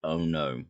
Oh no.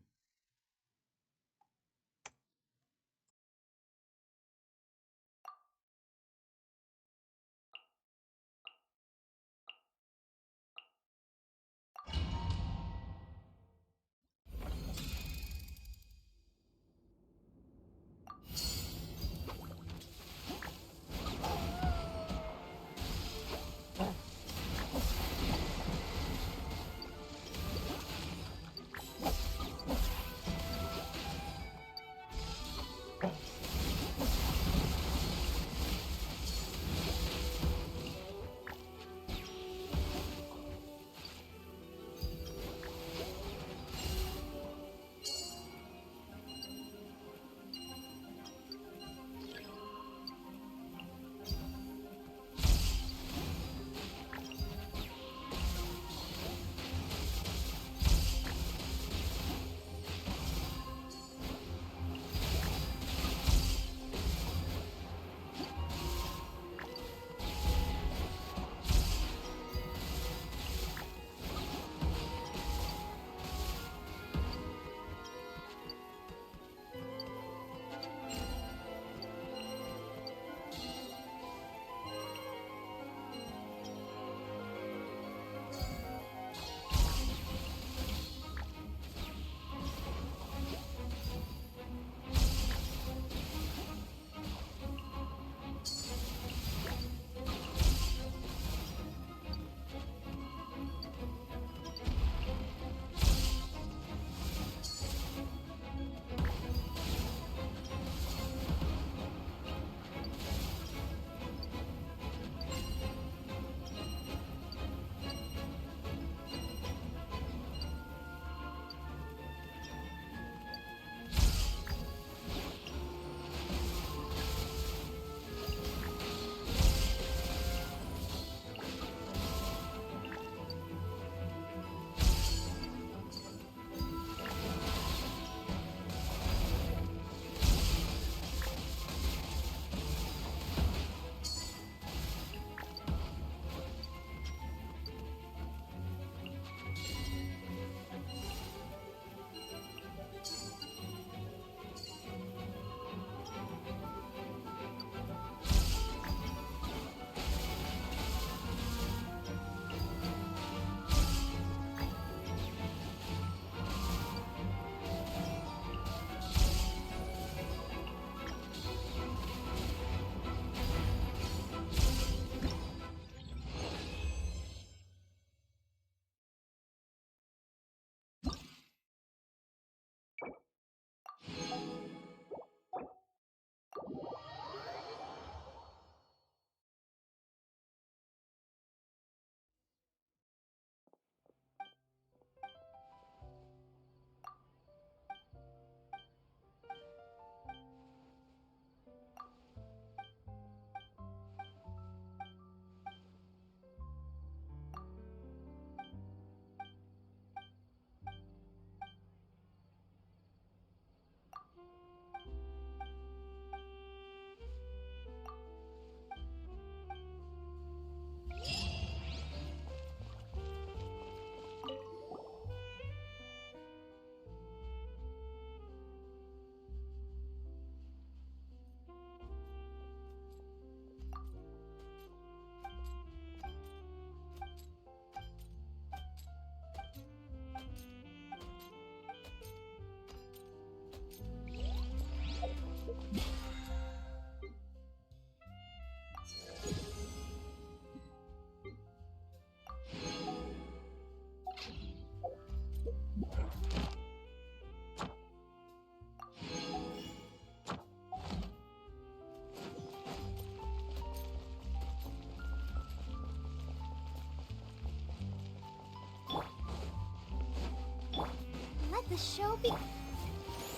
Let the show be.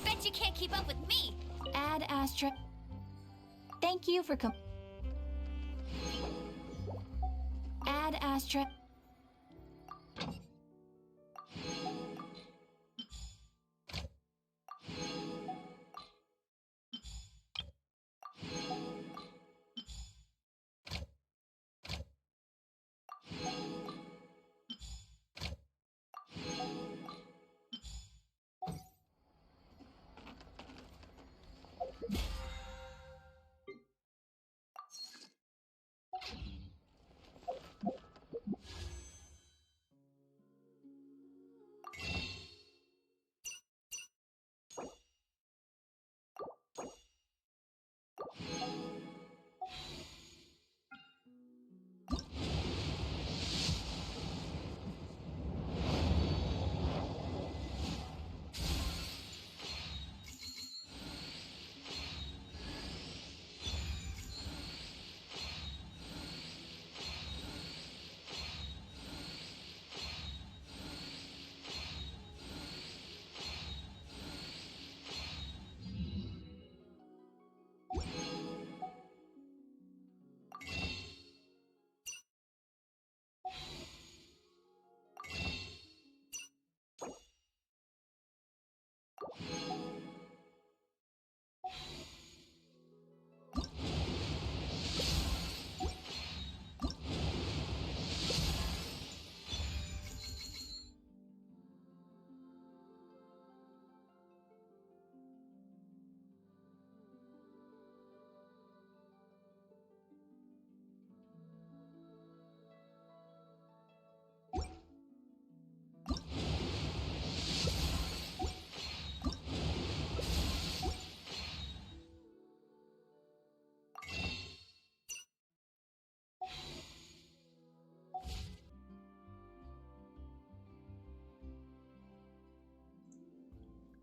Bet you can't keep up with me! Ad Astra. Thank you for Ad Astra.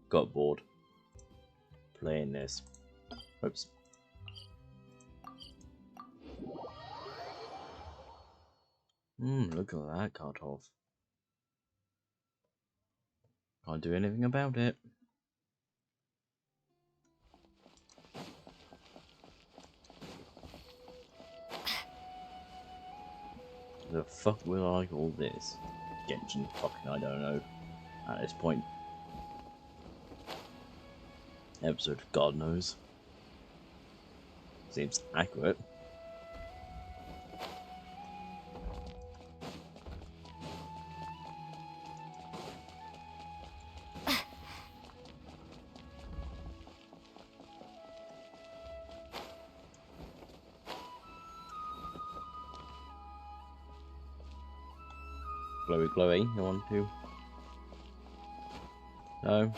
got bored playing this. Oops. Look at that cut off. Can't do anything about it. The fuck will I call this? Genshin fucking I don't know at this point. Episode God knows. Seems accurate. Chloe, you want to? No?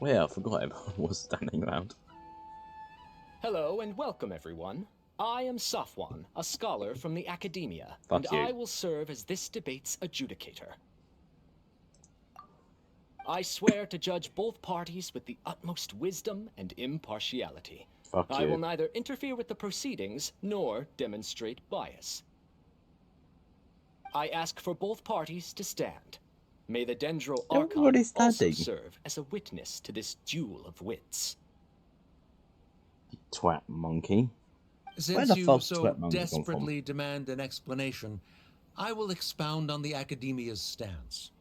Oh yeah, I forgot everyone was standing around. Hello and welcome, everyone. I am Safwan, a scholar from the academia, Fuck and you. I will serve as this debate's adjudicator. I swear to judge both parties with the utmost wisdom and impartiality. Fuck I you. will neither interfere with the proceedings nor demonstrate bias. I ask for both parties to stand. May the Dendro Everybody Archon also standing. serve as a witness to this duel of wits. Twat monkey. Where Since the you fuck so Twat monkey come from? desperately demand an explanation, I will expound on the Academia's stance.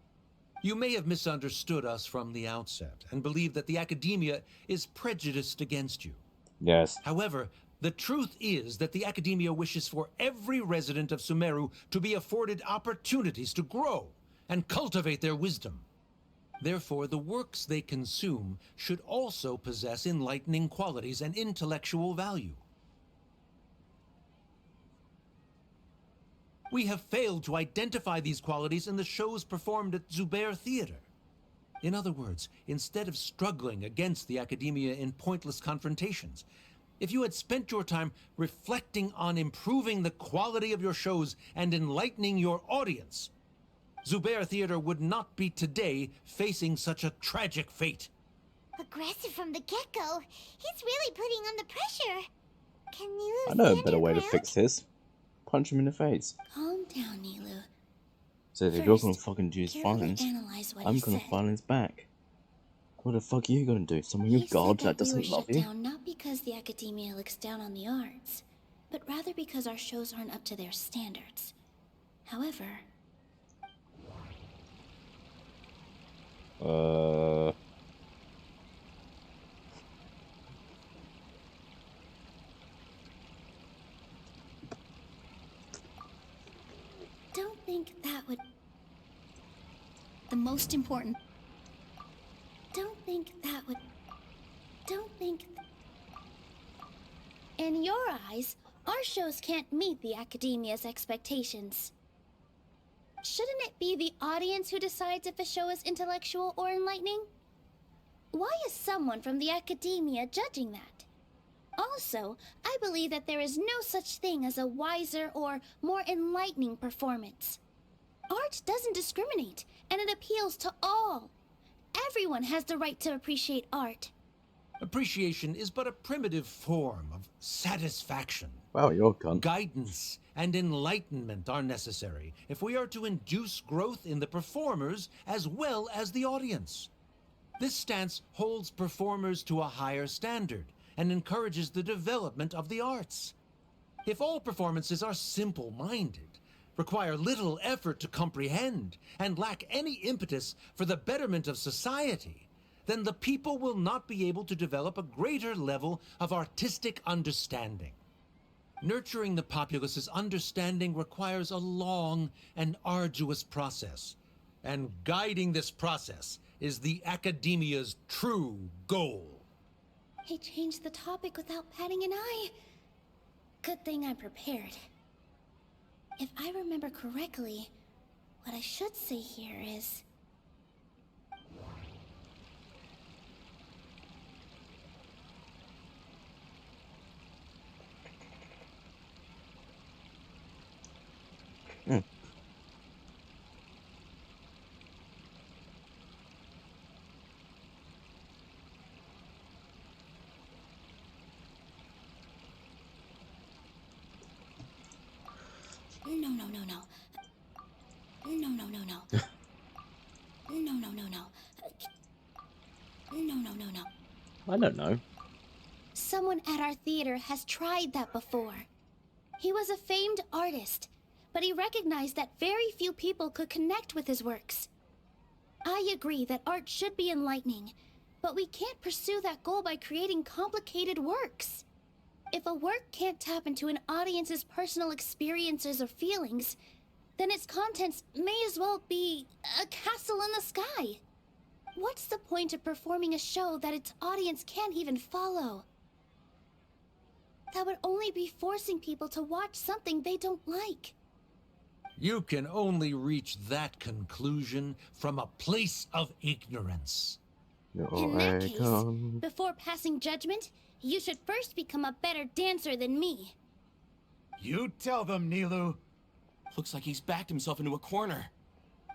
You may have misunderstood us from the outset and believe that the Academia is prejudiced against you. Yes. However, the truth is that the Academia wishes for every resident of Sumeru to be afforded opportunities to grow and cultivate their wisdom. Therefore, the works they consume should also possess enlightening qualities and intellectual value. We have failed to identify these qualities in the shows performed at Zubair Theater. In other words, instead of struggling against the Academia in pointless confrontations, if you had spent your time reflecting on improving the quality of your shows and enlightening your audience, Zubair Theater would not be today facing such a tragic fate. Aggressive from the get-go. He's really putting on the pressure. Can you I know a stand better your way to ground? fix this. Punch him in the face. Calm down, Nilu. So if you're First, gonna fucking use carefully violence, analyze what I'm he gonna said. violence back. What the fuck are you gonna do? Summon your He god said that that we were doesn't love shut you? down not because the academia looks down on the arts, but rather because our shows aren't up to their standards. However, don't think that would... The most important... Don't think that would... Don't think... In your eyes, our shows can't meet the academia's expectations. Shouldn't it be the audience who decides if a show is intellectual or enlightening? Why is someone from the academia judging that? Also, I believe that there is no such thing as a wiser or more enlightening performance. Art doesn't discriminate, and it appeals to all. Everyone has the right to appreciate art. Appreciation is but a primitive form of satisfaction. Wow, you're a cunt. Guidance and enlightenment are necessary if we are to induce growth in the performers as well as the audience. This stance holds performers to a higher standard and encourages the development of the arts. If all performances are simple-minded, require little effort to comprehend, and lack any impetus for the betterment of society, then the people will not be able to develop a greater level of artistic understanding. Nurturing the populace's understanding requires a long and arduous process, and guiding this process is the academia's true goal. He changed the topic without batting an eye. Good thing I'm prepared. If I remember correctly, what I should say here is... No, no, no, no. No, no, no, no. No, no, no, no. No, no, no, no. I don't know. Someone at our theater has tried that before. He was a famed artist, but he recognized that very few people could connect with his works. I agree that art should be enlightening, but we can't pursue that goal by creating complicated works. If a work can't tap into an audience's personal experiences or feelings, then its contents may as well be a castle in the sky. What's the point of performing a show that its audience can't even follow? That would only be forcing people to watch something they don't like. You can only reach that conclusion from a place of ignorance. In that case, before passing judgment, you should first become a better dancer than me. You tell them, Nilu. Looks like he's backed himself into a corner.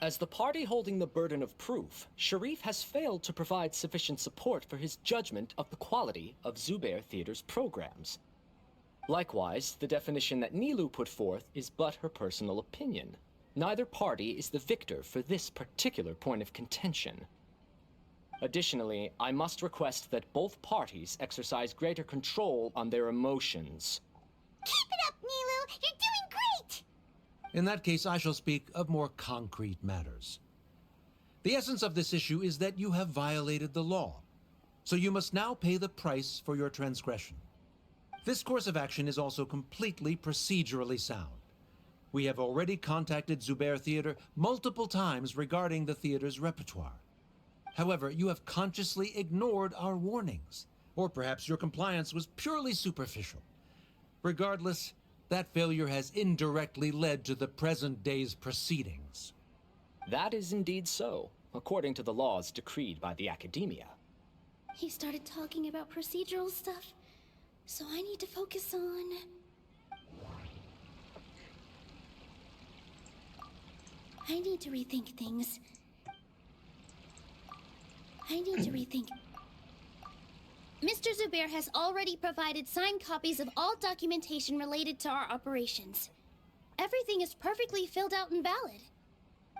As the party holding the burden of proof, Sharif has failed to provide sufficient support for his judgment of the quality of Zubair Theater's programs. Likewise, the definition that Nilu put forth is but her personal opinion. Neither party is the victor for this particular point of contention. Additionally, I must request that both parties exercise greater control on their emotions. Keep it up, Nilu! You're doing great! In that case, I shall speak of more concrete matters. The essence of this issue is that you have violated the law, so you must now pay the price for your transgression. This course of action is also completely procedurally sound. We have already contacted Zubair Theater multiple times regarding the theater's repertoire. However, you have consciously ignored our warnings, or perhaps your compliance was purely superficial. Regardless, that failure has indirectly led to the present day's proceedings. That is indeed so, according to the laws decreed by the Academia. He started talking about procedural stuff, so I need to focus on... I need to rethink things. Mr. Zubair has already provided signed copies of all documentation related to our operations. Everything is perfectly filled out and valid.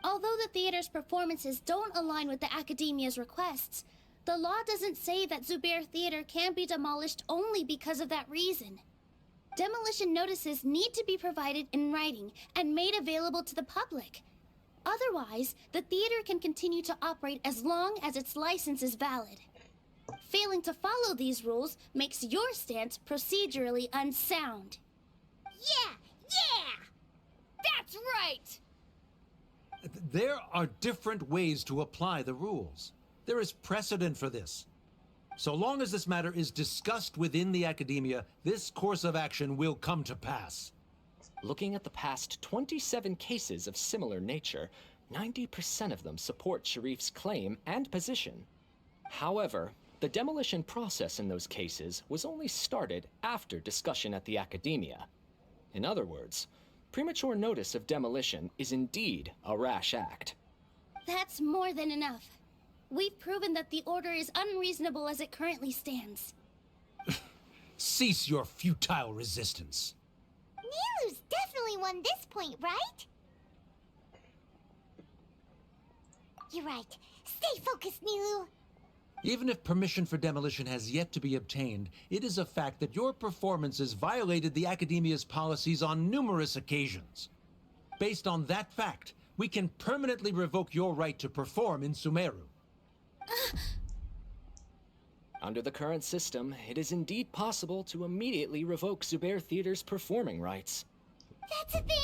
Although the theater's performances don't align with the Academia's requests, the law doesn't say that Zubair Theater can be demolished only because of that reason. Demolition notices need to be provided in writing and made available to the public. Otherwise, the theater can continue to operate as long as its license is valid. Failing to follow these rules makes your stance procedurally unsound. Yeah! That's right! There are different ways to apply the rules. There is precedent for this. So long as this matter is discussed within the Academia, this course of action will come to pass. Looking at the past 27 cases of similar nature, 90% of them support Sharif's claim and position. However, the demolition process in those cases was only started after discussion at the Academia. In other words, premature notice of demolition is indeed a rash act. That's more than enough. We've proven that the order is unreasonable as it currently stands. Cease your futile resistance. Nilu's definitely won this point, right? You're right. Stay focused, Nilu. Even if permission for demolition has yet to be obtained, it is a fact that your performances violated the Academia's policies on numerous occasions. Based on that fact, we can permanently revoke your right to perform in Sumeru. Under the current system, it is indeed possible to immediately revoke Zubair Theater's performing rights. That's a thing?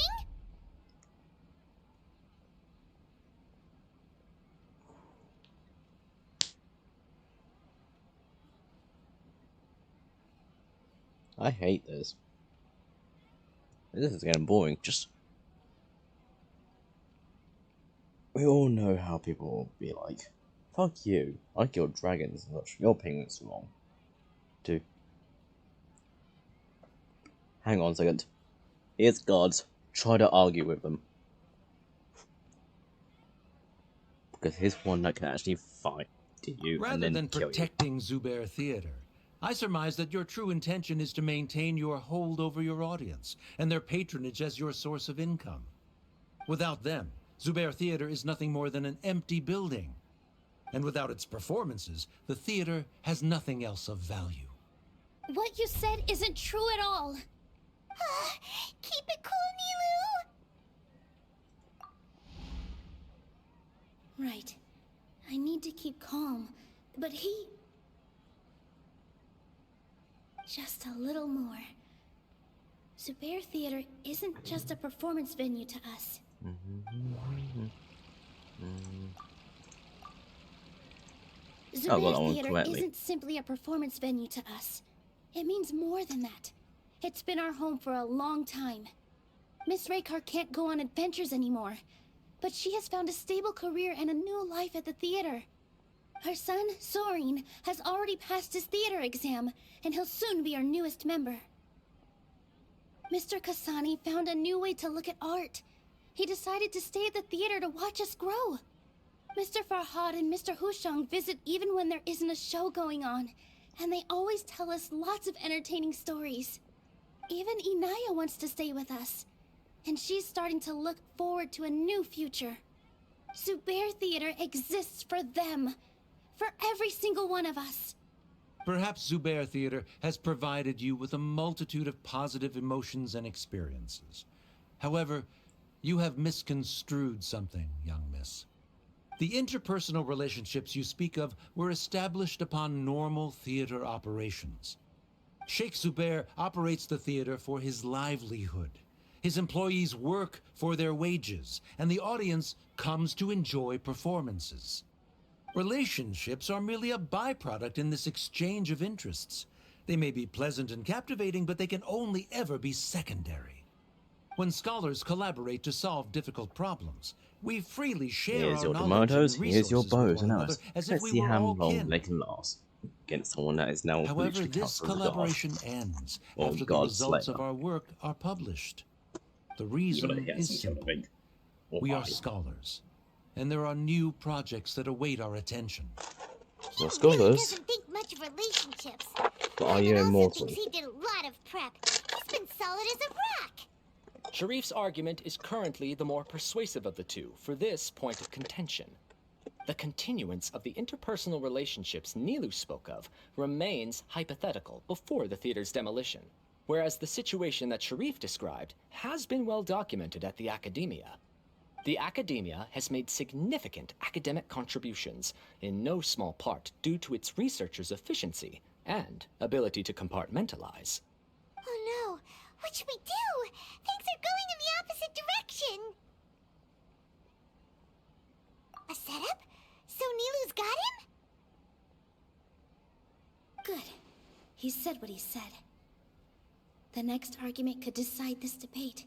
I hate this. This is getting boring. Just we all know how people will be like. Fuck you. I killed dragons and such. Your opinion's wrong. Too. Hang on a second. Here's guards. Try to argue with them. Because here's one that can actually fight you Rather and then than kill you. protecting Zubair Theater, I surmise that your true intention is to maintain your hold over your audience and their patronage as your source of income. Without them, Zubair Theater is nothing more than an empty building. And without its performances, the theater has nothing else of value. What you said isn't true at all. Keep it cool, Nilu! Right. I need to keep calm, but he... Just a little more. Zubair Theater isn't just a performance venue to us. Zubair Theater isn't simply a performance venue to us. It means more than that. It's been our home for a long time. Miss Raykar can't go on adventures anymore, but she has found a stable career and a new life at the theater. Her son, Soren, has already passed his theater exam, and he'll soon be our newest member. Mr. Kasani found a new way to look at art. He decided to stay at the theater to watch us grow. Mr. Farhad and Mr. Hushang visit even when there isn't a show going on, and they always tell us lots of entertaining stories. Even Inaya wants to stay with us, and she's starting to look forward to a new future. Zubair Theater exists for them, for every single one of us. Perhaps Zubair Theater has provided you with a multitude of positive emotions and experiences. However, you have misconstrued something, young miss. The interpersonal relationships you speak of were established upon normal theater operations. Sheikh Zubair operates the theater for his livelihood. His employees work for their wages, and the audience comes to enjoy performances. Relationships are merely a byproduct in this exchange of interests. They may be pleasant and captivating, but they can only ever be secondary. When scholars collaborate to solve difficult problems, we freely share Here's our your knowledge tomatoes, and here's your resources with bows one and another arrows. as if Let's we see were how all long kin. they can last against someone that is now However, literally this cast as a god. collaboration ends Oh, after the God results Slayer. of our work are published. The You better reason get is some simple. something. Or We are I. scholars, and there are new projects that await our attention. You're He really scholars, doesn't think much of relationships. but are you Raymond also immortal? thinks he did a lot of prep. He's been solid as a rock. Sharif's argument is currently the more persuasive of the two for this point of contention. The continuance of the interpersonal relationships Nilu spoke of remains hypothetical before the theater's demolition, whereas the situation that Sharif described has been well documented at the Academia. The Academia has made significant academic contributions, in no small part due to its researchers' efficiency and ability to compartmentalize. Oh no, what should we do? Things are going in the opposite direction. A setup? So Nilu's got him? Good. He said what he said. The next argument could decide this debate.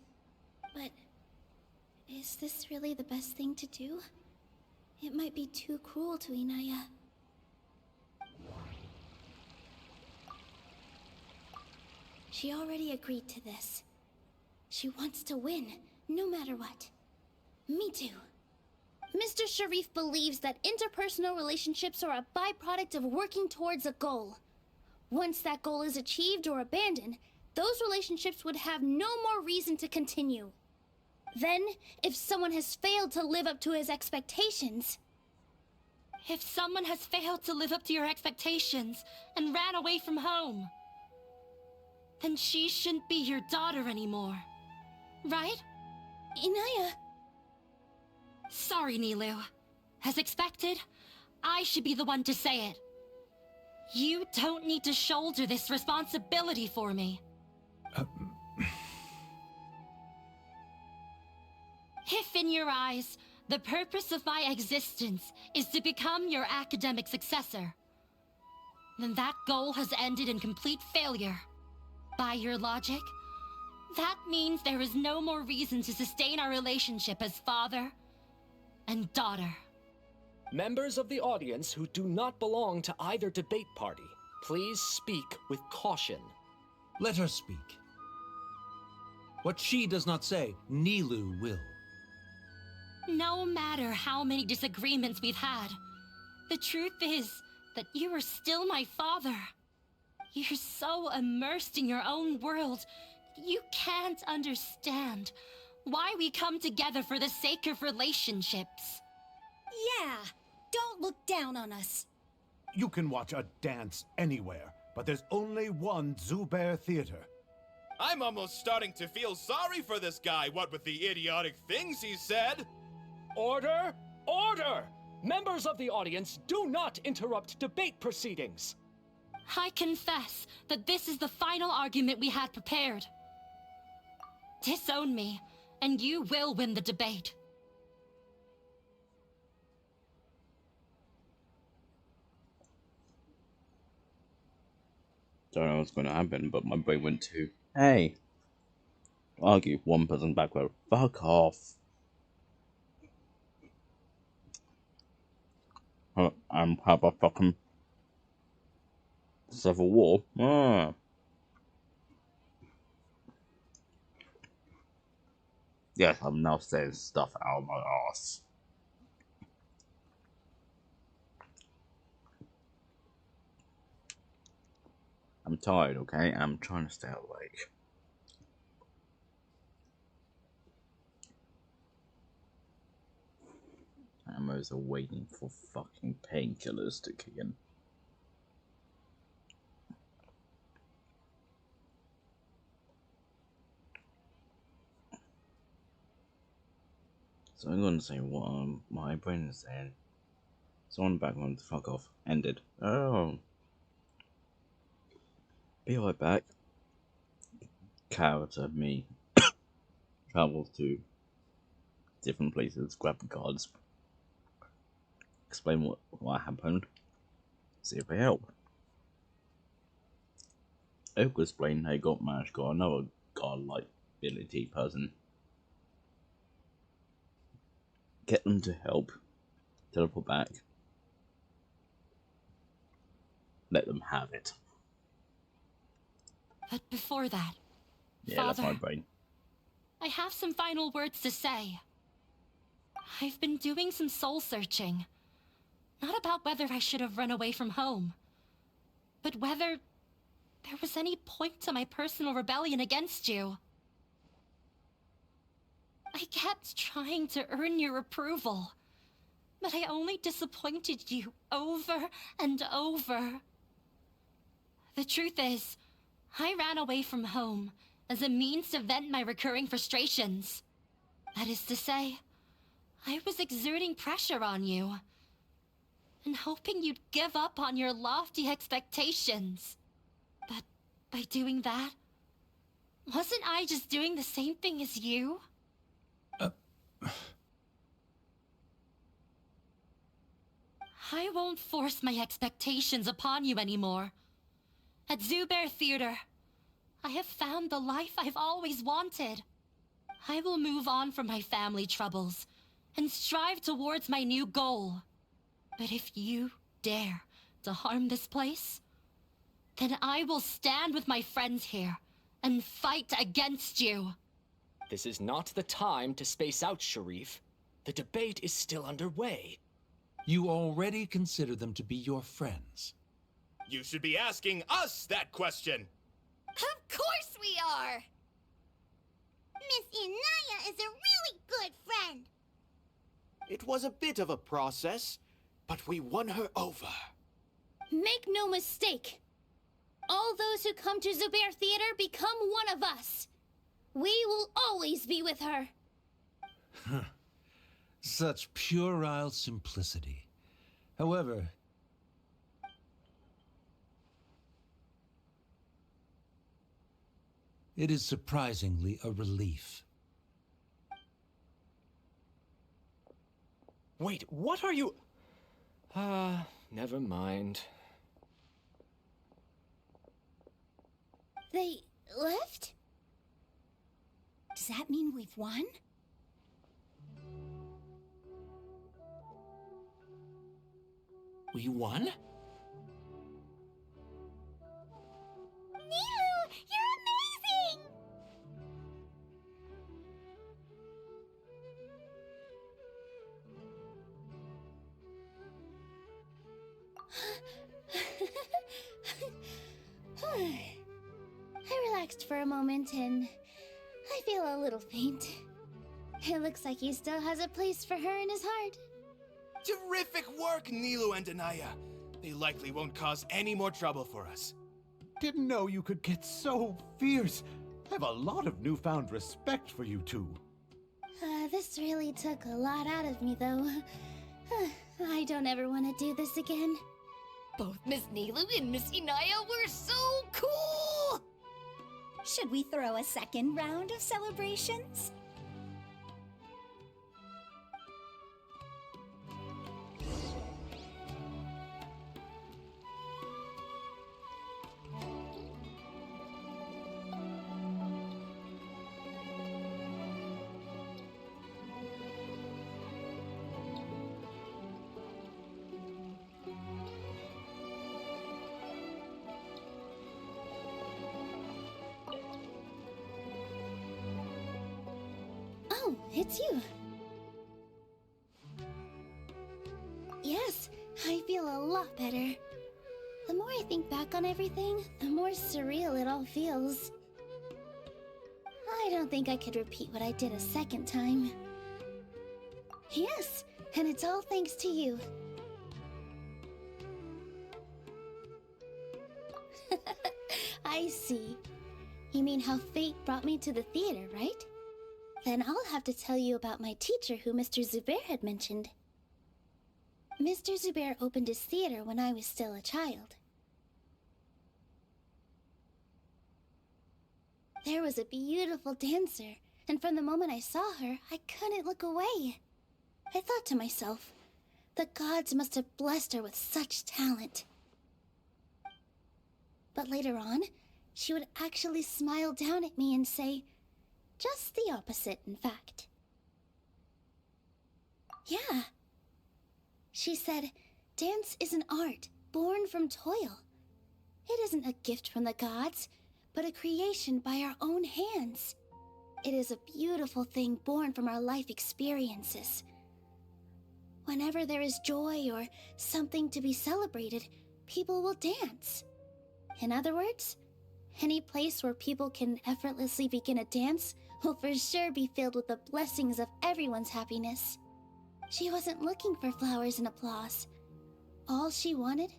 But... is this really the best thing to do? It might be too cruel to Inaya. She already agreed to this. She wants to win, no matter what. Me too. Mr. Sharif believes that interpersonal relationships are a byproduct of working towards a goal. Once that goal is achieved or abandoned, those relationships would have no more reason to continue. Then, if someone has failed to live up to his expectations... If someone has failed to live up to your expectations and ran away from home, then she shouldn't be your daughter anymore. Right? Inaya... Sorry, Nilu. As expected, I should be the one to say it. You don't need to shoulder this responsibility for me. If in your eyes, the purpose of my existence is to become your academic successor, then that goal has ended in complete failure. By your logic, that means there is no more reason to sustain our relationship as father and daughter. Members of the audience who do not belong to either debate party, please speak with caution. Let her speak. What she does not say, Nilu will. No matter how many disagreements we've had, the truth is that you are still my father. You're so immersed in your own world, you can't understand why we come together for the sake of relationships. Yeah, don't look down on us. You can watch a dance anywhere, but there's only one Zubair Theater. I'm almost starting to feel sorry for this guy, what with the idiotic things he said. Order! Order! Members of the audience, do not interrupt debate proceedings. I confess that this is the final argument we had prepared. Disown me, and you will win the debate. Don't know what's going to happen, but my brain went to, hey, argue one person backward. Fuck off. Have a fucking civil war. Ah. Yes, I'm now saying stuff out of my ass. I'm tired, okay? I'm trying to stay awake. I'm also waiting for fucking painkillers to kick in. So I'm gonna say what my brain is saying. Someone back on the fuck off. Ended. Oh. Be right back. Character me travels to different places, grab the cards, explain what happened, see if they help. I'll explain how got another godlike ability person. Get them to help, teleport back, let them have it. But before that, Yeah, Father, that's my brain. I have some final words to say. I've been doing some soul searching. Not about whether I should have run away from home, but whether there was any point to my personal rebellion against you. I kept trying to earn your approval, but I only disappointed you over and over. The truth is, I ran away from home as a means to vent my recurring frustrations. That is to say, I was exerting pressure on you, and hoping you'd give up on your lofty expectations. But by doing that, wasn't I just doing the same thing as you? I won't force my expectations upon you anymore. At Zubair Theater, I have found the life I've always wanted. I will move on from my family troubles and strive towards my new goal. But if you dare to harm this place, then I will stand with my friends here and fight against you. This is not the time to space out, Sharif. The debate is still underway. You already consider them to be your friends. You should be asking us that question. Of course we are! Miss Inaya is a really good friend. It was a bit of a process, but we won her over. Make no mistake. All those who come to Zubair Theater become one of us. We will always be with her. Such puerile simplicity. However, it is surprisingly a relief. Wait, what are you... never mind. They Left? Does that mean we've won? We won? Nilu, you're amazing! I relaxed for a moment and I feel a little faint. It looks like he still has a place for her in his heart. Terrific work, Nilu and Anaya. They likely won't cause any more trouble for us. Didn't know you could get so fierce. I have a lot of newfound respect for you two. This really took a lot out of me, though. I don't ever want to do this again. Both Miss Nilu and Miss Inaya were so cool! Should we throw a second round of celebrations? Oh, it's you. Yes, I feel a lot better. The more I think back on everything, the more surreal it all feels. I don't think I could repeat what I did a second time. Yes, and it's all thanks to you. I see. You mean how fate brought me to the theater, right? Then I'll have to tell you about my teacher who Mr. Zubair had mentioned. Mr. Zubair opened his theater when I was still a child. There was a beautiful dancer, and from the moment I saw her, I couldn't look away. I thought to myself, the gods must have blessed her with such talent. But later on, she would actually smile down at me and say, just the opposite, in fact. Yeah. She said, dance is an art born from toil. It isn't a gift from the gods, but a creation by our own hands. It is a beautiful thing born from our life experiences. Whenever there is joy or something to be celebrated, people will dance. In other words, any place where people can effortlessly begin a dance will for sure be filled with the blessings of everyone's happiness. She wasn't looking for flowers and applause. All she wanted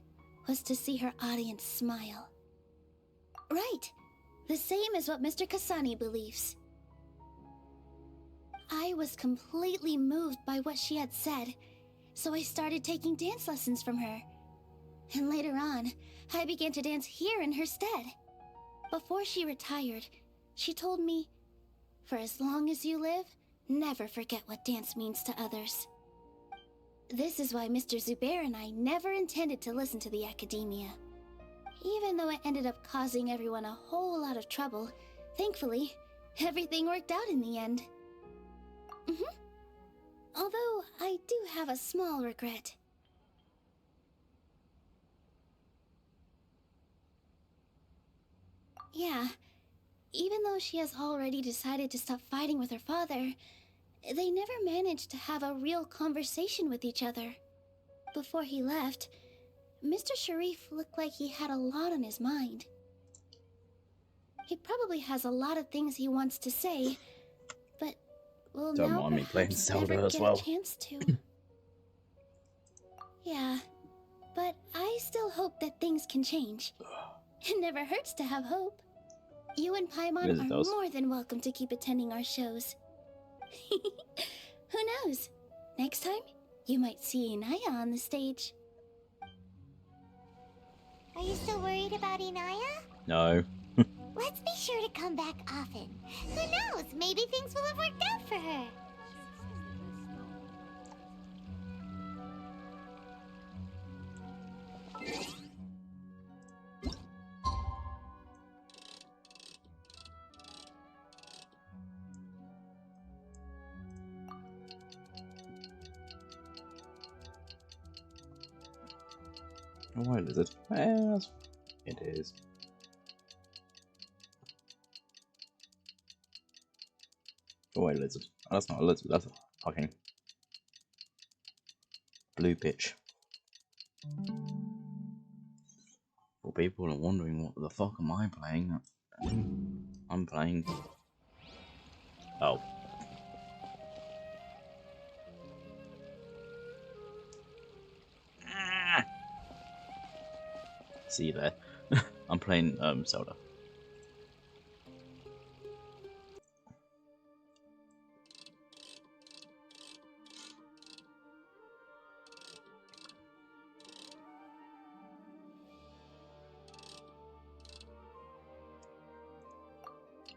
was to see her audience smile. Right, the same as what Mr. Kasani believes. I was completely moved by what she had said, so I started taking dance lessons from her. And later on, I began to dance here in her stead. Before she retired, she told me, for as long as you live, never forget what dance means to others. This is why Mr. Zubair and I never intended to listen to the academia. Even though it ended up causing everyone a whole lot of trouble, thankfully, everything worked out in the end. Although, I do have a small regret. Yeah, even though she has already decided to stop fighting with her father, they never managed to have a real conversation with each other. Before he left, Mr. Sharif looked like he had a lot on his mind. He probably has a lot of things he wants to say, but will Don't now mind me playing perhaps Zelda never as get well. a chance to. Yeah, but I still hope that things can change. It never hurts to have hope. You and Paimon Yes, it are does. more than welcome to keep attending our shows. Who knows? Next time, you might see Inaya on the stage. Are you still worried about Inaya? No. Let's be sure to come back often. Who knows? Maybe things will have worked out for her. A white lizard. Yes, it is. A white lizard. Oh, that's not a lizard, that's a fucking blue pitch. For people are wondering what the fuck am I playing? I'm playing. Oh. Ah! See you there. I'm playing Zelda.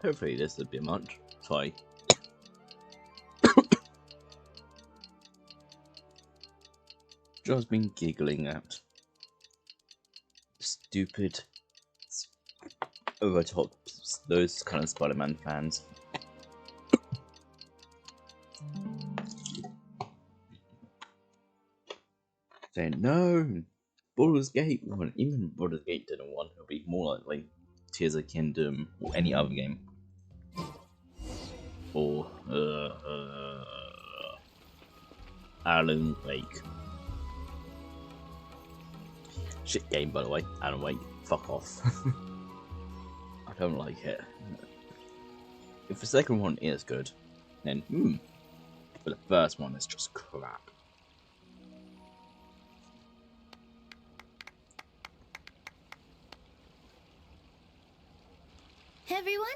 Hopefully this will be much. Sorry. Just been giggling at stupid, over top, those kind of Spider-Man fans. Saying no, Baldur's Gate won. Even Baldur's Gate didn't win. It'll be more likely Tears of the Kingdom or any other game. Or Alan Wake. Shit game, by the way. Alan Wake, fuck off. I don't like it. If the second one is good, then but the first one is just crap. Everyone,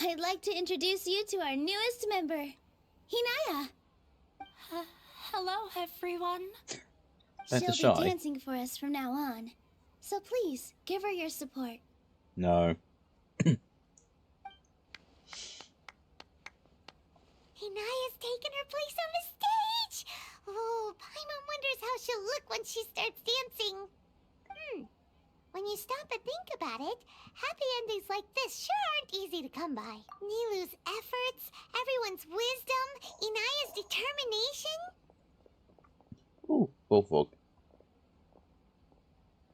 I'd like to introduce you to our newest member, Hinaya. Hello, everyone. She'll be dancing for us from now on, so please give her your support. No. Hinaya's taken her place on the stage! Oh, Paimon wonders how she'll look when she starts dancing. When you stop and think about it, happy endings like this sure aren't easy to come by. Nilou's efforts, everyone's wisdom, Inaya's determination. Ooh, Bubble Fog.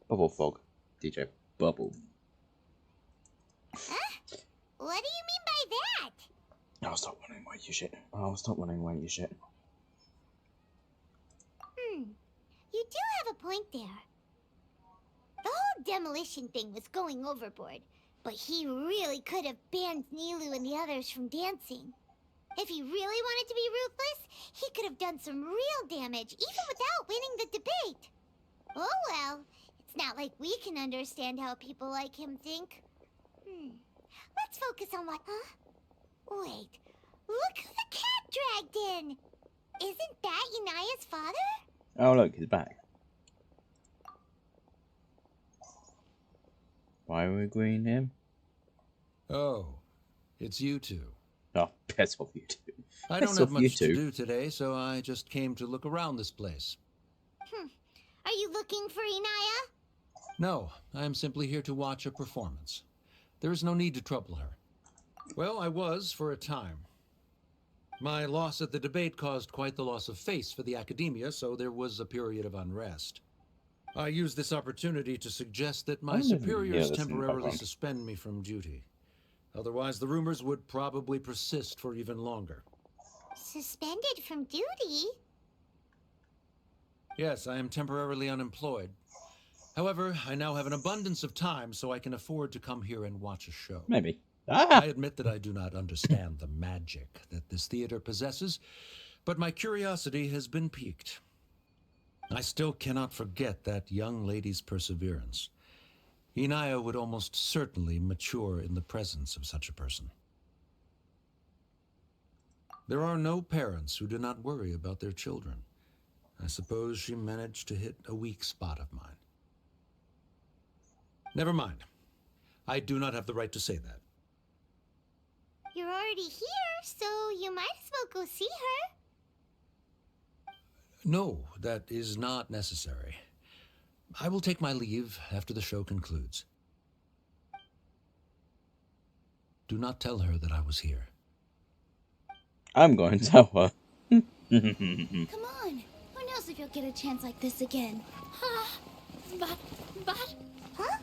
Bubble Fog. DJ Bubble. Huh? What do you mean by that? I'll stop wondering why you shit. I'll stop wondering why you shit. You do have a point there. The whole demolition thing was going overboard, but he really could have banned Nilou and the others from dancing. If he really wanted to be ruthless, he could have done some real damage, even without winning the debate. Oh well, it's not like we can understand how people like him think. Let's focus on what... Huh? Wait, look who the cat dragged in! Isn't that Inaya's father? Oh look, he's back. Why are we agreeing him? Oh, it's you two. Oh, piss off you two. I don't have much to do today, so I just came to look around this place. Are you looking for Inaya? No, I am simply here to watch a performance. There is no need to trouble her. Well, I was for a time. My loss at the debate caused quite the loss of face for the academia, so there was a period of unrest. I used this opportunity to suggest that my superiors temporarily suspend me from duty. Otherwise, the rumors would probably persist for even longer. Suspended from duty? Yes, I am temporarily unemployed. However, I now have an abundance of time, so I can afford to come here and watch a show. Maybe. I admit that I do not understand the magic that this theater possesses, but my curiosity has been piqued. I still cannot forget that young lady's perseverance. Inaya would almost certainly mature in the presence of such a person. There are no parents who do not worry about their children. I suppose she managed to hit a weak spot of mine. Never mind. I do not have the right to say that. You're already here, so you might as well go see her. No, that is not necessary. I will take my leave after the show concludes. Do not tell her that I was here. I'm going to tell her. Come on. Who knows if you'll get a chance like this again? But... Huh?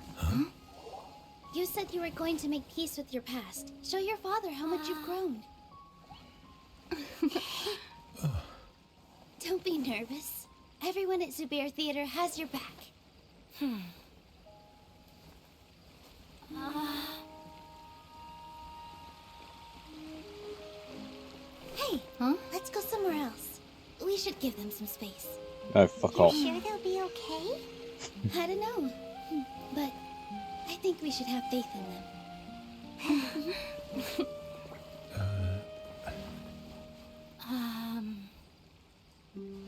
You said you were going to make peace with your past. Show your father how much you've grown. Don't be nervous. Everyone at Zubair Theater has your back. Hey, let's go somewhere else. We should give them some space. Oh, fuck You're off. sure they'll be okay? I don't know, but I think we should have faith in them.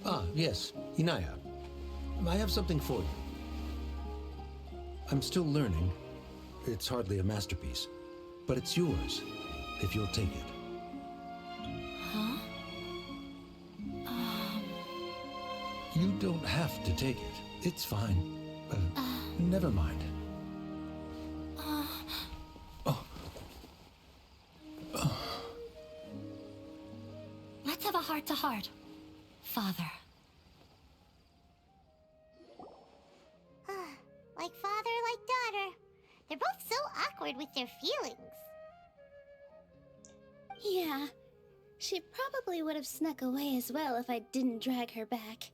Ah, yes, Inaya. I have something for you. I'm still learning. It's hardly a masterpiece, but it's yours, if you'll take it. You don't have to take it. It's fine. Never mind. let's have a heart-to-heart. Father. Like father, like daughter. They're both so awkward with their feelings. Yeah, she probably would have snuck away as well if I didn't drag her back.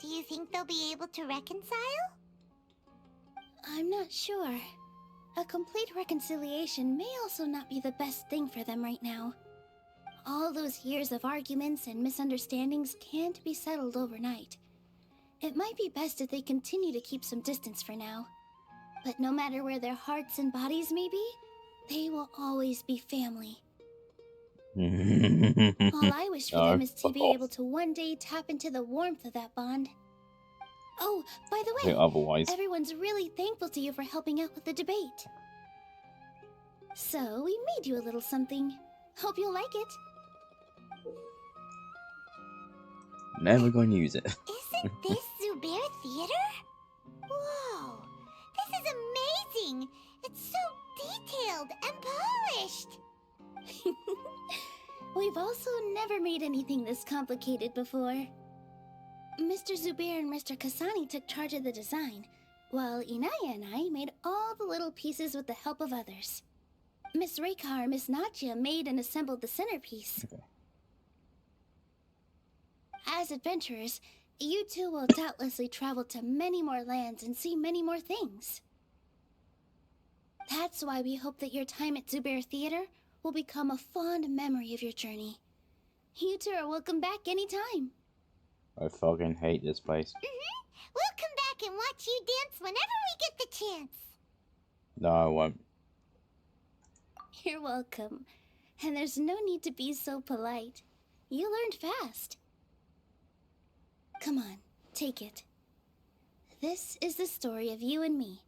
Do you think they'll be able to reconcile? I'm not sure. A complete reconciliation may also not be the best thing for them right now. All those years of arguments and misunderstandings can't be settled overnight. It might be best if they continue to keep some distance for now. But no matter where their hearts and bodies may be, they will always be family. All I wish for them is to be able to one day tap into the warmth of that bond. Oh, by the way, Otherwise, everyone's really thankful to you for helping out with the debate. So, we made you a little something. Hope you'll like it. never going to use it. Isn't this Zubair Theater? Whoa, this is amazing! It's so detailed and polished! We've also never made anything this complicated before. Mr. Zubair and Mr. Kasani took charge of the design, while Inaya and I made all the little pieces with the help of others. Miss Reikar and Miss Natya made and assembled the centerpiece. Okay. As adventurers, you two will doubtlessly travel to many more lands and see many more things. That's why we hope that your time at Zubair Theater will become a fond memory of your journey. You two are welcome back anytime. I fucking hate this place. We'll come back and watch you dance whenever we get the chance. No, I won't. You're welcome. And there's no need to be so polite. You learned fast. Come on, take it. This is the story of you and me.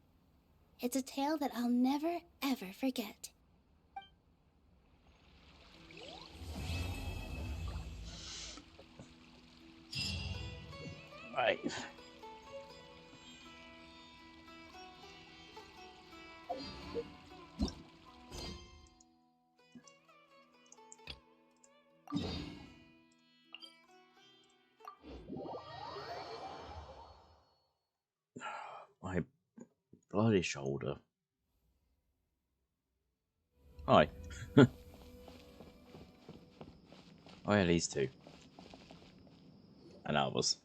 It's a tale that I'll never, ever forget. Right. My bloody shoulder. Hi. Oh yeah, these two. And ours.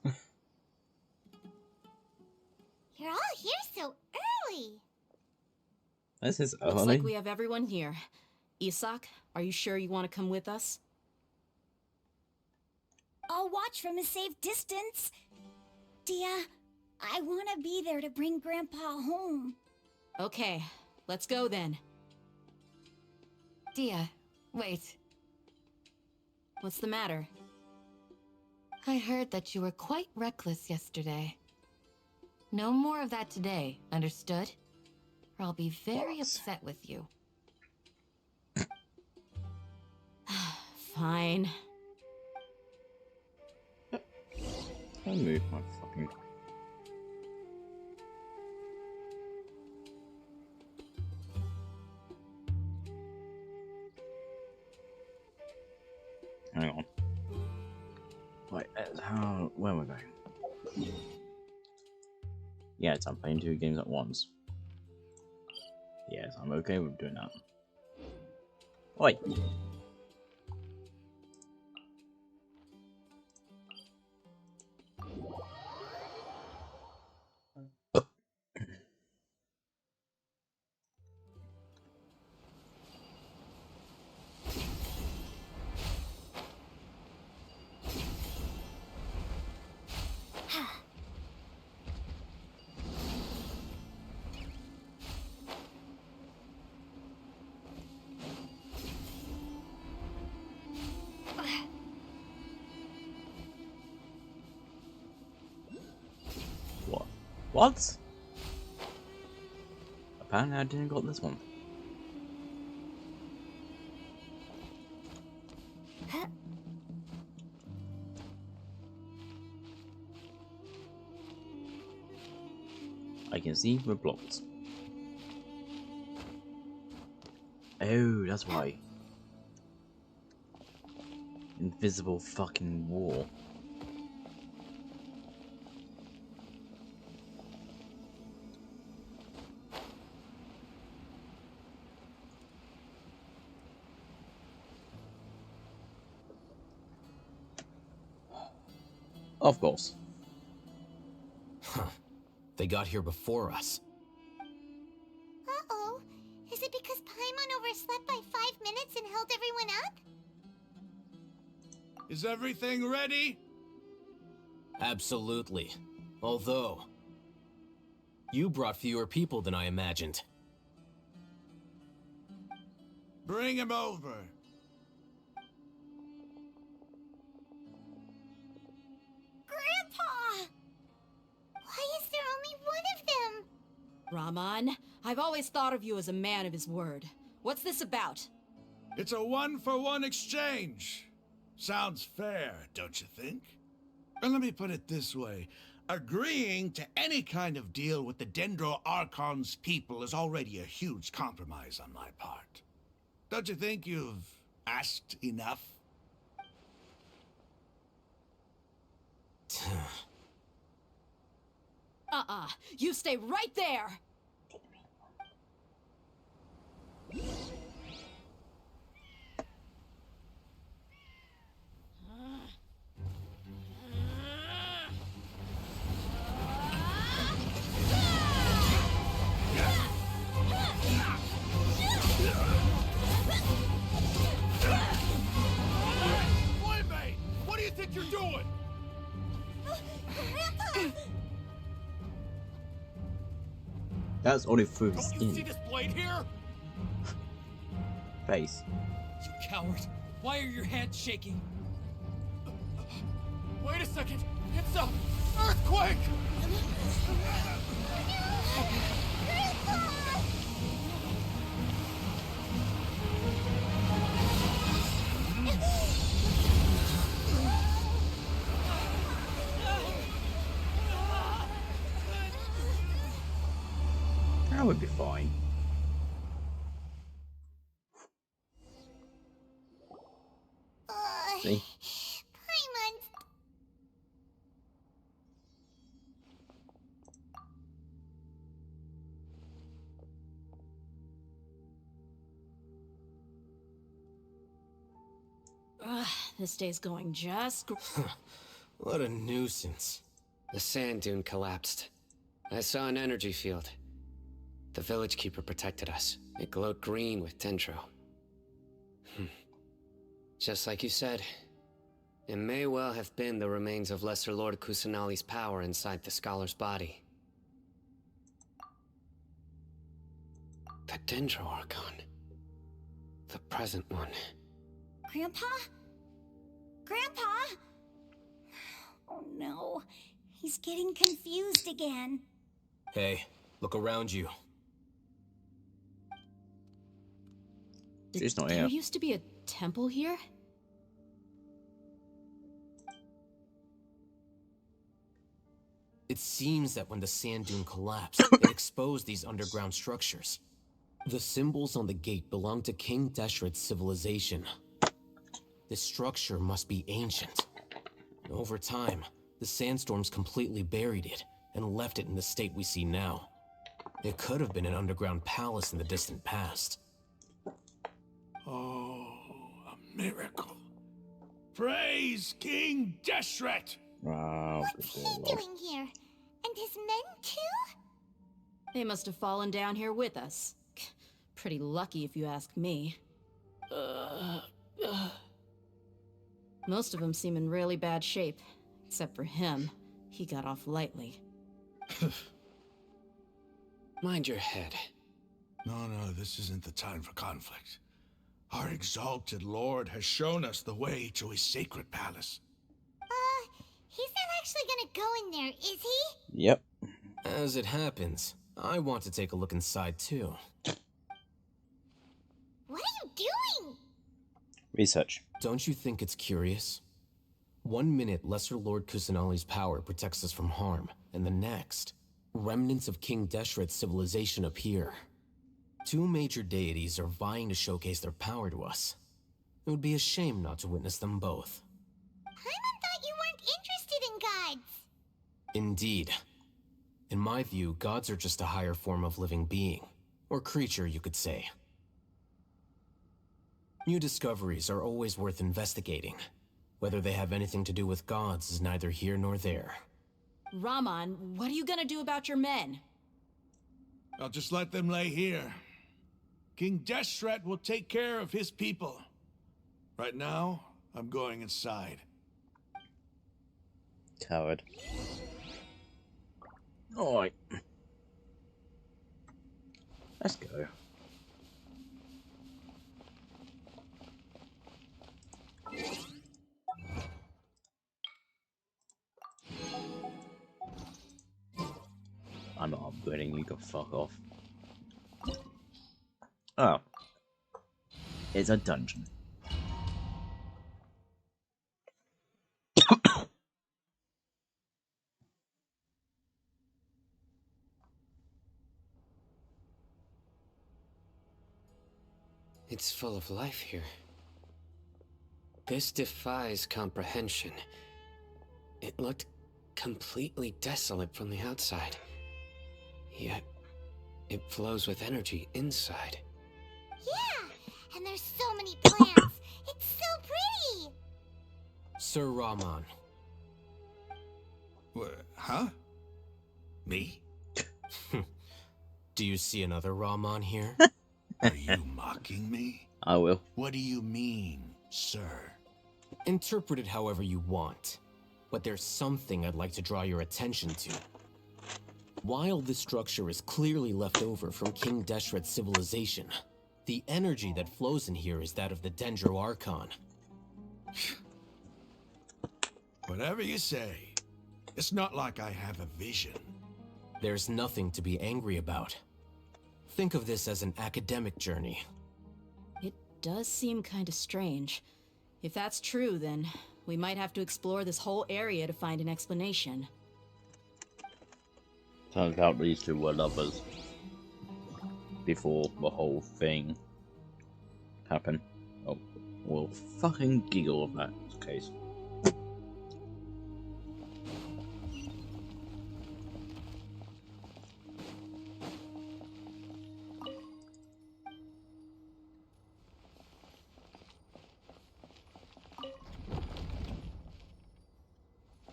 You're all here so early. This is early. Looks like we have everyone here. Isak, are you sure you want to come with us? I'll watch from a safe distance. Dia, I want to be there to bring Grandpa home. Okay, let's go then. Dia, wait. What's the matter? I heard that you were quite reckless yesterday. No more of that today, understood? Or I'll be very upset with you. Fine. I move my fucking... Hang on. Wait, how... where am I going? Yes, I'm playing 2 games at once. Yes, I'm okay with doing that. Oi! What? What? Apparently I didn't got this one. I can see we're blocked. Oh, that's why. Invisible fucking wall. Of course. Huh. They got here before us. Uh-oh. Is it because Paimon overslept by 5 minutes and held everyone up? Is everything ready? Absolutely. Although, you brought fewer people than I imagined. Bring him over. Grandpa! Why is there only one of them? Rahman, I've always thought of you as a man of his word. What's this about? It's a 1-for-1 exchange. Sounds fair, don't you think? And let me put it this way. Agreeing to any kind of deal with the Dendro Archon's people is already a huge compromise on my part. Don't you think you've asked enough? You stay right there! Playmate! What do you think you're doing? That's only through his Don't you see skin. this blade here? Face. You coward! Why are your hands shaking? Wait a second! It's a earthquake! That would be fine. See? Paimon's... This day's going just... What a nuisance. The sand dune collapsed. I saw an energy field. The village keeper protected us. It glowed green with dendro. Just like you said, it may well have been the remains of Lesser Lord Kusanali's power inside the scholar's body. The Dendro Archon. The present one. Grandpa? Grandpa? Oh no, he's getting confused again. Hey, look around you. She's not There here. used to be a temple here? It seems that when the sand dune collapsed, it exposed these underground structures. The symbols on the gate belong to King Deshret's civilization. This structure must be ancient. Over time, the sandstorms completely buried it, and left it in the state we see now. It could have been an underground palace in the distant past. Oh, a miracle. Praise King Deshret! Oh, What's he doing here? And his men too? They must have fallen down here with us. Pretty lucky if you ask me. Most of them seem in really bad shape. Except for him. He got off lightly. Mind your head. No, this isn't the time for conflict. Our exalted lord has shown us the way to his sacred palace. He's not actually gonna go in there, is he? Yep. As it happens, I want to take a look inside too. What are you doing? Research. Don't you think it's curious? 1 minute, Lesser Lord Kusanali's power protects us from harm, and the next, remnants of King Deshret's civilization appear. 2 major deities are vying to showcase their power to us. It would be a shame not to witness them both. Paimon thought you weren't interested in gods. Indeed. In my view, gods are just a higher form of living being, or creature, you could say. New discoveries are always worth investigating. Whether they have anything to do with gods is neither here nor there. Raman, what are you gonna do about your men? I'll just let them lay here. King Deshret will take care of his people. Right now, I'm going inside. Coward. Alright. Let's go. I'm not upgrading, you can fuck off. Oh. It's a dungeon. It's full of life here. This defies comprehension. It looked completely desolate from the outside. Yet, it flows with energy inside. Yeah, and there's so many plants. It's so pretty. Sir Raman. Huh? Me? Do you see another Raman here? Are you mocking me? I will. What do you mean, sir? Interpret it however you want. But there's something I'd like to draw your attention to. While this structure is clearly left over from King Deshret's civilization, the energy that flows in here is that of the Dendro Archon. Whatever you say. It's not like I have a vision. There's nothing to be angry about. Think of this as an academic journey. It does seem kinda strange. If that's true, then we might have to explore this whole area to find an explanation. Turns out these two were lovers before the whole thing happened. Oh, we'll fucking giggle if that's the case.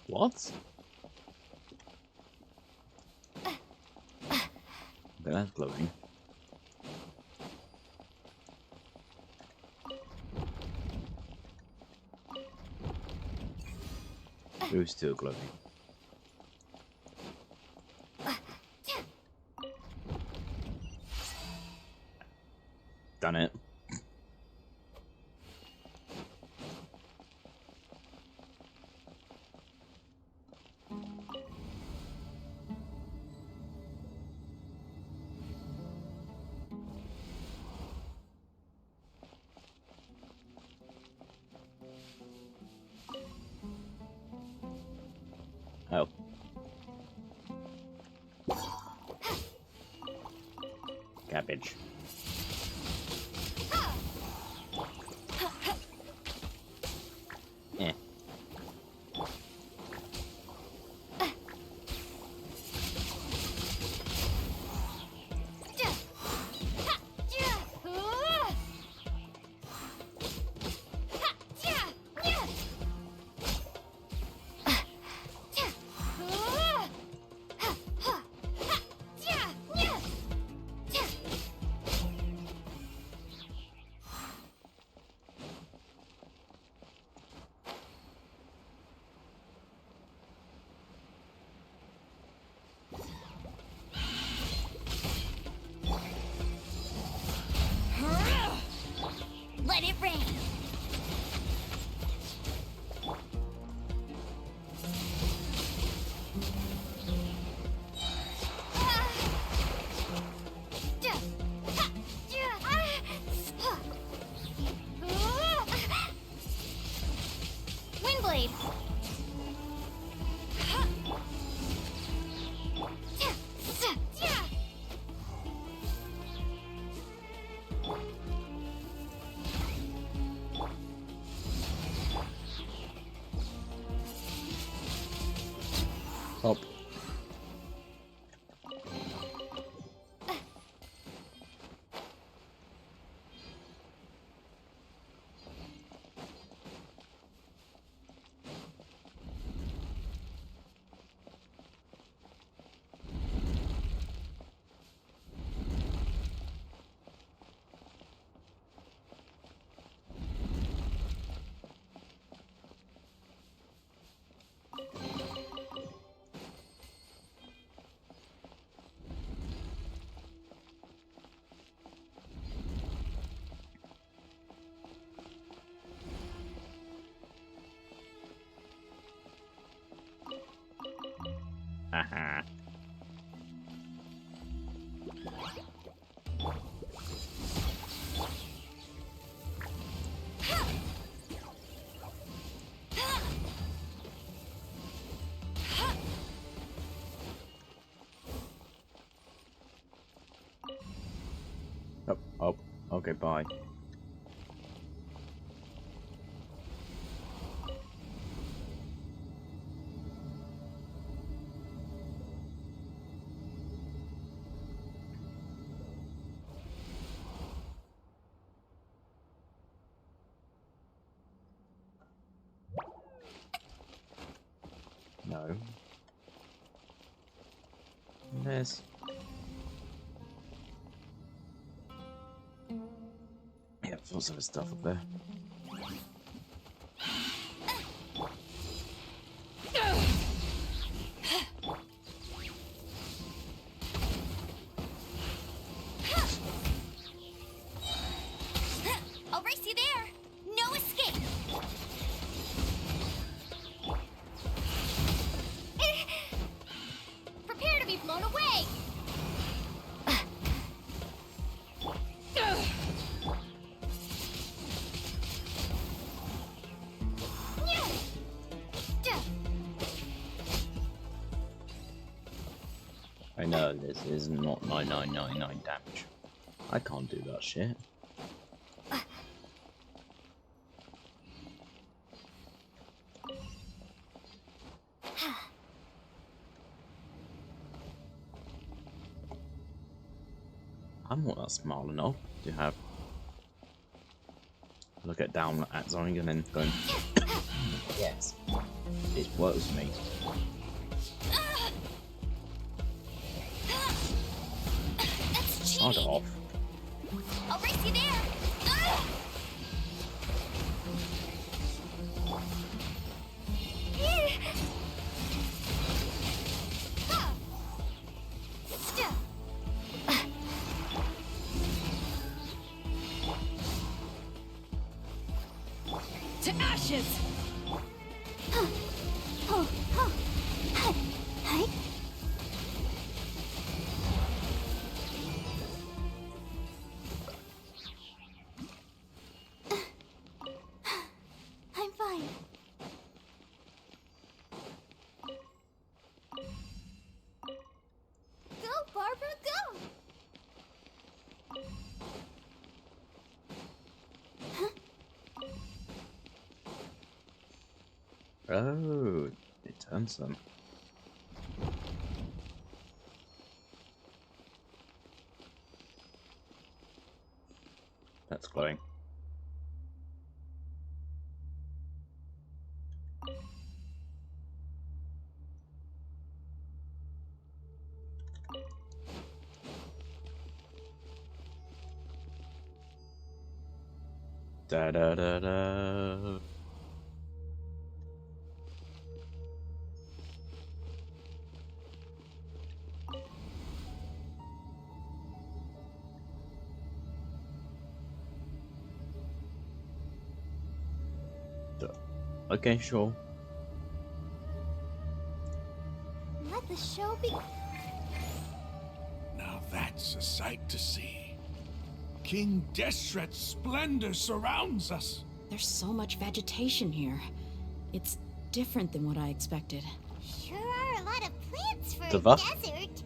What? Okay, that's glowing. It was still glowing. Done it. Oh. Cabbage. Eh. Let it rain. Windblade. Up. Haha. Up. Okay, bye. No. There's... Yeah, there's lots of stuff up there. I'll race you there. No escape. Prepare to be blown away. I know this is not 9999 damage. I can't do that shit. I'm not that smart enough to have look at down at something and then going, yes, it works for me. Start off. I'll race you there. To ashes! I'm fine. Go, Barbara, go! Oh, it turns them. That's glowing. Da da da da. Okay, sure. Let the show be. Now that's a sight to see. King Deshret's splendor surrounds us. There's so much vegetation here. It's different than what I expected. Sure are a lot of plants for a Diva? desert.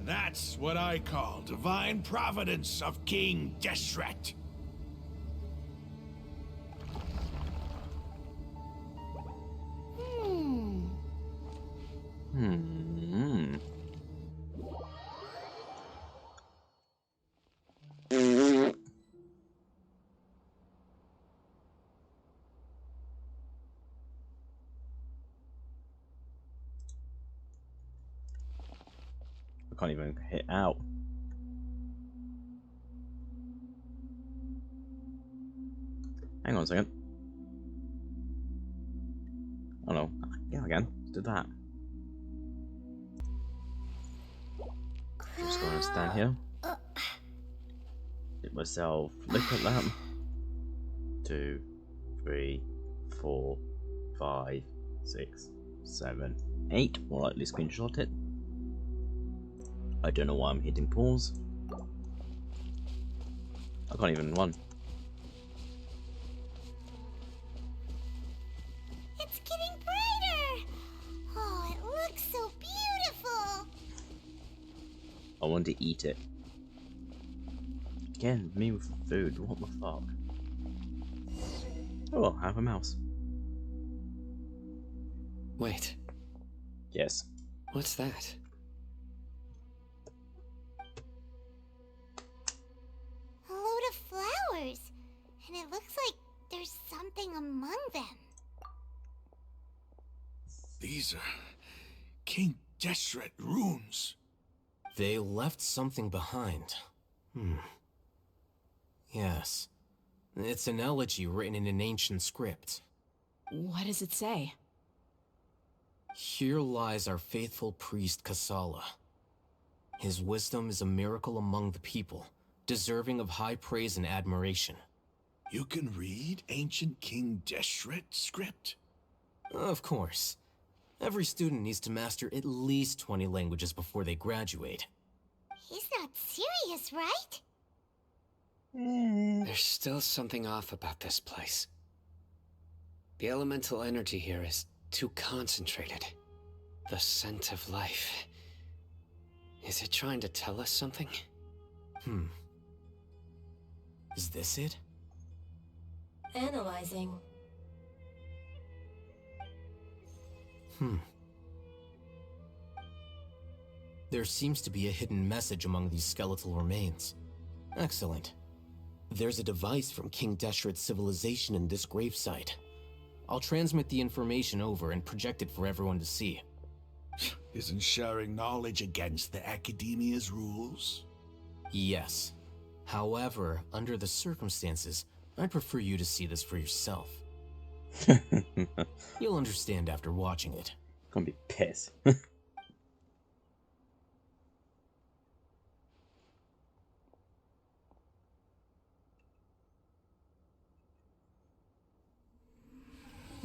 That's what I call divine providence of King Deshret. I can't even hit out. Hang on a second. Oh no. Yeah, again. Did that. I'm just gonna stand here. Get myself. Look at that. 2, 3, 4, 5, 6, 7, 8. More likely screenshot it. I don't know why I'm hitting pause. I can't even run. It's getting brighter. Oh, it looks so beautiful. I want to eat it. Again, me with food. What the fuck? Oh, I have a mouse. Wait. Yes. What's that? A load of flowers. And it looks like there's something among them. These are King Deshret runes. They left something behind. Yes. It's an elegy written in an ancient script. What does it say? Here lies our faithful priest Kasala. His wisdom is a miracle among the people, deserving of high praise and admiration. You can read ancient King Deshret script? Of course. Every student needs to master at least 20 languages before they graduate. He's not serious, right? There's still something off about this place. The elemental energy here is too concentrated. The scent of life. Is it trying to tell us something? Is this it? Analyzing. There seems to be a hidden message among these skeletal remains. Excellent. There's a device from King Deshret's civilization in this gravesite. I'll transmit the information over and project it for everyone to see. Isn't sharing knowledge against the Academia's rules? Yes. However, under the circumstances, I'd prefer you to see this for yourself. You'll understand after watching it. Gonna be pissed.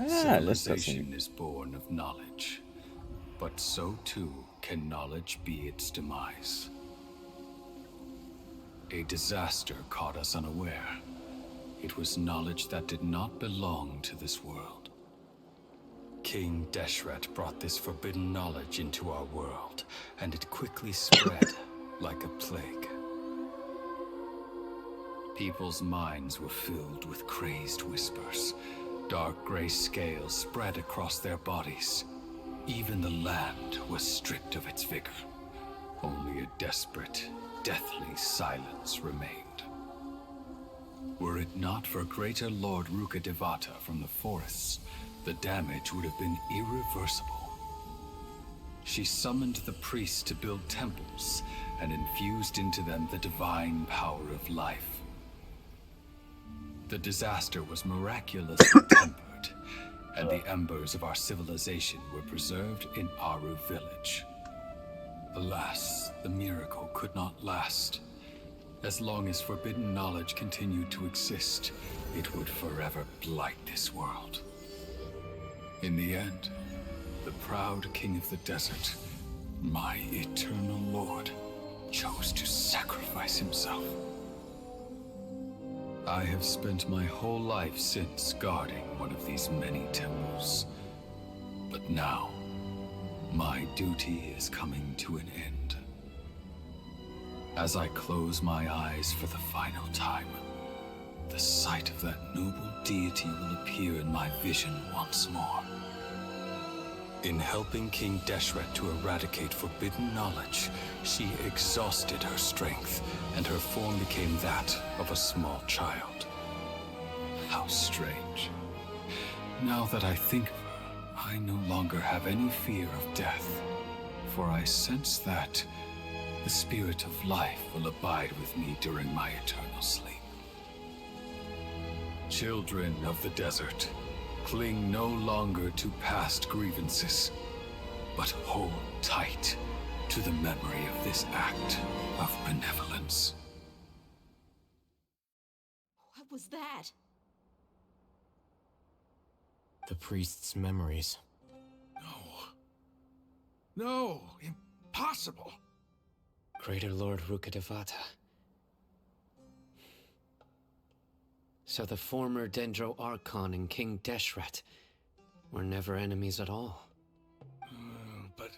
Civilization is born of knowledge, but so too can knowledge be its demise. A disaster caught us unaware. It was knowledge that did not belong to this world. King Deshret brought this forbidden knowledge into our world, and it quickly spread like a plague. People's minds were filled with crazed whispers. Dark gray scales spread across their bodies. Even the land was stripped of its vigor. Only a desperate, deathly silence remained. Were it not for greater Lord Ruka Devata from the forests, the damage would have been irreversible. She summoned the priests to build temples and infused into them the divine power of life. The disaster was miraculously tempered, and the embers of our civilization were preserved in Aru village. Alas, the miracle could not last. As long as forbidden knowledge continued to exist, it would forever blight this world. In the end, the proud king of the desert, my eternal lord, chose to sacrifice himself. I have spent my whole life since guarding one of these many temples. But now, my duty is coming to an end. As I close my eyes for the final time, the sight of that noble deity will appear in my vision once more. In helping King Deshret to eradicate forbidden knowledge, she exhausted her strength, and her form became that of a small child. How strange. Now that I think of her, I no longer have any fear of death, for I sense that the spirit of life will abide with me during my eternal sleep. Children of the desert, cling no longer to past grievances, but hold tight to the memory of this act of benevolence. What was that? The priest's memories. No, impossible. Greater Lord Rukkhadevata. So the former Dendro Archon and King Deshret were never enemies at all. But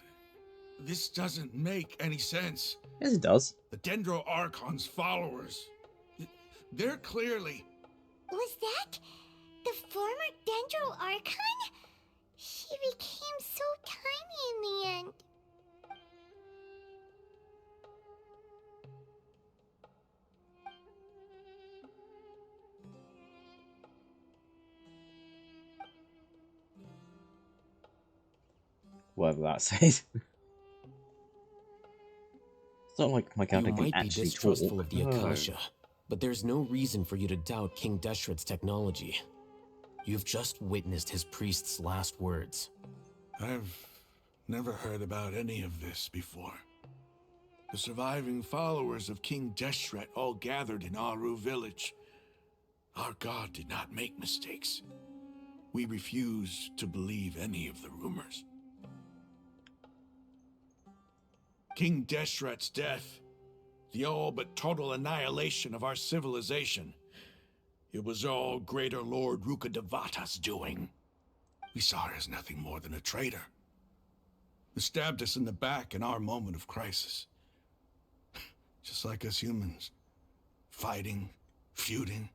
this doesn't make any sense. Yes, it does. The Dendro Archon's followers, they're clearly... Was that the former Dendro Archon? She became so tiny in the end. Whatever that says. It's not like my You character can might be actually distrustful talk. of the Akasha, but there's no reason for you to doubt King Deshret's technology. You've just witnessed his priest's last words. I've never heard about any of this before. The surviving followers of King Deshret all gathered in Aru village. Our god did not make mistakes. We refused to believe any of the rumors. King Deshret's death, the all but total annihilation of our civilization, it was all Greater Lord Rukkhadevata's doing. We saw her as nothing more than a traitor, who stabbed us in the back in our moment of crisis. Just like us humans, fighting, feuding,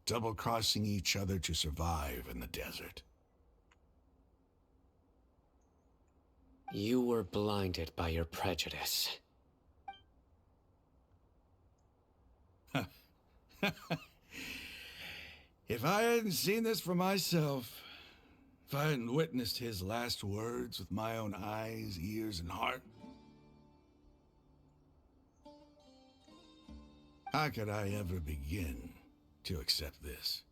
double-crossing each other to survive in the desert. You were blinded by your prejudice. If I hadn't seen this for myself, if I hadn't witnessed his last words with my own eyes, ears, and heart, how could I ever begin to accept this?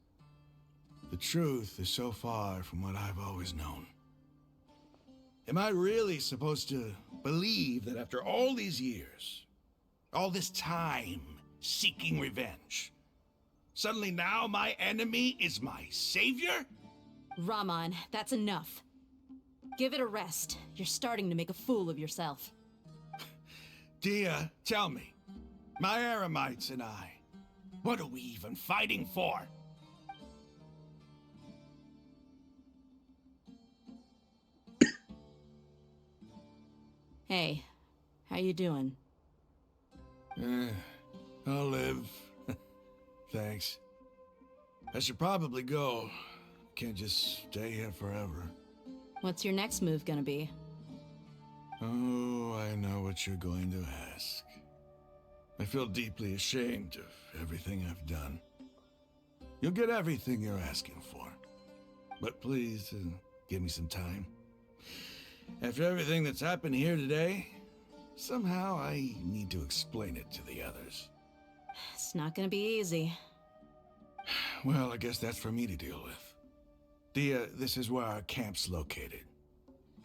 The truth is so far from what I've always known. Am I really supposed to believe that after all these years, all this time seeking revenge, suddenly now my enemy is my savior? Raman, that's enough. Give it a rest. You're starting to make a fool of yourself. Dia, tell me, my Eremites and I, what are we even fighting for? Hey, how you doing? I'll live. Thanks. I should probably go. Can't just stay here forever. What's your next move gonna be? Oh, I know what you're going to ask. I feel deeply ashamed of everything I've done. You'll get everything you're asking for. But please, give me some time. After everything that's happened here today, somehow I need to explain it to the others. It's not gonna be easy. Well, I guess that's for me to deal with. Dia, this is where our camp's located.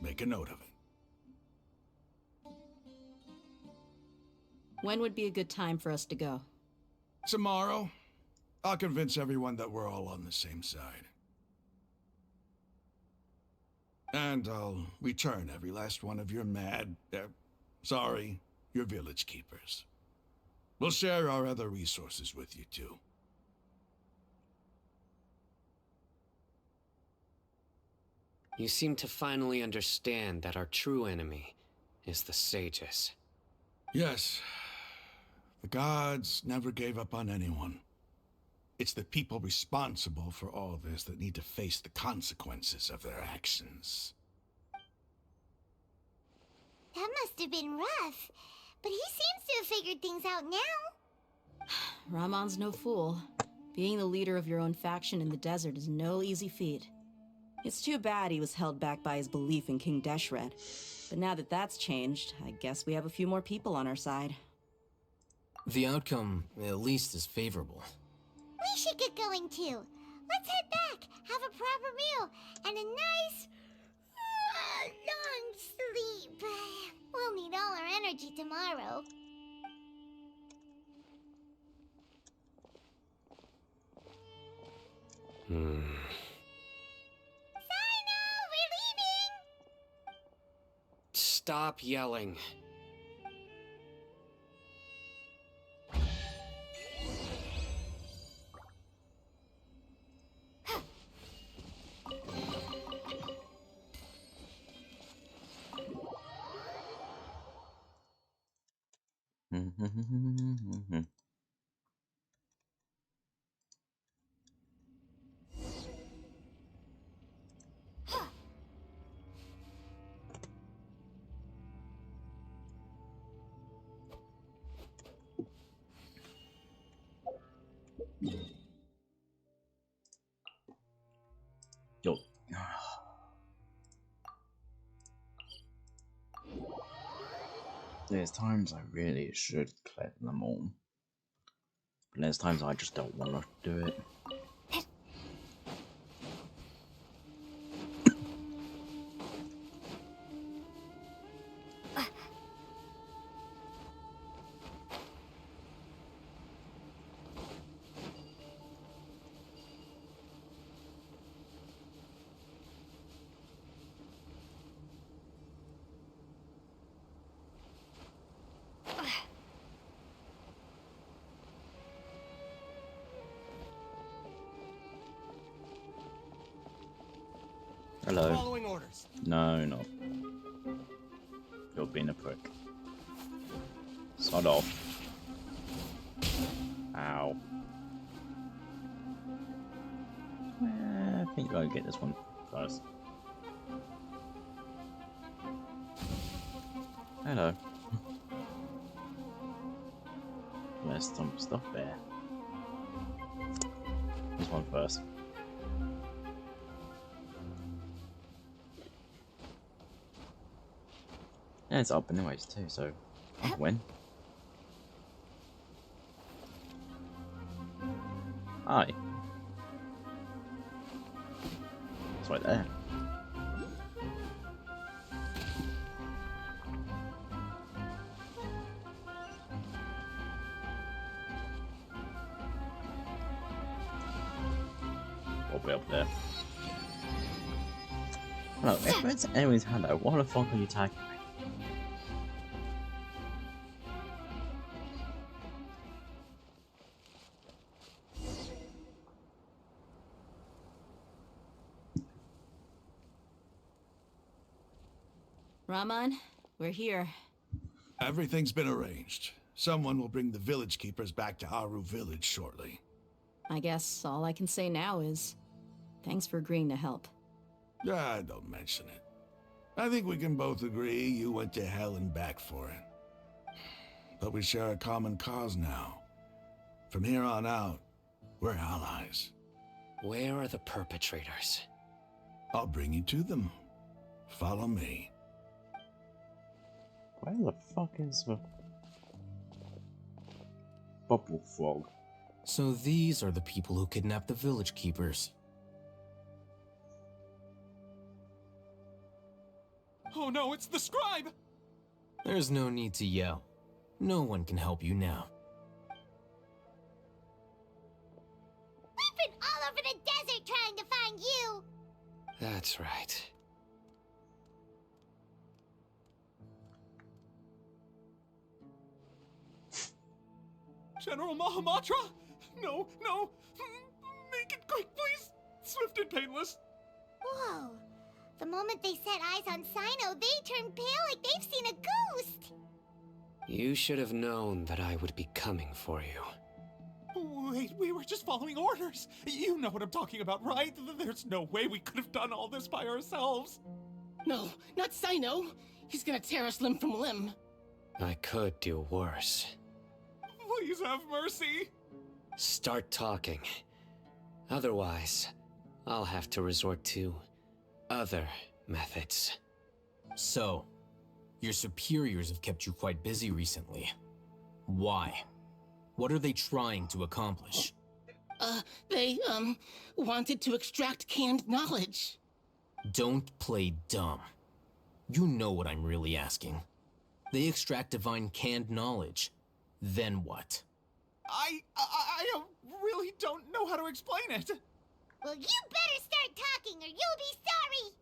Make a note of it. When would be a good time for us to go? Tomorrow, I'll convince everyone that we're all on the same side. And I'll return every last one of your your village keepers. We'll share our other resources with you, too. You seem to finally understand that our true enemy is the sages. Yes. The gods never gave up on anyone. It's the people responsible for all this that need to face the consequences of their actions. That must have been rough, but he seems to have figured things out now. Ramon's no fool. Being the leader of your own faction in the desert is no easy feat. It's too bad he was held back by his belief in King Deshret. But now that that's changed, I guess we have a few more people on our side. The outcome, at least, is favorable. We should get going too. Let's head back, have a proper meal, and a nice, long sleep. We'll need all our energy tomorrow. Sino, we're leaving! Stop yelling. Yo. There's times I really should collect them all. But there's times I just don't want to do it. Hello. Following orders. No, no. You're being a prick. Sod off. Ow. I think I'll get this one first. Hello. There's some stuff there. This one first. And it's up anyways too, so I'll win. Hi. It's right there. Probably up there. Hello, if it's anyways, hello, what the fuck are you attacking me? Ramon, we're here. Everything's been arranged. Someone will bring the village keepers back to Aru village shortly. I guess all I can say now is thanks for agreeing to help. Don't mention it. I think we can both agree you went to hell and back for it. But we share a common cause now. From here on out, we're allies. Where are the perpetrators? I'll bring you to them. Follow me. Where the fuck is the bubble frog? So these are the people who kidnapped the village keepers. Oh no, it's the scribe! There's no need to yell. No one can help you now. We've been all over the desert trying to find you! That's right. General Mahamatra? No, no. Make it quick, please. Swift and painless. Whoa. The moment they set eyes on Sino, they turned pale like they've seen a ghost. You should have known that I would be coming for you. Wait, we were just following orders. You know what I'm talking about, right? There's no way we could have done all this by ourselves. No, not Sino. He's gonna tear us limb from limb. I could do worse. Please have mercy. Start talking. Otherwise, I'll have to resort to other methods. So, your superiors have kept you quite busy recently. Why? What are they trying to accomplish? They wanted to extract canned knowledge. Don't play dumb. You know what I'm really asking. They extract divine canned knowledge. Then what? I really don't know how to explain it. Well, you better start talking or you'll be sorry.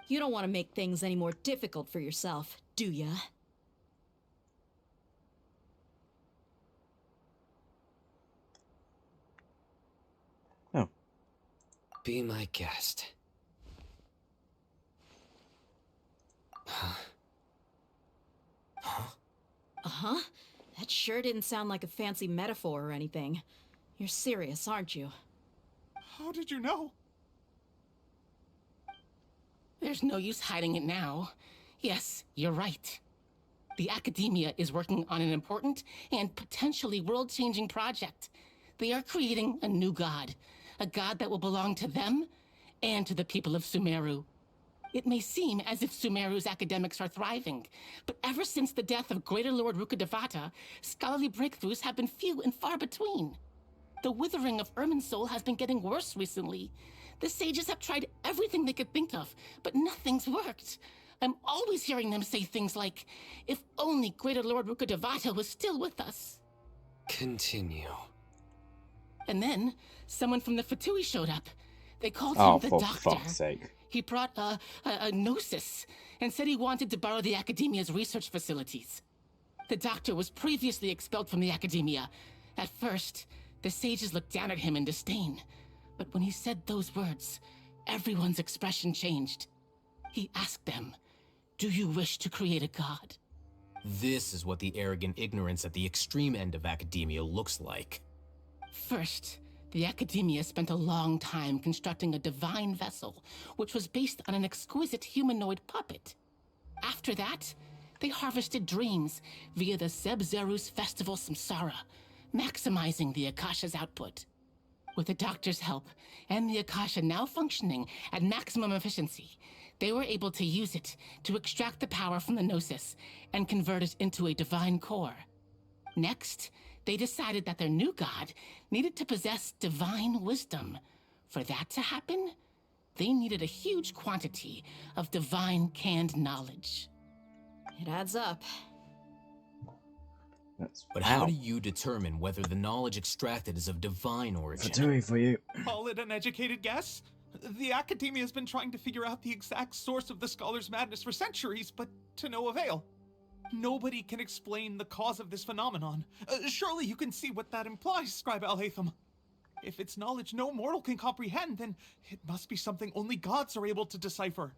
You don't want to make things any more difficult for yourself, do ya? Oh. Be my guest. Uh-huh. That sure didn't sound like a fancy metaphor or anything. You're serious, aren't you? How did you know? There's no use hiding it now. Yes, you're right. The Academia is working on an important and potentially world-changing project. They are creating a new god. A god that will belong to them and to the people of Sumeru. It may seem as if Sumeru's academics are thriving, but ever since the death of Greater Lord Rukkhadevata, scholarly breakthroughs have been few and far between. The withering of Irminsul has been getting worse recently. The sages have tried everything they could think of, but nothing's worked. I'm always hearing them say things like, if only Greater Lord Rukkhadevata was still with us. Continue. And then, someone from the Fatui showed up. They called Oh, him the for Doctor. fuck's sake. He brought a gnosis and said he wanted to borrow the Academia's research facilities. The Doctor was previously expelled from the Academia. At first, the sages looked down at him in disdain. But when he said those words, everyone's expression changed. He asked them, do you wish to create a god? This is what the arrogant ignorance at the extreme end of academia looks like. First, the Academia spent a long time constructing a divine vessel, which was based on an exquisite humanoid puppet. After that, they harvested dreams via the Zeb-Zerus Festival Samsara, maximizing the Akasha's output. With the Doctor's help, and the Akasha now functioning at maximum efficiency, they were able to use it to extract the power from the Gnosis and convert it into a divine core. Next, they decided that their new god needed to possess divine wisdom. For that to happen, they needed a huge quantity of divine canned knowledge. It adds up. But how do you determine whether the knowledge extracted is of divine origin? Fatui for you. Call it an educated guess? The Academia has been trying to figure out the exact source of the Scholar's madness for centuries, but to no avail. Nobody can explain the cause of this phenomenon. Surely you can see what that implies, Scribe Al-Haytham. If it's knowledge no mortal can comprehend, then it must be something only gods are able to decipher.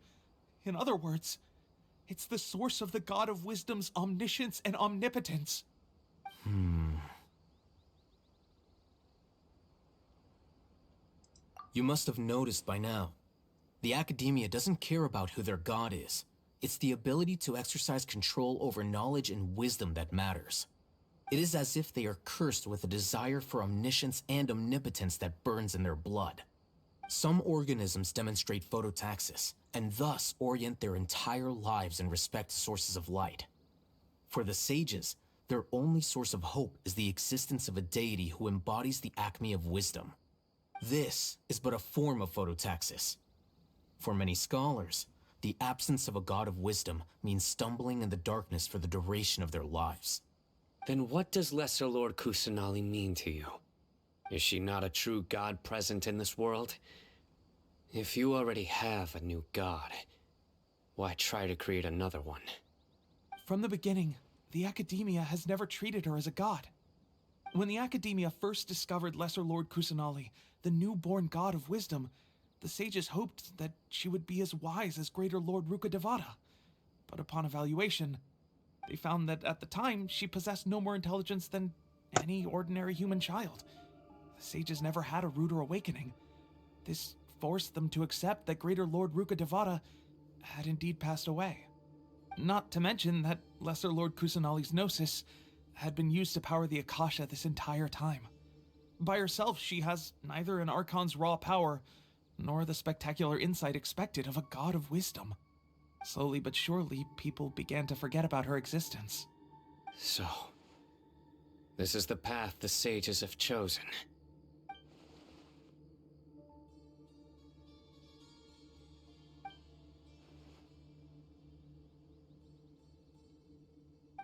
In other words, it's the source of the God of Wisdom's omniscience and omnipotence. You must have noticed by now. The Academia doesn't care about who their god is. It's the ability to exercise control over knowledge and wisdom that matters. It is as if they are cursed with a desire for omniscience and omnipotence that burns in their blood. Some organisms demonstrate phototaxis, and thus orient their entire lives in respect to sources of light. For the sages, their only source of hope is the existence of a deity who embodies the acme of wisdom. This is but a form of phototaxis. For many scholars, the absence of a god of wisdom means stumbling in the darkness for the duration of their lives. Then what does Lesser Lord Kusanali mean to you? Is she not a true god present in this world? If you already have a new god, why try to create another one? From the beginning, the Academia has never treated her as a god. When the Academia first discovered Lesser Lord Kusanali, the newborn god of wisdom, the sages hoped that she would be as wise as Greater Lord Rukkhadevata. But upon evaluation, they found that at the time she possessed no more intelligence than any ordinary human child. The sages never had a ruder awakening. This forced them to accept that Greater Lord Rukkhadevata had indeed passed away. Not to mention that Lesser Lord Kusanali's gnosis had been used to power the Akasha this entire time. By herself, she has neither an Archon's raw power, nor the spectacular insight expected of a god of wisdom. Slowly but surely, people began to forget about her existence. So, this is the path the sages have chosen.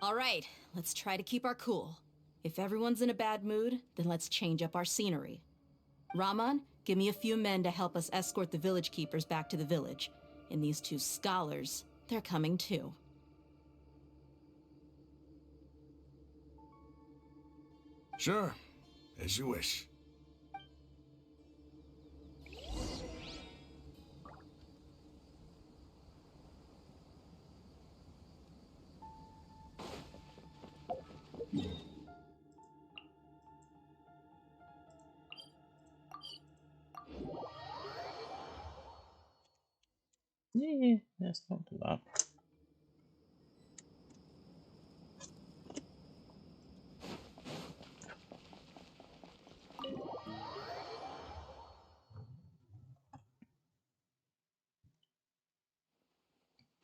All right, let's try to keep our cool. If everyone's in a bad mood, then let's change up our scenery. Raman, give me a few men to help us escort the village keepers back to the village. And these two scholars, they're coming too. Sure, as you wish. Yeah, that's not too bad.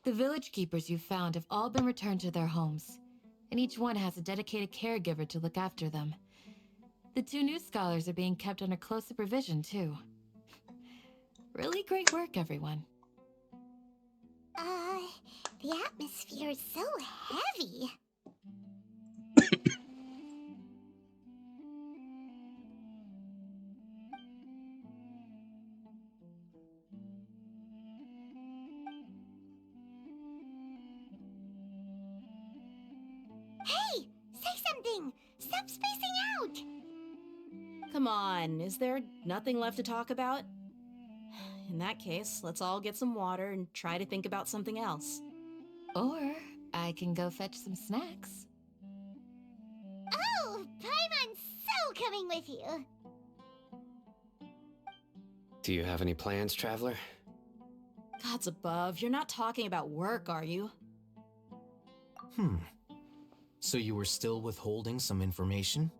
The village keepers you found have all been returned to their homes, and each one has a dedicated caregiver to look after them. The two new scholars are being kept under close supervision, too. Really great work, everyone. The atmosphere is so heavy. Hey! Say something! Stop spacing out! Come on, is there nothing left to talk about? In that case, let's all get some water and try to think about something else. Or I can go fetch some snacks. Oh, Paimon's so coming with you! Do you have any plans, Traveler? Gods above, you're not talking about work, are you? So you were still withholding some information?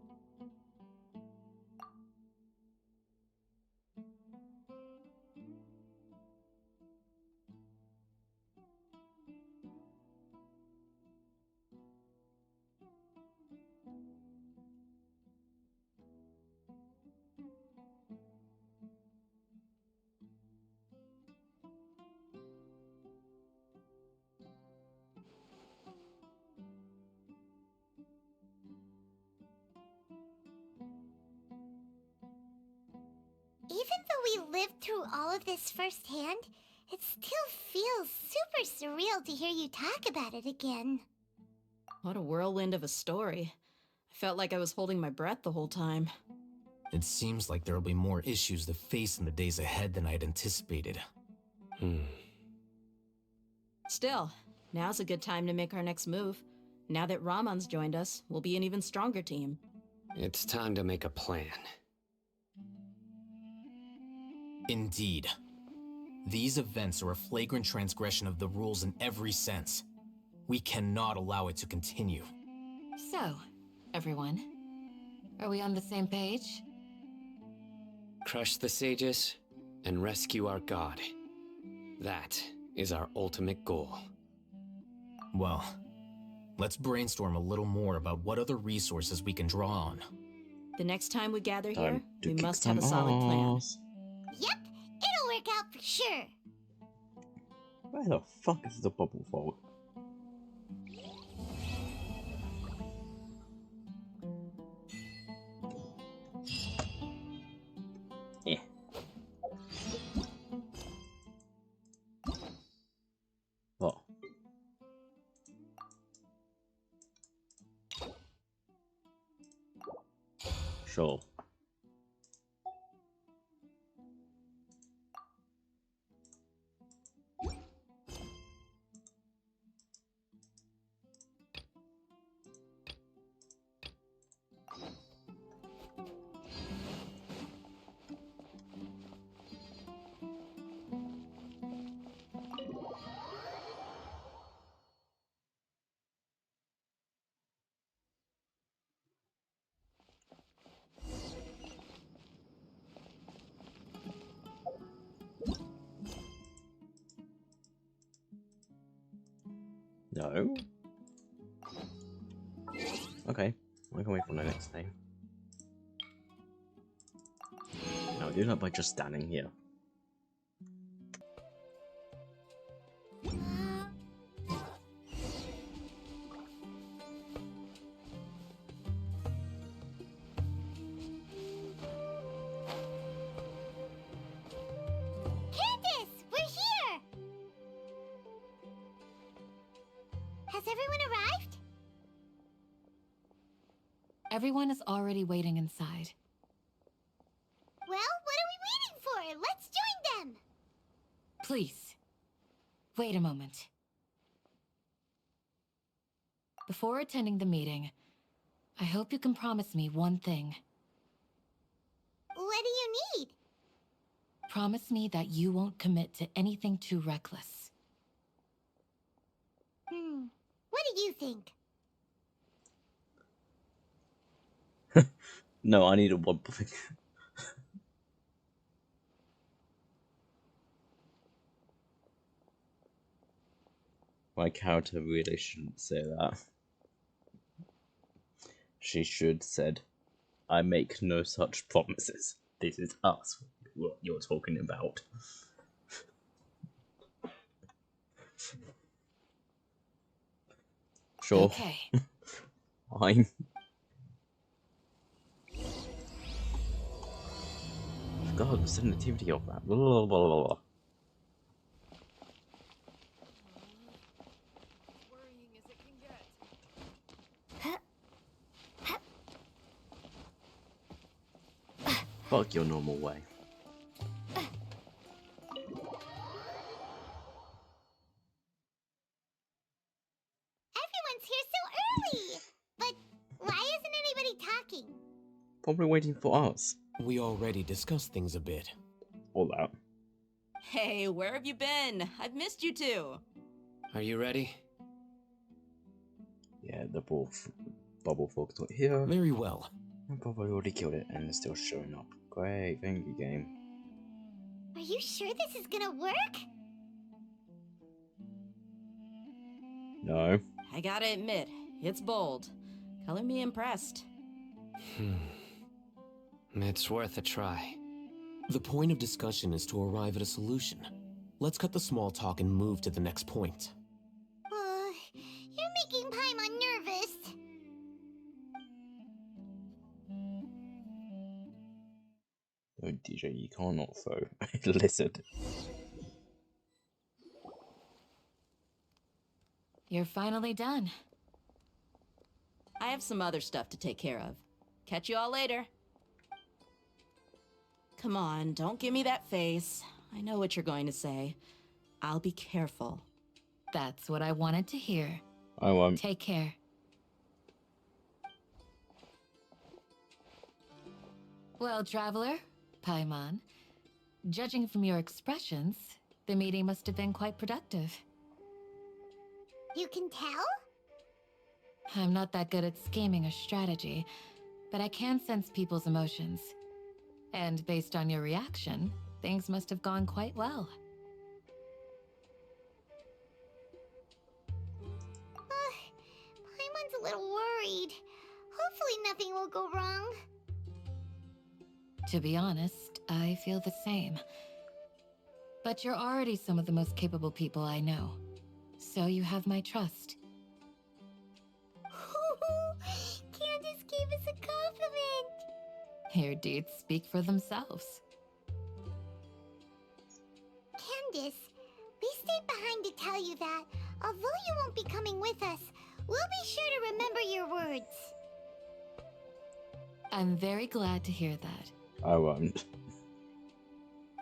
Even though we lived through all of this firsthand, it still feels super surreal to hear you talk about it again. What a whirlwind of a story. I felt like I was holding my breath the whole time. It seems like there'll be more issues to face in the days ahead than I'd anticipated. Still, now's a good time to make our next move. Now that Raman's joined us, we'll be an even stronger team. It's time to make a plan. Indeed. These events are a flagrant transgression of the rules in every sense. We cannot allow it to continue. So, everyone, are we on the same page? Crush the sages and rescue our god. That is our ultimate goal. Well, let's brainstorm a little more about what other resources we can draw on. The next time we gather here, Time to we kick must have a some solid plan. ass. Yep, it'll work out for sure. Where the fuck is the bubble vault? Yeah. What? Sure. No. Okay, I can wait for the next name. No, do that by just standing here. Candace, we're here! Has everyone arrived? Everyone is already waiting inside. Well, what are we waiting for? Let's join them! Please, wait a moment. Before attending the meeting, I hope you can promise me one thing. What do you need? Promise me that you won't commit to anything too reckless. What do you think? No, I need a one thing. My character really shouldn't say that. She should said, I make no such promises. This is us, what you're talking about. Sure. Okay. Fine. God, the sensitivity of that. Blah, blah, blah, blah, blah. Fuck your normal way. Everyone's here so early! But why isn't anybody talking? Probably waiting for us. We already discussed things a bit. All that. Hey, where have you been? I've missed you two. Are you ready? Yeah, the bubble folks not here. Very well. I probably already killed it and it's still showing up. Great, thank you, game. Are you sure this is gonna work? No. I gotta admit, it's bold. Color me impressed. It's worth a try. The point of discussion is to arrive at a solution. Let's cut the small talk and move to the next point. You're making Paimon nervous. No, DJ, you cannot throw a lizard. You're finally done. I have some other stuff to take care of. Catch you all later. Come on, don't give me that face. I know what you're going to say. I'll be careful. That's what I wanted to hear. I won't. Take care. Well, traveler, Paimon, judging from your expressions, the meeting must have been quite productive. You can tell? I'm not that good at scheming or strategy, but I can sense people's emotions. And based on your reaction, things must have gone quite well. Paimon's a little worried. Hopefully nothing will go wrong. To be honest, I feel the same. But you're already some of the most capable people I know. So you have my trust. Candace gave us a compliment! Your deeds speak for themselves. Candace, we stayed behind to tell you that, although you won't be coming with us, we'll be sure to remember your words. I'm very glad to hear that. I won't.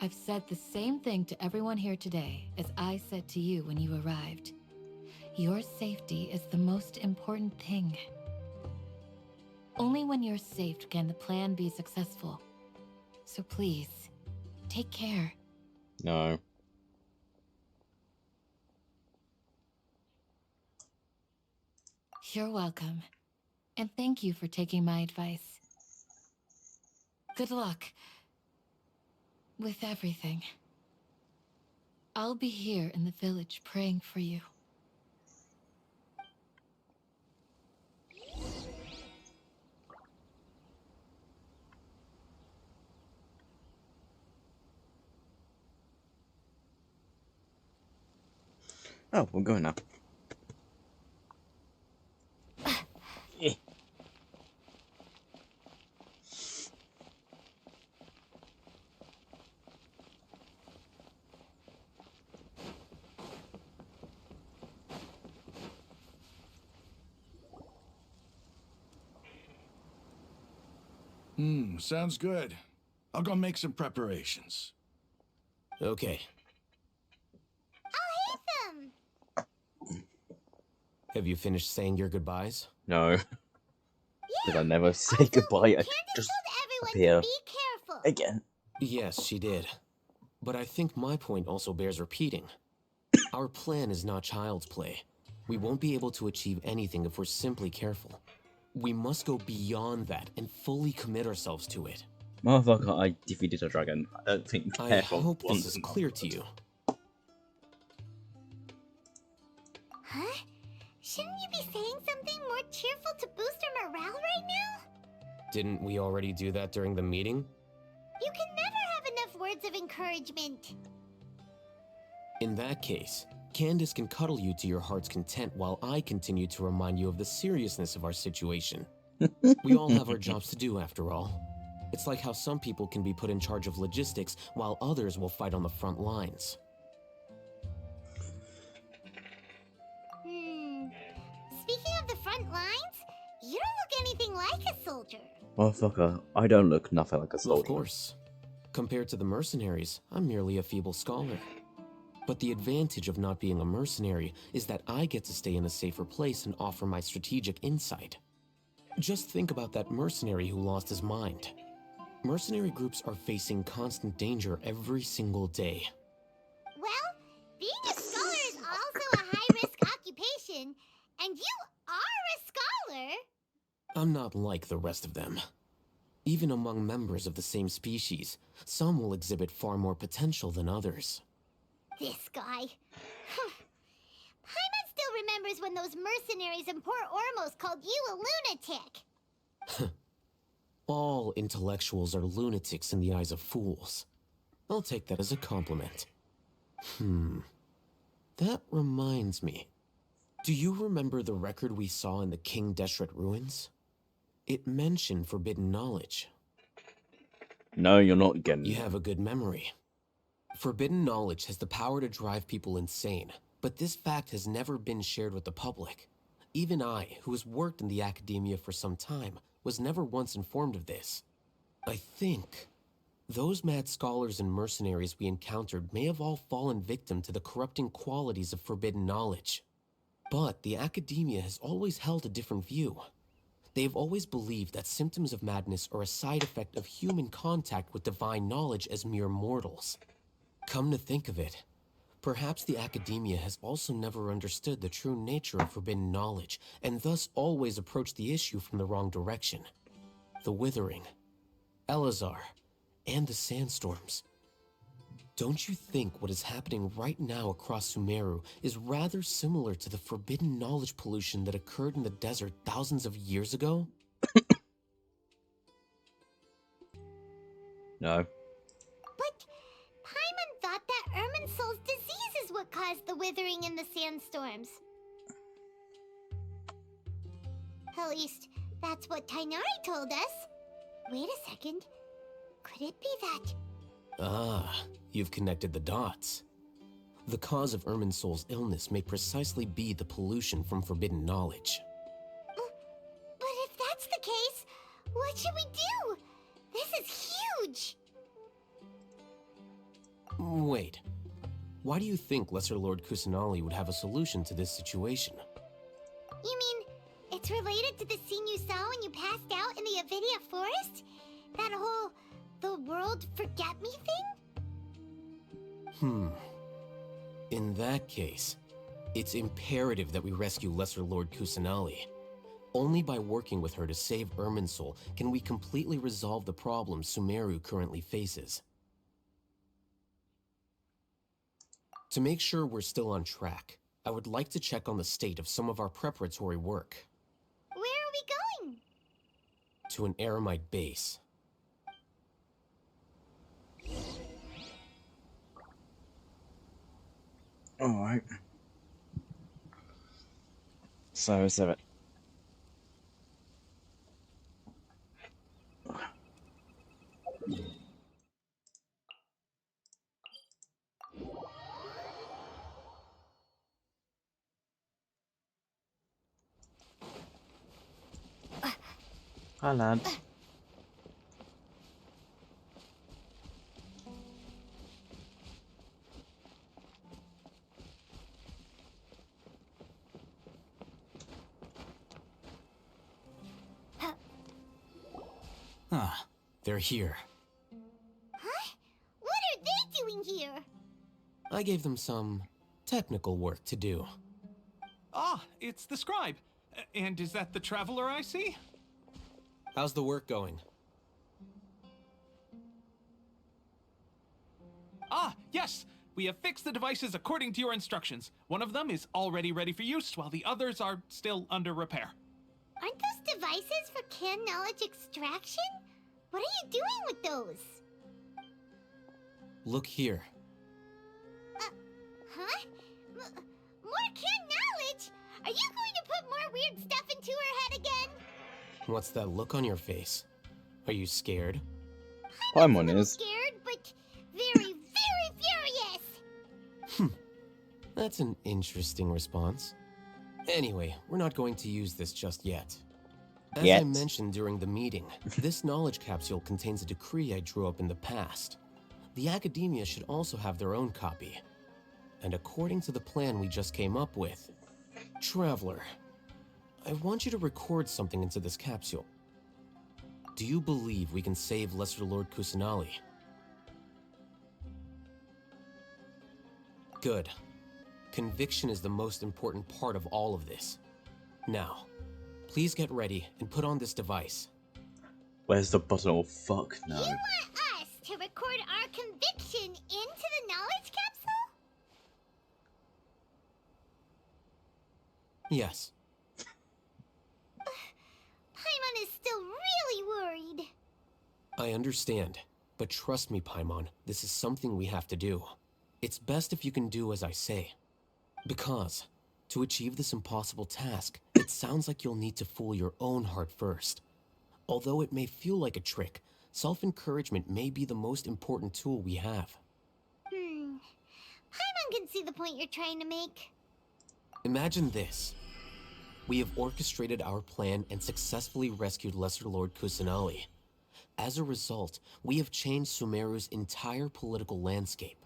I've said the same thing to everyone here today as I said to you when you arrived. Your safety is the most important thing. Only when you're safe can the plan be successful. So please, take care. No. You're welcome. And thank you for taking my advice. Good luck with everything. I'll be here in the village praying for you. Oh, we're going now. Sounds good. I'll go make some preparations. Okay. I'll hate them. Have you finished saying your goodbyes? No. Did I never say goodbye? I just appear Be careful. again. Yes, she did. But I think my point also bears repeating. Our plan is not child's play. We won't be able to achieve anything if we're simply careful. We must go beyond that and fully commit ourselves to it. Motherfucker, I defeated a dragon. I don't think I careful hope wants this is clear to you. Huh? Shouldn't you be saying something more cheerful to boost our morale right now? Didn't we already do that during the meeting? You can never have enough words of encouragement. In that case, Candace can cuddle you to your heart's content while I continue to remind you of the seriousness of our situation. We all have our jobs to do, after all. It's like how some people can be put in charge of logistics while others will fight on the front lines. Speaking of the front lines, you don't look anything like a soldier. Motherfucker, I don't look nothing like a soldier. Of course. Compared to the mercenaries, I'm merely a feeble scholar. But the advantage of not being a mercenary is that I get to stay in a safer place and offer my strategic insight. Just think about that mercenary who lost his mind. Mercenary groups are facing constant danger every single day. Well, being a scholar is also a high-risk occupation, and you are a scholar. I'm not like the rest of them. Even among members of the same species, some will exhibit far more potential than others. This guy. Paimon still remembers when those mercenaries in Port Ormos called you a lunatic. All intellectuals are lunatics in the eyes of fools. I'll take that as a compliment. That reminds me. Do you remember the record we saw in the King Deshret ruins? It mentioned forbidden knowledge. No, you're not getting You have a good memory. Forbidden knowledge has the power to drive people insane, but this fact has never been shared with the public. Even I, who has worked in the academia for some time, was never once informed of this. I think those mad scholars and mercenaries we encountered may have all fallen victim to the corrupting qualities of forbidden knowledge. But the academia has always held a different view. They have always believed that symptoms of madness are a side effect of human contact with divine knowledge as mere mortals. Come to think of it, perhaps the academia has also never understood the true nature of forbidden knowledge, and thus always approached the issue from the wrong direction. The Withering, Elazar, and the Sandstorms. Don't you think what is happening right now across Sumeru is rather similar to the forbidden knowledge pollution that occurred in the desert thousands of years ago? No. But Paimon thought that Irminsul's disease is what caused the withering in the sandstorms. At least, that's what Tainari told us. Wait a second. Could it be that? Ah, you've connected the dots. The cause of Irminsul's illness may precisely be the pollution from forbidden knowledge. But if that's the case, What should we do? This is huge! Wait. Why do you think Lesser Lord Kusanali would have a solution to this situation? You mean, it's related to the scene you saw when you passed out in the Avidia Forest? That whole, the world forget me thing? In that case, it's imperative that we rescue Lesser Lord Kusanali. Only by working with her to save Irminsul can we completely resolve the problems Sumeru currently faces. To make sure we're still on track, I would like to check on the state of some of our preparatory work. Where are we going? To an Eremite base. Alright. So is it. Hi, lads. Ah, they're here. Huh? What are they doing here? I gave them some technical work to do. Ah, it's the scribe. And is that the traveler I see? How's the work going? Ah, yes! We have fixed the devices according to your instructions. One of them is already ready for use, while the others are still under repair. Aren't those devices for can knowledge extraction? What are you doing with those? Look here. Huh? More can knowledge? Are you going to put more weird stuff into her head again? What's that look on your face? Are you scared? Paimon is. Scared, but very, very furious! That's an interesting response. Anyway, we're not going to use this just yet. As I mentioned during the meeting, this knowledge capsule contains a decree I drew up in the past. The academia should also have their own copy. And according to the plan we just came up with, Traveler, I want you to record something into this capsule. Do you believe we can save Lesser Lord Kusanali? Good. Conviction is the most important part of all of this. Now, please get ready and put on this device. Where's the button? Oh, fuck no. You want us to record our conviction into the knowledge capsule? Yes. Paimon is still really worried. I understand, but trust me, Paimon, this is something we have to do. It's best if you can do as I say. Because, to achieve this impossible task, it sounds like you'll need to fool your own heart first. Although it may feel like a trick, self-encouragement may be the most important tool we have. Paimon can see the point you're trying to make. Imagine this. We have orchestrated our plan and successfully rescued Lesser Lord Kusanali. As a result, we have changed Sumeru's entire political landscape.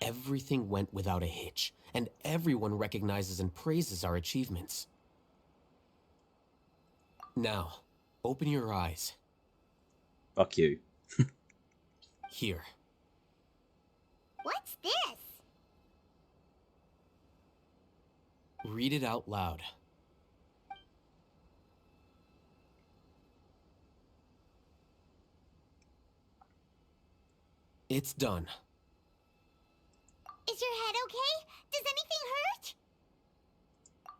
Everything went without a hitch, and everyone recognizes and praises our achievements. Now, open your eyes. Fuck you. Here. What's this? Read it out loud. It's done. Is your head okay? Does anything hurt?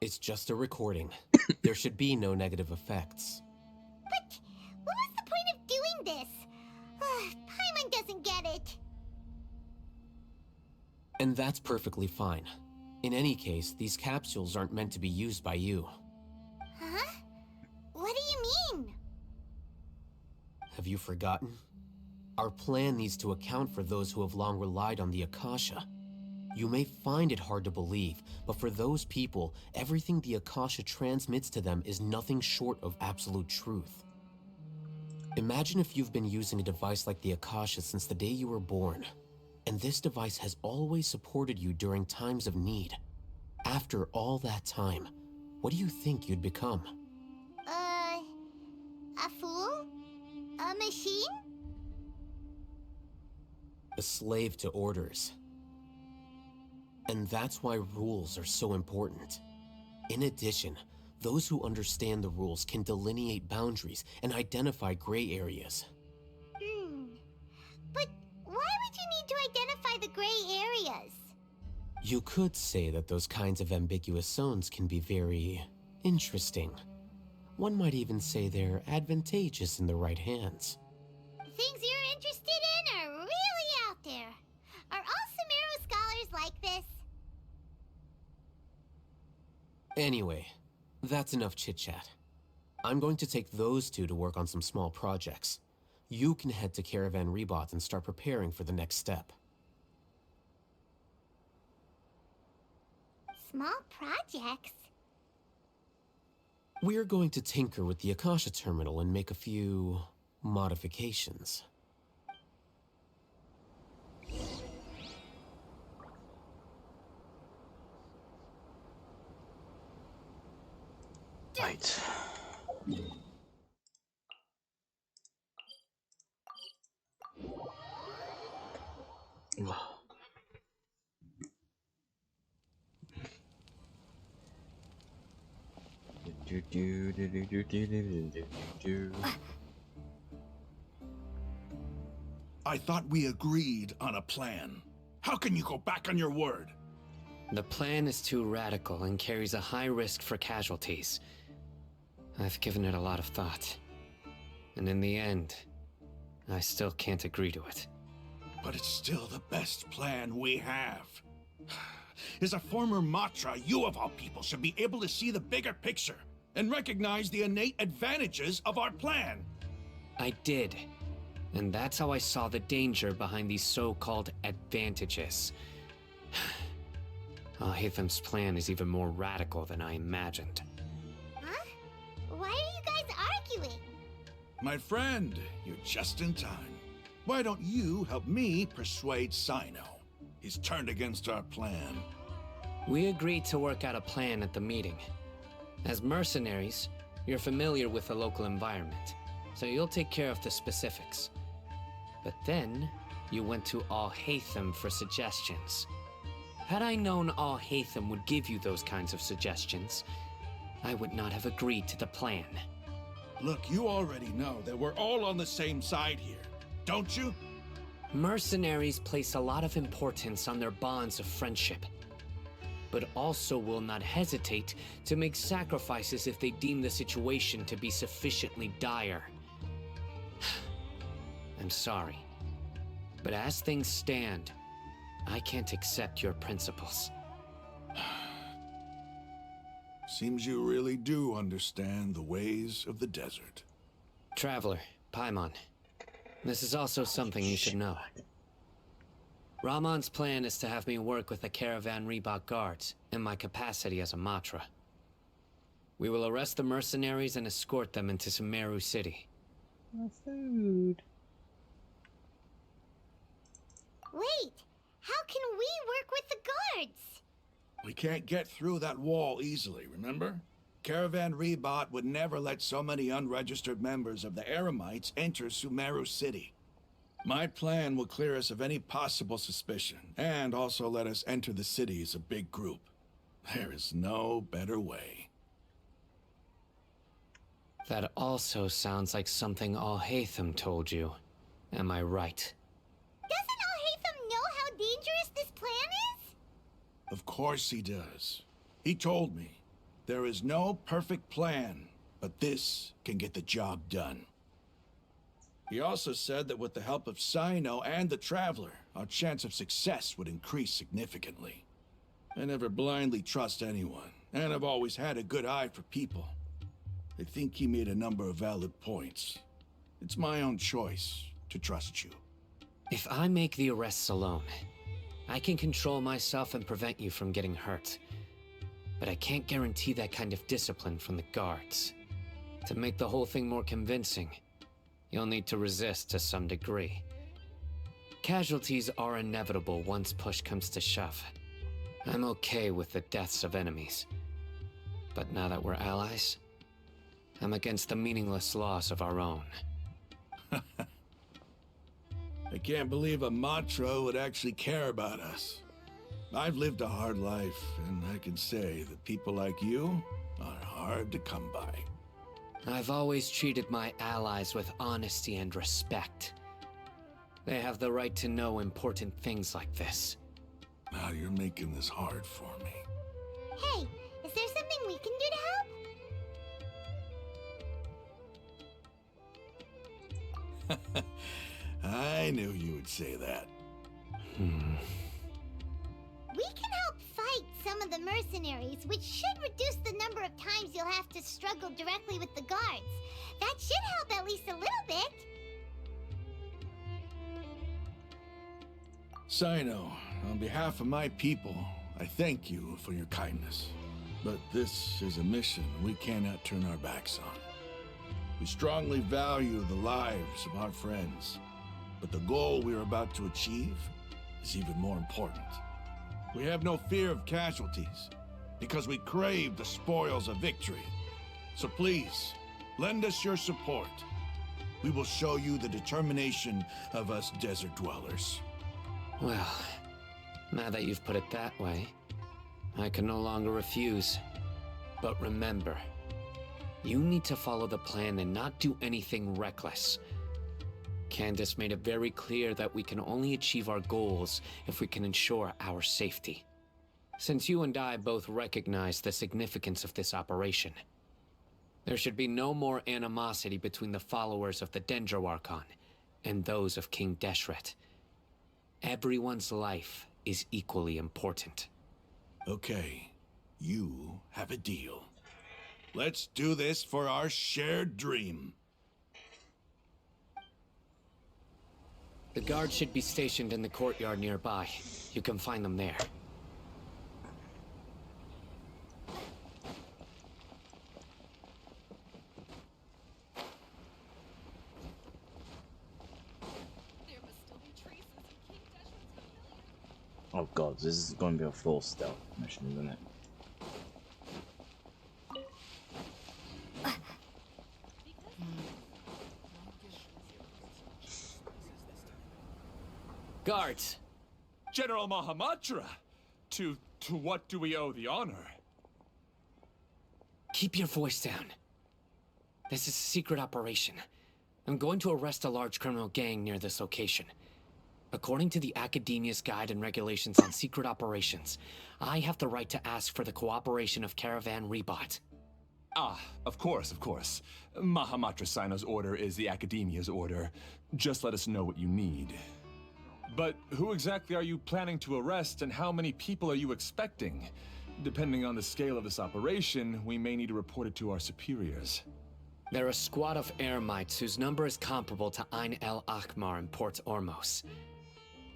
It's just a recording. There should be no negative effects. But what was the point of doing this? Paimon doesn't get it. And that's perfectly fine. In any case, these capsules aren't meant to be used by you. Huh? What do you mean? Have you forgotten? Our plan needs to account for those who have long relied on the Akasha. You may find it hard to believe, but for those people, everything the Akasha transmits to them is nothing short of absolute truth. Imagine if you've been using a device like the Akasha since the day you were born, and this device has always supported you during times of need. After all that time, what do you think you'd become? A fool? A machine? A slave to orders. And that's why rules are so important. In addition, those who understand the rules can delineate boundaries and identify gray areas. But why would you need to identify the gray areas? You could say that those kinds of ambiguous zones can be very interesting. One might even say they're advantageous in the right hands. Things you're interested in are really out there. Are all Sumeru scholars like this? Anyway, that's enough chit-chat. I'm going to take those two to work on some small projects. You can head to Caravan Rebot and start preparing for the next step. Small projects? We're going to tinker with the Akasha terminal and make a few modifications. Right. I thought we agreed on a plan. How can you go back on your word? The plan is too radical and carries a high risk for casualties. I've given it a lot of thought. And in the end, I still can't agree to it. But it's still the best plan we have. As a former Matra, you of all people should be able to see the bigger picture and recognize the innate advantages of our plan. I did. And that's how I saw the danger behind these so-called advantages. Al-Haytham's plan is even more radical than I imagined. Huh? Why are you guys arguing? My friend, you're just in time. Why don't you help me persuade Sino? He's turned against our plan. We agreed to work out a plan at the meeting. As mercenaries, you're familiar with the local environment, so you'll take care of the specifics. But then, you went to Al-Haytham for suggestions. Had I known Al-Haytham would give you those kinds of suggestions, I would not have agreed to the plan. Look, you already know that we're all on the same side here, don't you? Mercenaries place a lot of importance on their bonds of friendship, but also will not hesitate to make sacrifices if they deem the situation to be sufficiently dire. I'm sorry, but as things stand, I can't accept your principles. Seems you really do understand the ways of the desert. Traveler, Paimon, this is also something you should know. Rahman's plan is to have me work with the Caravan Rebot guards in my capacity as a Matra. We will arrest the mercenaries and escort them into Sumeru City. My food. Wait, how can we work with the guards? We can't get through that wall easily, remember? Caravan Rebot would never let so many unregistered members of the Eremites enter Sumeru City. My plan will clear us of any possible suspicion, and also let us enter the city as a big group. There is no better way. That also sounds like something Al-Haytham told you. Am I right? Doesn't Al-Haytham know how dangerous this plan is? Of course he does. He told me, there is no perfect plan, but this can get the job done. He also said that with the help of Sino and the Traveler, our chance of success would increase significantly. I never blindly trust anyone, and I've always had a good eye for people. I think he made a number of valid points. It's my own choice to trust you. If I make the arrests alone, I can control myself and prevent you from getting hurt. But I can't guarantee that kind of discipline from the guards. To make the whole thing more convincing, You'll need to resist to some degree. Casualties are inevitable once push comes to shove. I'm okay with the deaths of enemies. But now that we're allies, I'm against the meaningless loss of our own. I can't believe a Matra would actually care about us. I've lived a hard life, and I can say that people like you are hard to come by. I've always treated my allies with honesty and respect. They have the right to know important things like this. Now you're making this hard for me. Hey, is there something we can do to help? I knew you would say that. We can help fight some of the mercenaries, which should reduce the number of times you'll have to struggle directly with the guards. That should help at least a little bit. Sino, on behalf of my people, I thank you for your kindness. But this is a mission we cannot turn our backs on. We strongly value the lives of our friends, but the goal we are about to achieve is even more important. We have no fear of casualties, because we crave the spoils of victory. So please, lend us your support. We will show you the determination of us desert dwellers. Well, now that you've put it that way, I can no longer refuse. But remember, you need to follow the plan and not do anything reckless. Candace made it very clear that we can only achieve our goals if we can ensure our safety. Since you and I both recognize the significance of this operation, there should be no more animosity between the followers of the Dendro Archon and those of King Deshret. Everyone's life is equally important. Okay, you have a deal. Let's do this for our shared dream. The guards should be stationed in the courtyard nearby. You can find them there. Oh god, this is going to be a full stealth mission, isn't it? Guards! General Mahamatra! To what do we owe the honor? Keep your voice down. This is a secret operation. I'm going to arrest a large criminal gang near this location. According to the Academia's Guide and Regulations on Secret Operations, I have the right to ask for the cooperation of Caravan Rebot. Ah, of course, of course. Mahamatra Sino's order is the Academia's order. Just let us know what you need. But who exactly are you planning to arrest, and how many people are you expecting? Depending on the scale of this operation, we may need to report it to our superiors. They're a squad of Eremites whose number is comparable to Ain El Akhmar in Port Ormos.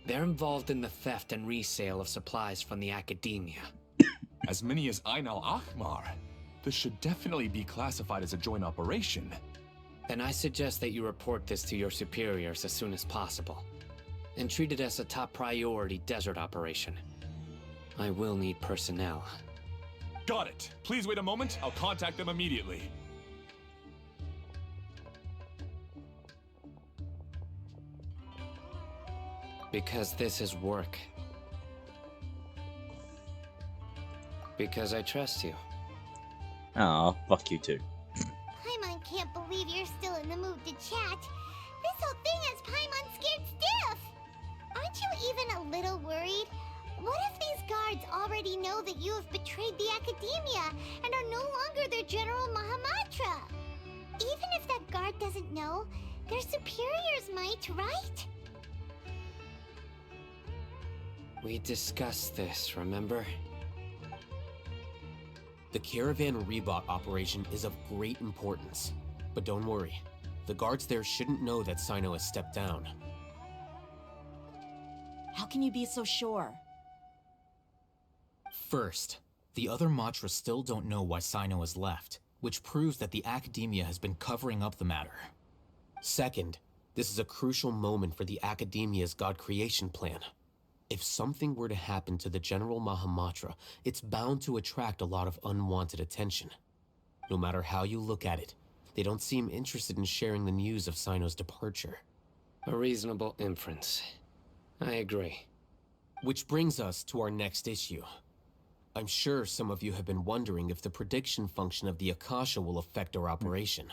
They're involved in the theft and resale of supplies from the Academia. As many as Ain El Akhmar? This should definitely be classified as a joint operation. Then I suggest that you report this to your superiors as soon as possible, and treat it as a top priority desert operation. I will need personnel. Got it. Please wait a moment. I'll contact them immediately. Because this is work. Because I trust you. Aw, fuck you too. Paimon can't believe you're still in the mood to chat. This whole thing has Paimon scared stiff. Aren't you even a little worried? What if these guards already know that you have betrayed the Academia and are no longer their General Mahamatra? Even if that guard doesn't know, their superiors might, right? We discussed this, remember? The Caravan Rebot operation is of great importance. But don't worry, the guards there shouldn't know that Sino has stepped down. How can you be so sure? First, the other Matra still don't know why Sino has left, which proves that the Academia has been covering up the matter. Second, this is a crucial moment for the Academia's God creation plan. If something were to happen to the General Mahamatra, it's bound to attract a lot of unwanted attention. No matter how you look at it, they don't seem interested in sharing the news of Sino's departure. A reasonable inference. I agree. Which brings us to our next issue. I'm sure some of you have been wondering if the prediction function of the Akasha will affect our operation.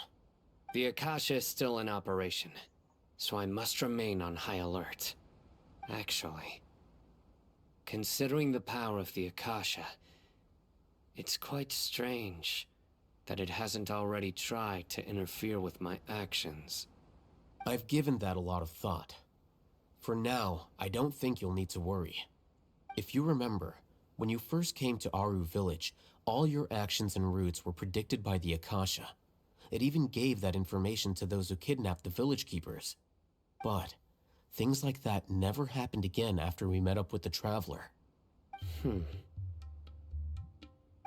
The Akasha is still in operation, so I must remain on high alert. Actually, considering the power of the Akasha, it's quite strange that it hasn't already tried to interfere with my actions. I've given that a lot of thought. For now, I don't think you'll need to worry. If you remember, when you first came to Aru Village, all your actions and routes were predicted by the Akasha. It even gave that information to those who kidnapped the village keepers. But things like that never happened again after we met up with the Traveler.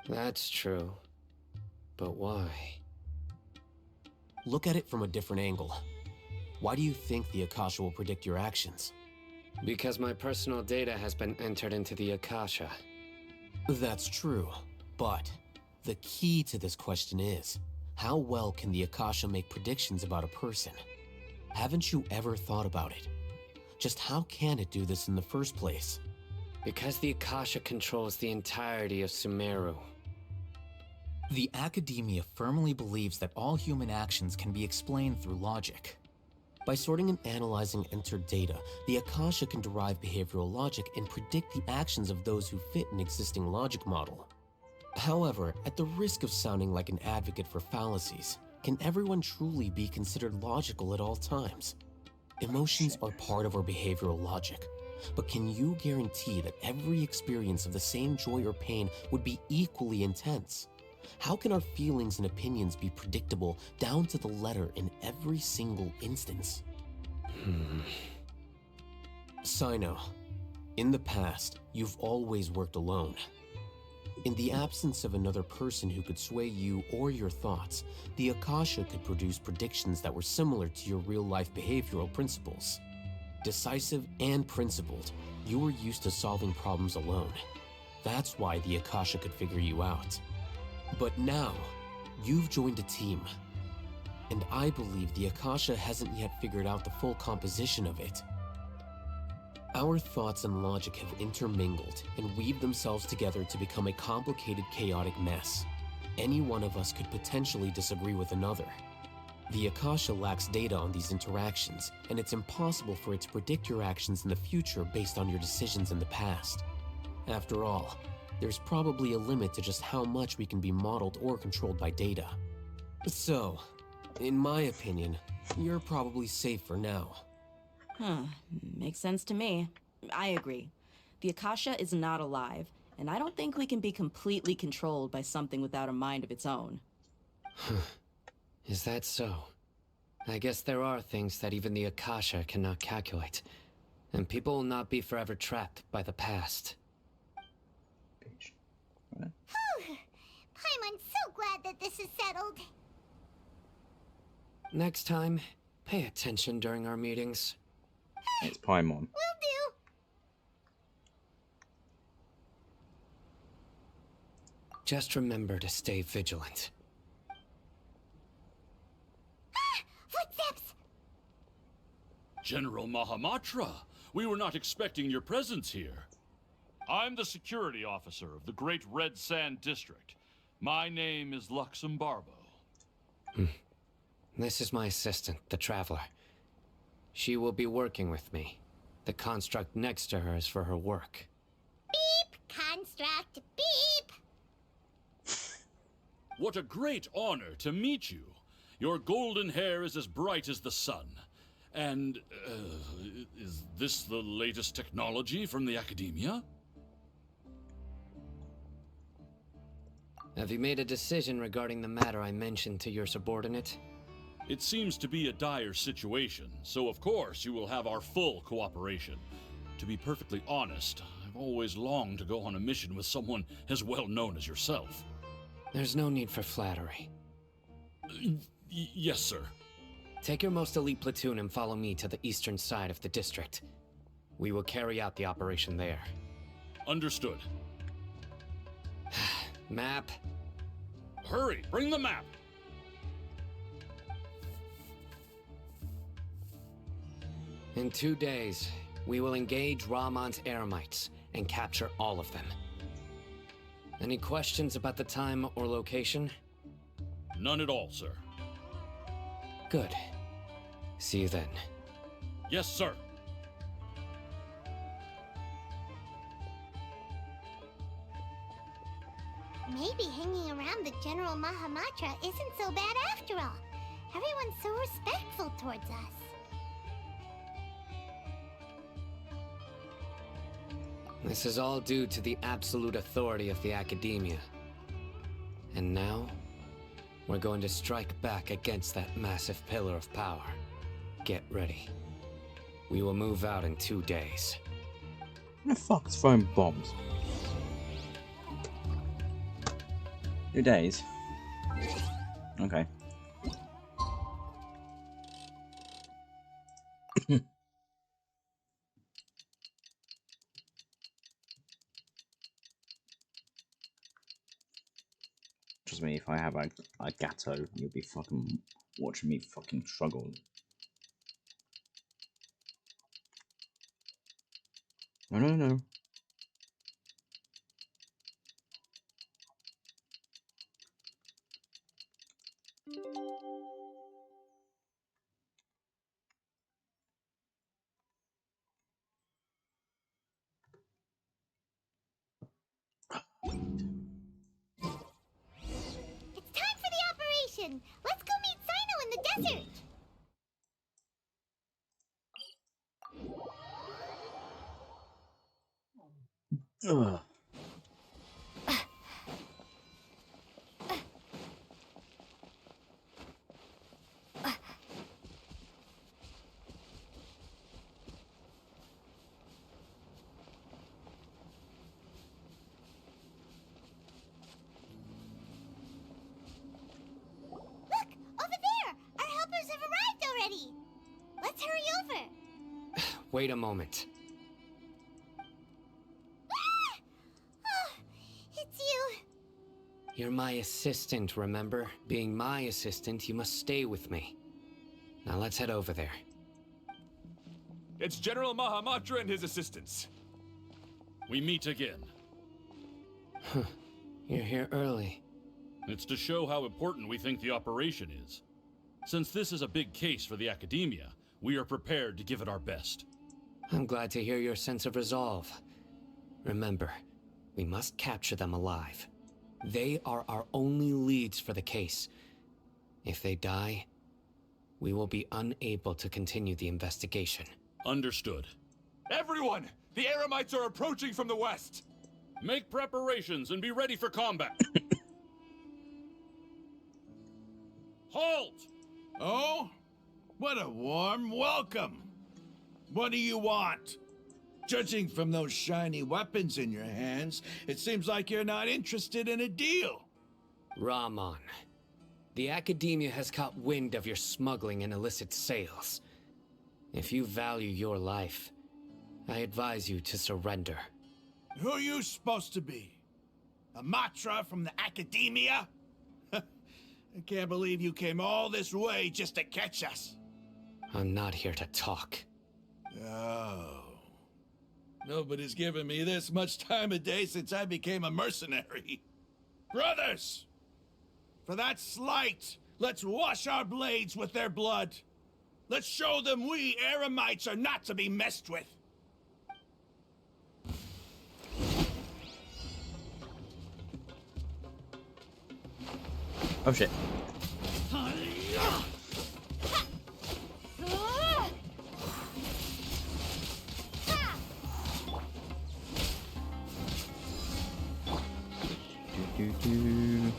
That's true. But why? Look at it from a different angle. Why do you think the Akasha will predict your actions? Because my personal data has been entered into the Akasha. That's true, but the key to this question is, how well can the Akasha make predictions about a person? Haven't you ever thought about it? Just how can it do this in the first place? Because the Akasha controls the entirety of Sumeru. The Academia firmly believes that all human actions can be explained through logic. By sorting and analyzing entered data, the Akasha can derive behavioral logic and predict the actions of those who fit an existing logic model. However, at the risk of sounding like an advocate for fallacies, can everyone truly be considered logical at all times? Emotions are part of our behavioral logic, but can you guarantee that every experience of the same joy or pain would be equally intense? How can our feelings and opinions be predictable down to the letter in every single instance? Sino, in the past, you've always worked alone. In the absence of another person who could sway you or your thoughts, the Akasha could produce predictions that were similar to your real-life behavioral principles. Decisive and principled, you were used to solving problems alone. That's why the Akasha could figure you out. But now, you've joined a team. And I believe the Akasha hasn't yet figured out the full composition of it. Our thoughts and logic have intermingled and weaved themselves together to become a complicated, chaotic mess. Any one of us could potentially disagree with another. The Akasha lacks data on these interactions, and it's impossible for it to predict your actions in the future based on your decisions in the past. After all, there's probably a limit to just how much we can be modeled or controlled by data. So, in my opinion, you're probably safe for now. Makes sense to me. I agree. The Akasha is not alive, and I don't think we can be completely controlled by something without a mind of its own. Is that so? I guess there are things that even the Akasha cannot calculate, and people will not be forever trapped by the past. I'm so glad that this is settled. Next time, pay attention during our meetings. It's Paimon. Will do. Just remember to stay vigilant. Footsteps! General Mahamatra, we were not expecting your presence here. I'm the security officer of the Great Red Sand District. My name is Luxembarbo. This is my assistant, the Traveler. She will be working with me. The construct next to her is for her work. Beep! Construct, beep! What a great honor to meet you. Your golden hair is as bright as the sun. And, is this the latest technology from the Academia? Have you made a decision regarding the matter I mentioned to your subordinate? It seems to be a dire situation, so of course you will have our full cooperation. To be perfectly honest, I've always longed to go on a mission with someone as well known as yourself. There's no need for flattery. Yes, sir. Take your most elite platoon and follow me to the eastern side of the district. We will carry out the operation there. Understood. Map. Hurry, bring the map! In 2 days, we will engage Ramon's Eremites and capture all of them. Any questions about the time or location? None at all, sir. Good. See you then. Yes, sir. Maybe hanging around the General Mahamatra isn't so bad after all. Everyone's so respectful towards us. This is all due to the absolute authority of the Academia. And now, we're going to strike back against that massive pillar of power. Get ready. We will move out in 2 days. Who the fuck's throwing bombs? 2 days? Okay. Trust me, if I have a gatto, you'll be fucking watching me fucking struggle. No, no, no. It's time for the operation! Let's go meet Sino in the desert! Ugh. Look! Over there! Our helpers have arrived already! Let's hurry over! Wait a moment. Ah! Oh, it's you! You're my assistant, remember? Being my assistant, you must stay with me. Now let's head over there. It's General Mahamatra and his assistants. We meet again. You're here early. It's to show how important we think the operation is. Since this is a big case for the Academia, we are prepared to give it our best. I'm glad to hear your sense of resolve. Remember, we must capture them alive. They are our only leads for the case. If they die, we will be unable to continue the investigation. Understood. Everyone! The Eremites are approaching from the west! Make preparations and be ready for combat. Halt! Oh? What a warm welcome! What do you want? Judging from those shiny weapons in your hands, it seems like you're not interested in a deal. Ramon, the Academia has caught wind of your smuggling and illicit sales. If you value your life, I advise you to surrender. Who are you supposed to be? A Matra from the Academia? I can't believe you came all this way just to catch us. I'm not here to talk. Oh. Nobody's given me this much time of day since I became a mercenary. Brothers! For that slight, let's wash our blades with their blood. Let's show them we Eremites are not to be messed with. Oh shit. Do.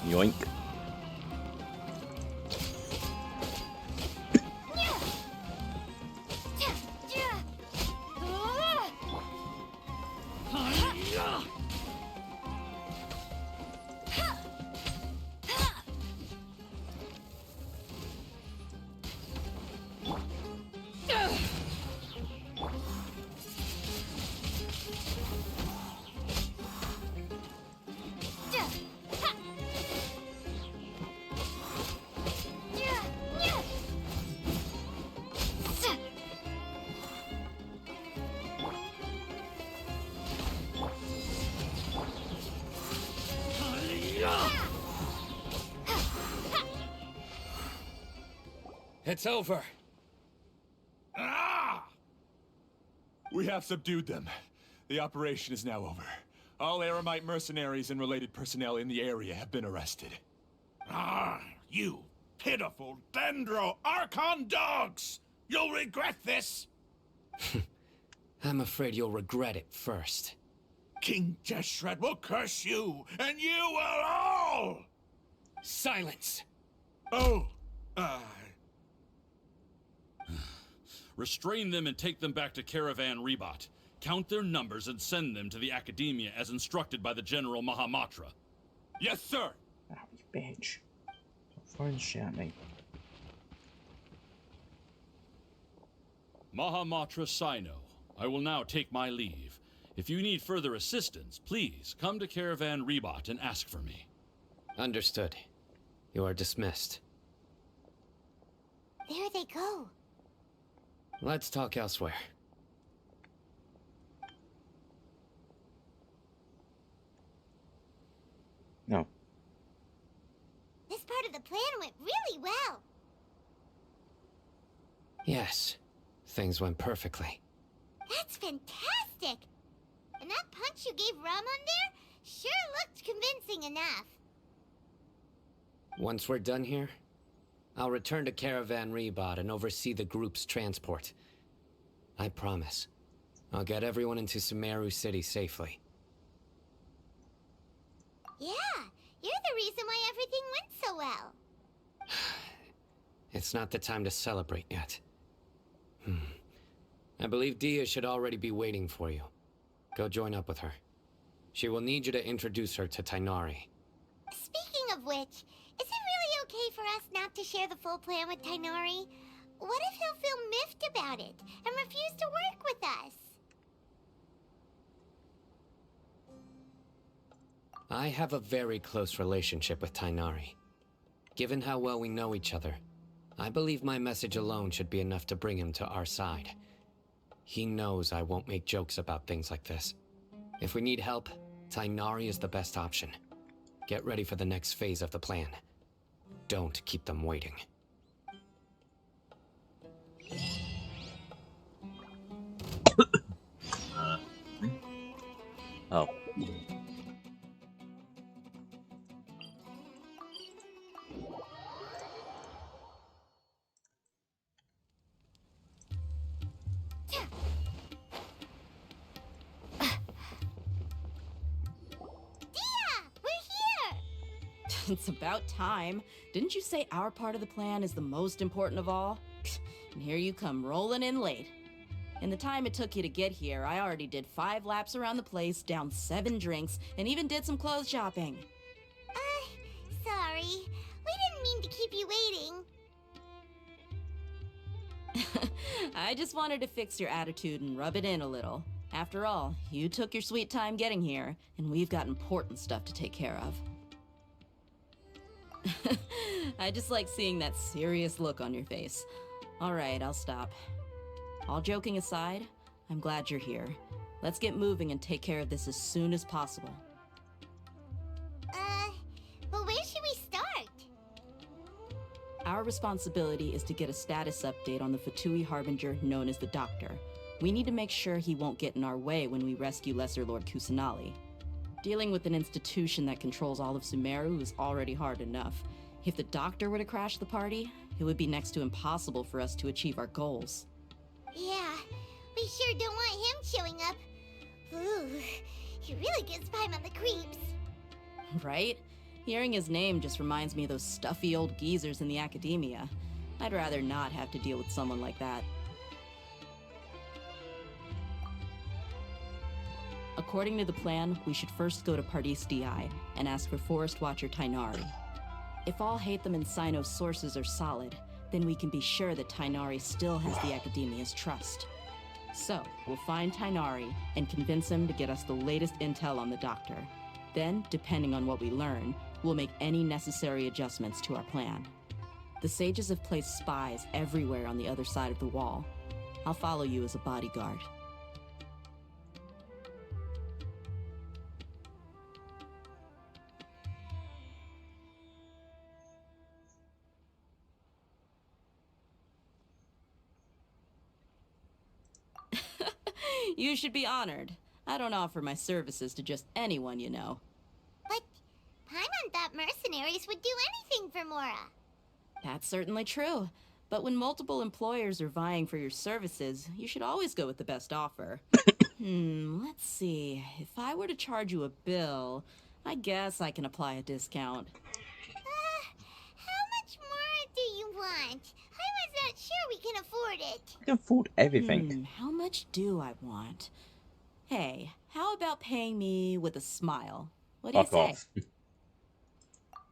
Yoink. It's over. Ah! We have subdued them. The operation is now over. All Aramite mercenaries and related personnel in the area have been arrested. Ah, you pitiful Dendro Archon dogs! You'll regret this! I'm afraid you'll regret it first. King Deshret will curse you, and you will all! Silence! Oh, Restrain them and take them back to Caravan Rebot. Count their numbers and send them to the Academia as instructed by the General Mahamatra. Yes, sir! Ah, you bitch. Don't throw shit at me. Mahamatra Sino, I will now take my leave. If you need further assistance, please come to Caravan Rebot and ask for me. Understood. You are dismissed. There they go. Let's talk elsewhere. No. This part of the plan went really well. Yes, things went perfectly. That's fantastic! And that punch you gave Rum on there sure looked convincing enough. Once we're done here, I'll return to Caravan Rebot and oversee the group's transport. I promise. I'll get everyone into Sumeru City safely. Yeah, you're the reason why everything went so well. It's not the time to celebrate yet. I believe Dia should already be waiting for you. Go join up with her. She will need you to introduce her to Tainari. Speaking of which, is it really okay for us not to share the full plan with Tainari? What if he'll feel miffed about it and refuse to work with us? I have a very close relationship with Tainari. Given how well we know each other, I believe my message alone should be enough to bring him to our side. He knows I won't make jokes about things like this. If we need help, Tainari is the best option. Get ready for the next phase of the plan. Don't keep them waiting. Oh. It's about time. Didn't you say our part of the plan is the most important of all? And here you come rolling in late. In the time it took you to get here, I already did 5 laps around the place, downed 7 drinks, and even did some clothes shopping. Sorry. We didn't mean to keep you waiting. I just wanted to fix your attitude and rub it in a little. After all, you took your sweet time getting here, and we've got important stuff to take care of. I just like seeing that serious look on your face. Alright, I'll stop. All joking aside, I'm glad you're here. Let's get moving and take care of this as soon as possible. Well, where should we start? Our responsibility is to get a status update on the Fatui Harbinger known as the Doctor. We need to make sure he won't get in our way when we rescue Lesser Lord Kusanali. Dealing with an institution that controls all of Sumeru is already hard enough. If the Doctor were to crash the party, it would be next to impossible for us to achieve our goals. Yeah, we sure don't want him showing up. Ooh, he really gives Paimon the creeps. Right? Hearing his name just reminds me of those stuffy old geezers in the academia. I'd rather not have to deal with someone like that. According to the plan, we should first go to Pardis DI and ask for Forest Watcher Tainari. If all Hatham and Sino's sources are solid, then we can be sure that Tainari still has the Academia's trust. So, we'll find Tainari and convince him to get us the latest intel on the Doctor. Then, depending on what we learn, we'll make any necessary adjustments to our plan. The sages have placed spies everywhere on the other side of the wall. I'll follow you as a bodyguard. You should be honored. I don't offer my services to just anyone, you know. But Paimon thought mercenaries would do anything for Mora. That's certainly true. But when multiple employers are vying for your services, you should always go with the best offer. Let's see. If I were to charge you a bill, I guess I can apply a discount. How much Mora do you want? Paimon's not sure we can afford it. I can afford everything. How much do I want? Hey, how about paying me with a smile? What do you say? Off.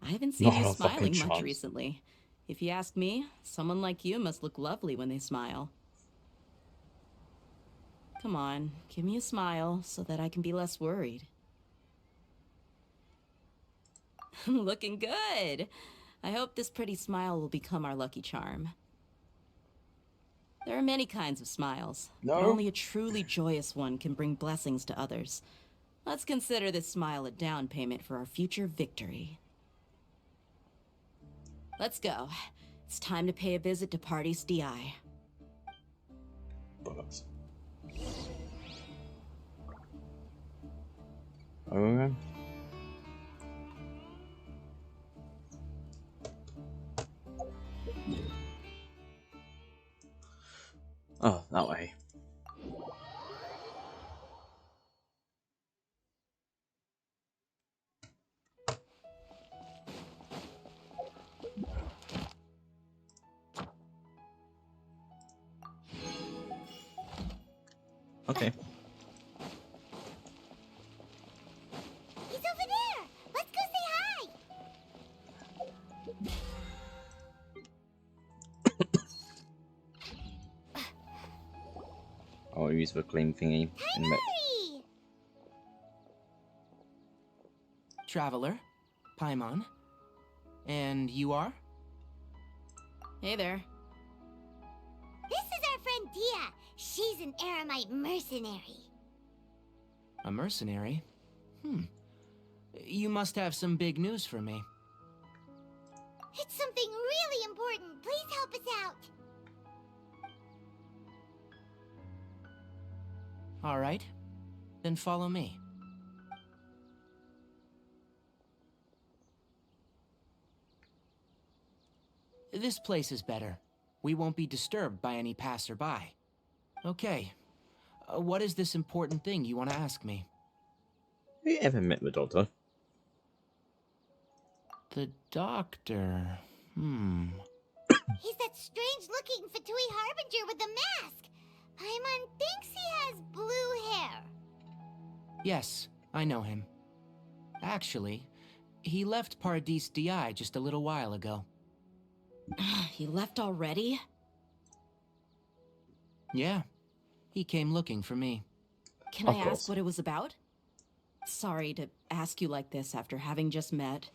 I haven't seen Not you a fucking smiling much chance. recently. If you ask me, someone like you must look lovely when they smile. Come on, give me a smile so that I can be less worried. Looking good. I hope this pretty smile will become our lucky charm. There are many kinds of smiles, but only a truly joyous one can bring blessings to others. Let's consider this smile a down payment for our future victory. Let's go. It's time to pay a visit to Pardis DI. Bollocks. Okay. Oh, that way. Okay. He's over there. Let's go say hi. I'll use the clean thingy in a bit. Hey! Traveler, Paimon. And you are? Hey there. This is our friend Dia. She's an Aramite mercenary. A mercenary? You must have some big news for me. It's something really important. Please help us out. All right. Then follow me. This place is better. We won't be disturbed by any passerby. Okay. What is this important thing you want to ask me? Have you ever met the Doctor? The Doctor. He's that strange-looking Fatui Harbinger with the mask. Paimon thinks he has blue hair. Yes, I know him. Actually, he left Pardis DI just a little while ago. He left already? Yeah. He came looking for me. Can I ask what it was about? Sorry to ask you like this after having just met,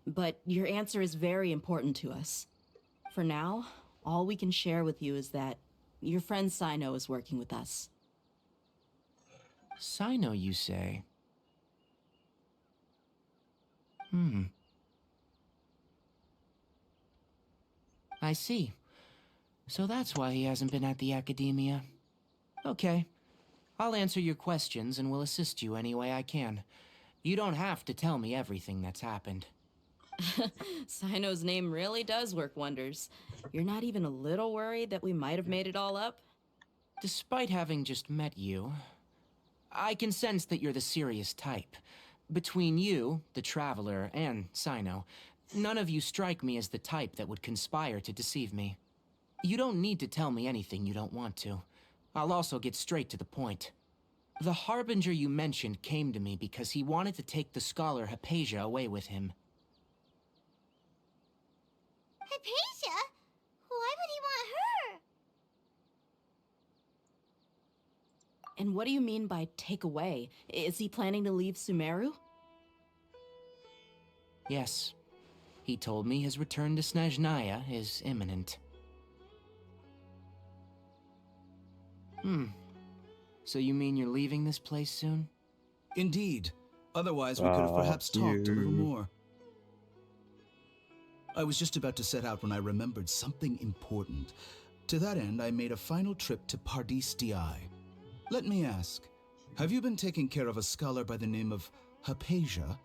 but your answer is very important to us. For now, all we can share with you is that your friend Sino is working with us. Sino, you say? I see. So that's why he hasn't been at the Academia. Okay. I'll answer your questions and will assist you any way I can. You don't have to tell me everything that's happened. Sino's name really does work wonders. You're not even a little worried that we might have made it all up? Despite having just met you, I can sense that you're the serious type. Between you, the Traveler, and Sino, none of you strike me as the type that would conspire to deceive me. You don't need to tell me anything you don't want to. I'll also get straight to the point. The Harbinger you mentioned came to me because he wanted to take the scholar Hypatia away with him. Hypatia? Why would he want her? And what do you mean by take away? Is he planning to leave Sumeru? Yes. He told me his return to Snezhnaya is imminent. So you mean you're leaving this place soon? Indeed. Otherwise, we could have perhaps talked a little more. I was just about to set out when I remembered something important. To that end, I made a final trip to Pardis Dii. Let me ask, have you been taking care of a scholar by the name of Hypatia?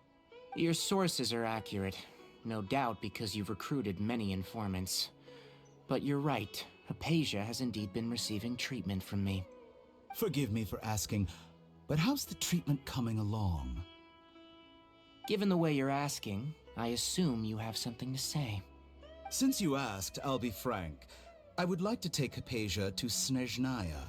Your sources are accurate. No doubt because you've recruited many informants. But you're right. Hypatia has indeed been receiving treatment from me. Forgive me for asking, but how's the treatment coming along? Given the way you're asking, I assume you have something to say. Since you asked, I'll be frank. I would like to take Hypatia to Snezhnaya.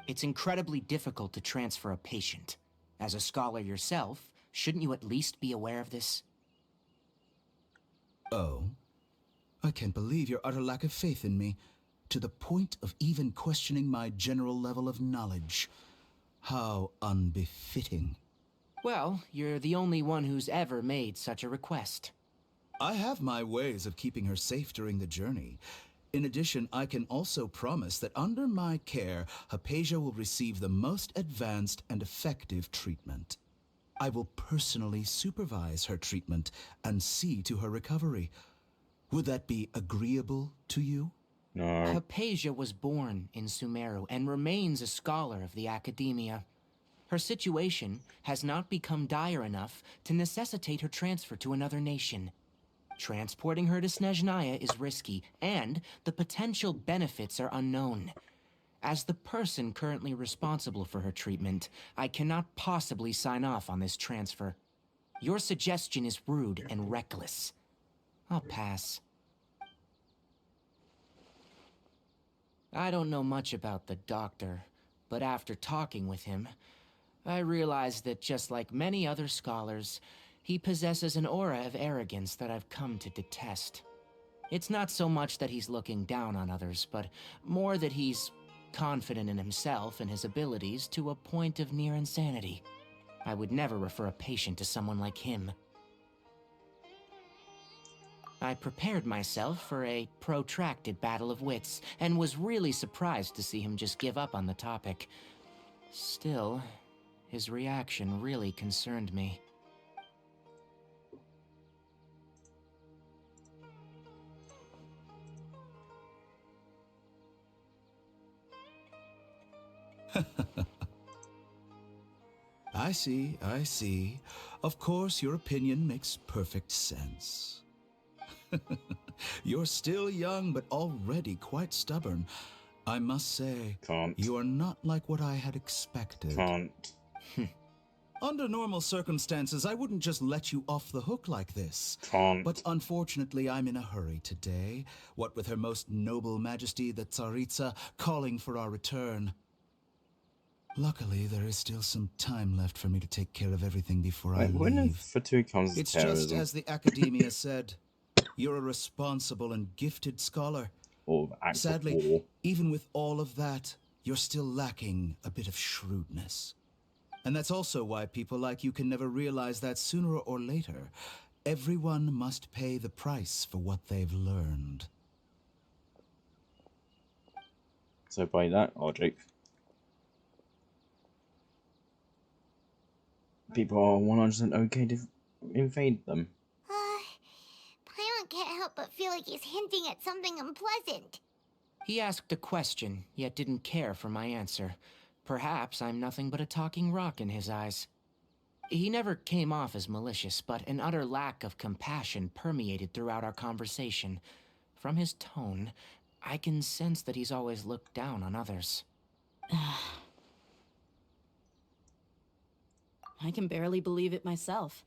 It's incredibly difficult to transfer a patient. As a scholar yourself, shouldn't you at least be aware of this? Oh? I can't believe your utter lack of faith in me, to the point of even questioning my general level of knowledge. How unbefitting. Well, you're the only one who's ever made such a request. I have my ways of keeping her safe during the journey. In addition, I can also promise that under my care, Hypatia will receive the most advanced and effective treatment. I will personally supervise her treatment and see to her recovery. Would that be agreeable to you? No. Hypatia was born in Sumeru and remains a scholar of the Academia. Her situation has not become dire enough to necessitate her transfer to another nation. Transporting her to Snezhnaya is risky, and the potential benefits are unknown. As the person currently responsible for her treatment, I cannot possibly sign off on this transfer. Your suggestion is rude and reckless. I'll pass. I don't know much about the doctor, but after talking with him, I realized that just like many other scholars, he possesses an aura of arrogance that I've come to detest. It's not so much that he's looking down on others, but more that he's confident in himself and his abilities to a point of near insanity. I would never refer a patient to someone like him. I prepared myself for a protracted battle of wits, and was really surprised to see him just give up on the topic. Still, his reaction really concerned me. I see. Of course, your opinion makes perfect sense. You're still young, but already quite stubborn. I must say, you are not like what I had expected. Under normal circumstances, I wouldn't just let you off the hook like this. But unfortunately, I'm in a hurry today, what with Her Most Noble Majesty the Tsaritsa calling for our return. Luckily, there is still some time left for me to take care of everything before I leave. For two comes It's terrorism. just as the Academia said. You're a responsible and gifted scholar. Sadly, even with all of that, you're still lacking a bit of shrewdness. And that's also why people like you can never realize that sooner or later, everyone must pay the price for what they've learned. So by that logic, people are 100% okay to invade them. Paimon can't help but feel like he's hinting at something unpleasant. He asked a question, yet didn't care for my answer. Perhaps I'm nothing but a talking rock in his eyes. He never came off as malicious, but an utter lack of compassion permeated throughout our conversation. From his tone, I can sense that he's always looked down on others. I can barely believe it myself.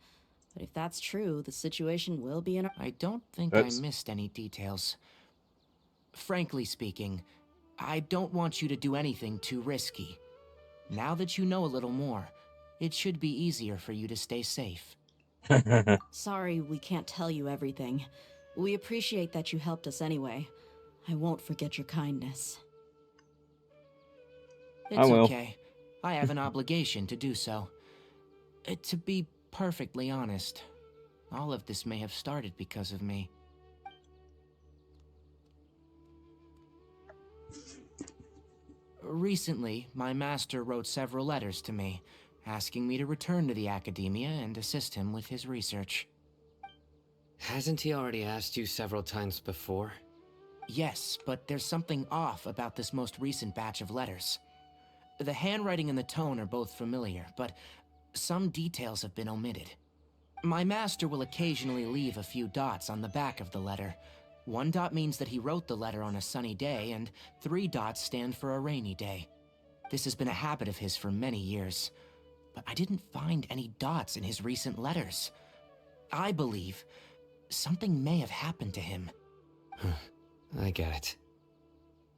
But if that's true, the situation will be in a... I don't think Oops. I missed any details. Frankly speaking, I don't want you to do anything too risky. Now that you know a little more, it should be easier for you to stay safe. Sorry we can't tell you everything. We appreciate that you helped us anyway. I won't forget your kindness. It's will. okay. I have an obligation to do so. To be perfectly honest, all of this may have started because of me. Recently, my master wrote several letters to me, asking me to return to the Academia and assist him with his research. Hasn't he already asked you several times before? Yes, but there's something off about this most recent batch of letters. The handwriting and the tone are both familiar, but some details have been omitted. My master will occasionally leave a few dots on the back of the letter. 1 dot means that he wrote the letter on a sunny day, and 3 dots stand for a rainy day. This has been a habit of his for many years, but I didn't find any dots in his recent letters. I believe something may have happened to him. I get it.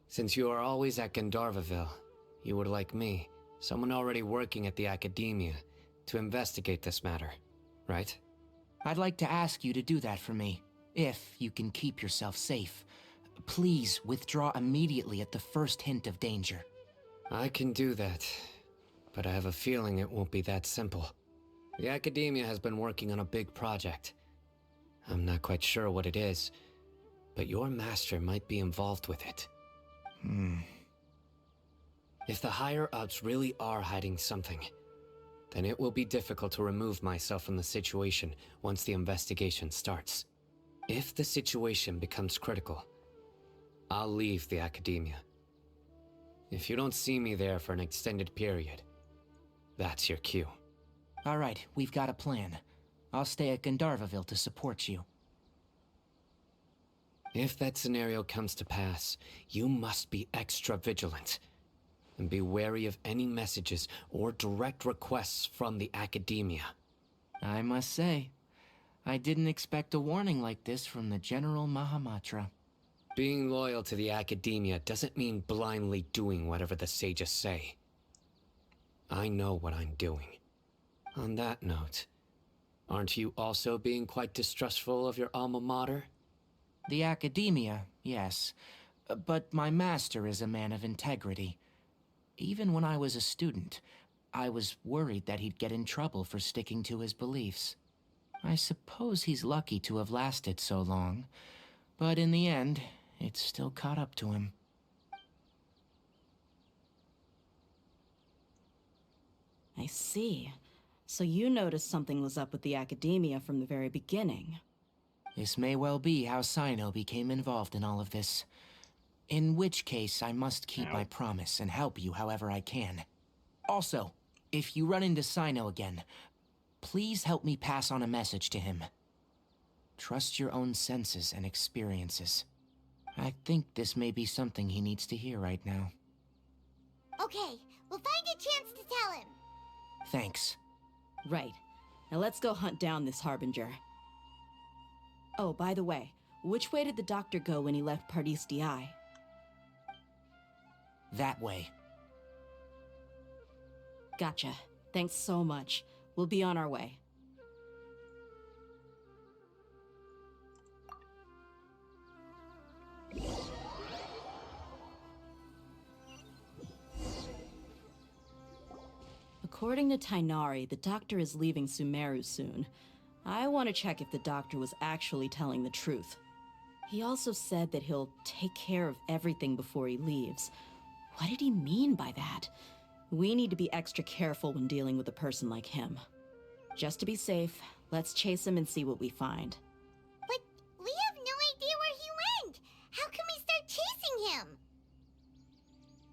Since you are always at Gandharvaville, you would like me, someone already working at the Academia, to investigate this matter, right? I'd like to ask you to do that for me, if you can keep yourself safe. Please withdraw immediately at the first hint of danger. I can do that, but I have a feeling it won't be that simple. The Academia has been working on a big project. I'm not quite sure what it is, but your master might be involved with it. If the higher-ups really are hiding something, then it will be difficult to remove myself from the situation once the investigation starts. If the situation becomes critical, I'll leave the Academia. If you don't see me there for an extended period, that's your cue. All right, we've got a plan. I'll stay at Gandharvaville to support you. If that scenario comes to pass, you must be extra vigilant. And be wary of any messages or direct requests from the Academia. I must say, I didn't expect a warning like this from the General Mahamatra. Being loyal to the Academia doesn't mean blindly doing whatever the sages say. I know what I'm doing. On that note, aren't you also being quite distrustful of your alma mater? The Academia, yes. But my master is a man of integrity. Even when I was a student, I was worried that he'd get in trouble for sticking to his beliefs. I suppose he's lucky to have lasted so long, but in the end, it's still caught up to him. I see. So you noticed something was up with the Academia from the very beginning. This may well be how Sino became involved in all of this. In which case, I must keep my promise and help you however I can. Also, if you run into Sino again, please help me pass on a message to him. Trust your own senses and experiences. I think this may be something he needs to hear right now. Okay, we'll find a chance to tell him. Thanks. Right. Now let's go hunt down this Harbinger. Oh, by the way, which way did the doctor go when he left Pardis Di? That way. Gotcha. Thanks so much. We'll be on our way. According to Tainari, the doctor is leaving Sumeru soon. I want to check if the doctor was actually telling the truth. He also said that he'll take care of everything before he leaves. What did he mean by that? We need to be extra careful when dealing with a person like him. Just to be safe, let's chase him and see what we find. But we have no idea where he went! How can we start chasing him?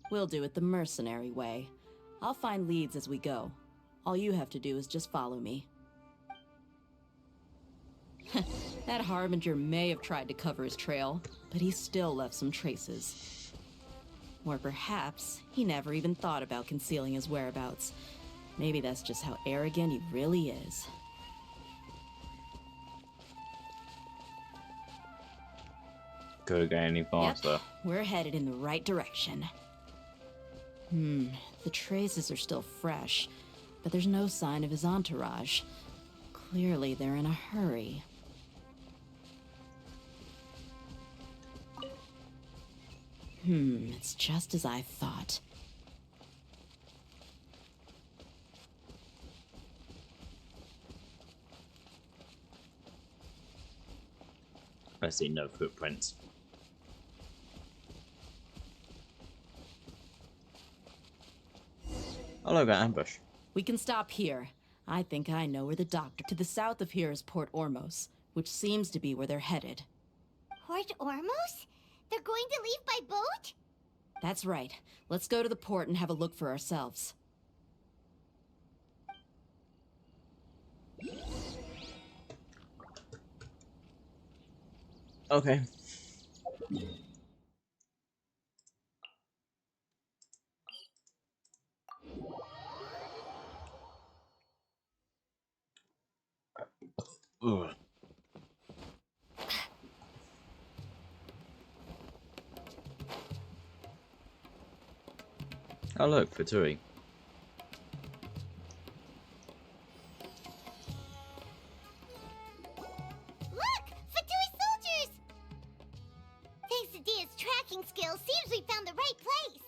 We'll do it the mercenary way. I'll find leads as we go. All you have to do is just follow me. That Harbinger may have tried to cover his trail, but he still left some traces. Or perhaps he never even thought about concealing his whereabouts. Maybe that's just how arrogant he really is. Could get any faster. Yep, we're headed in the right direction. The traces are still fresh, but there's no sign of his entourage. Clearly, they're in a hurry. It's just as I thought. I see no footprints. Oh look, an ambush. We can stop here. I think I know where the doctor... To the south of here is Port Ormos, which seems to be where they're headed. Port Ormos? They're going to leave by boat? That's right. Let's go to the port and have a look for ourselves. Okay. Ugh. Oh look, Fatui. Look! Fatui soldiers! Thanks to Dia's tracking skills, seems we found the right place.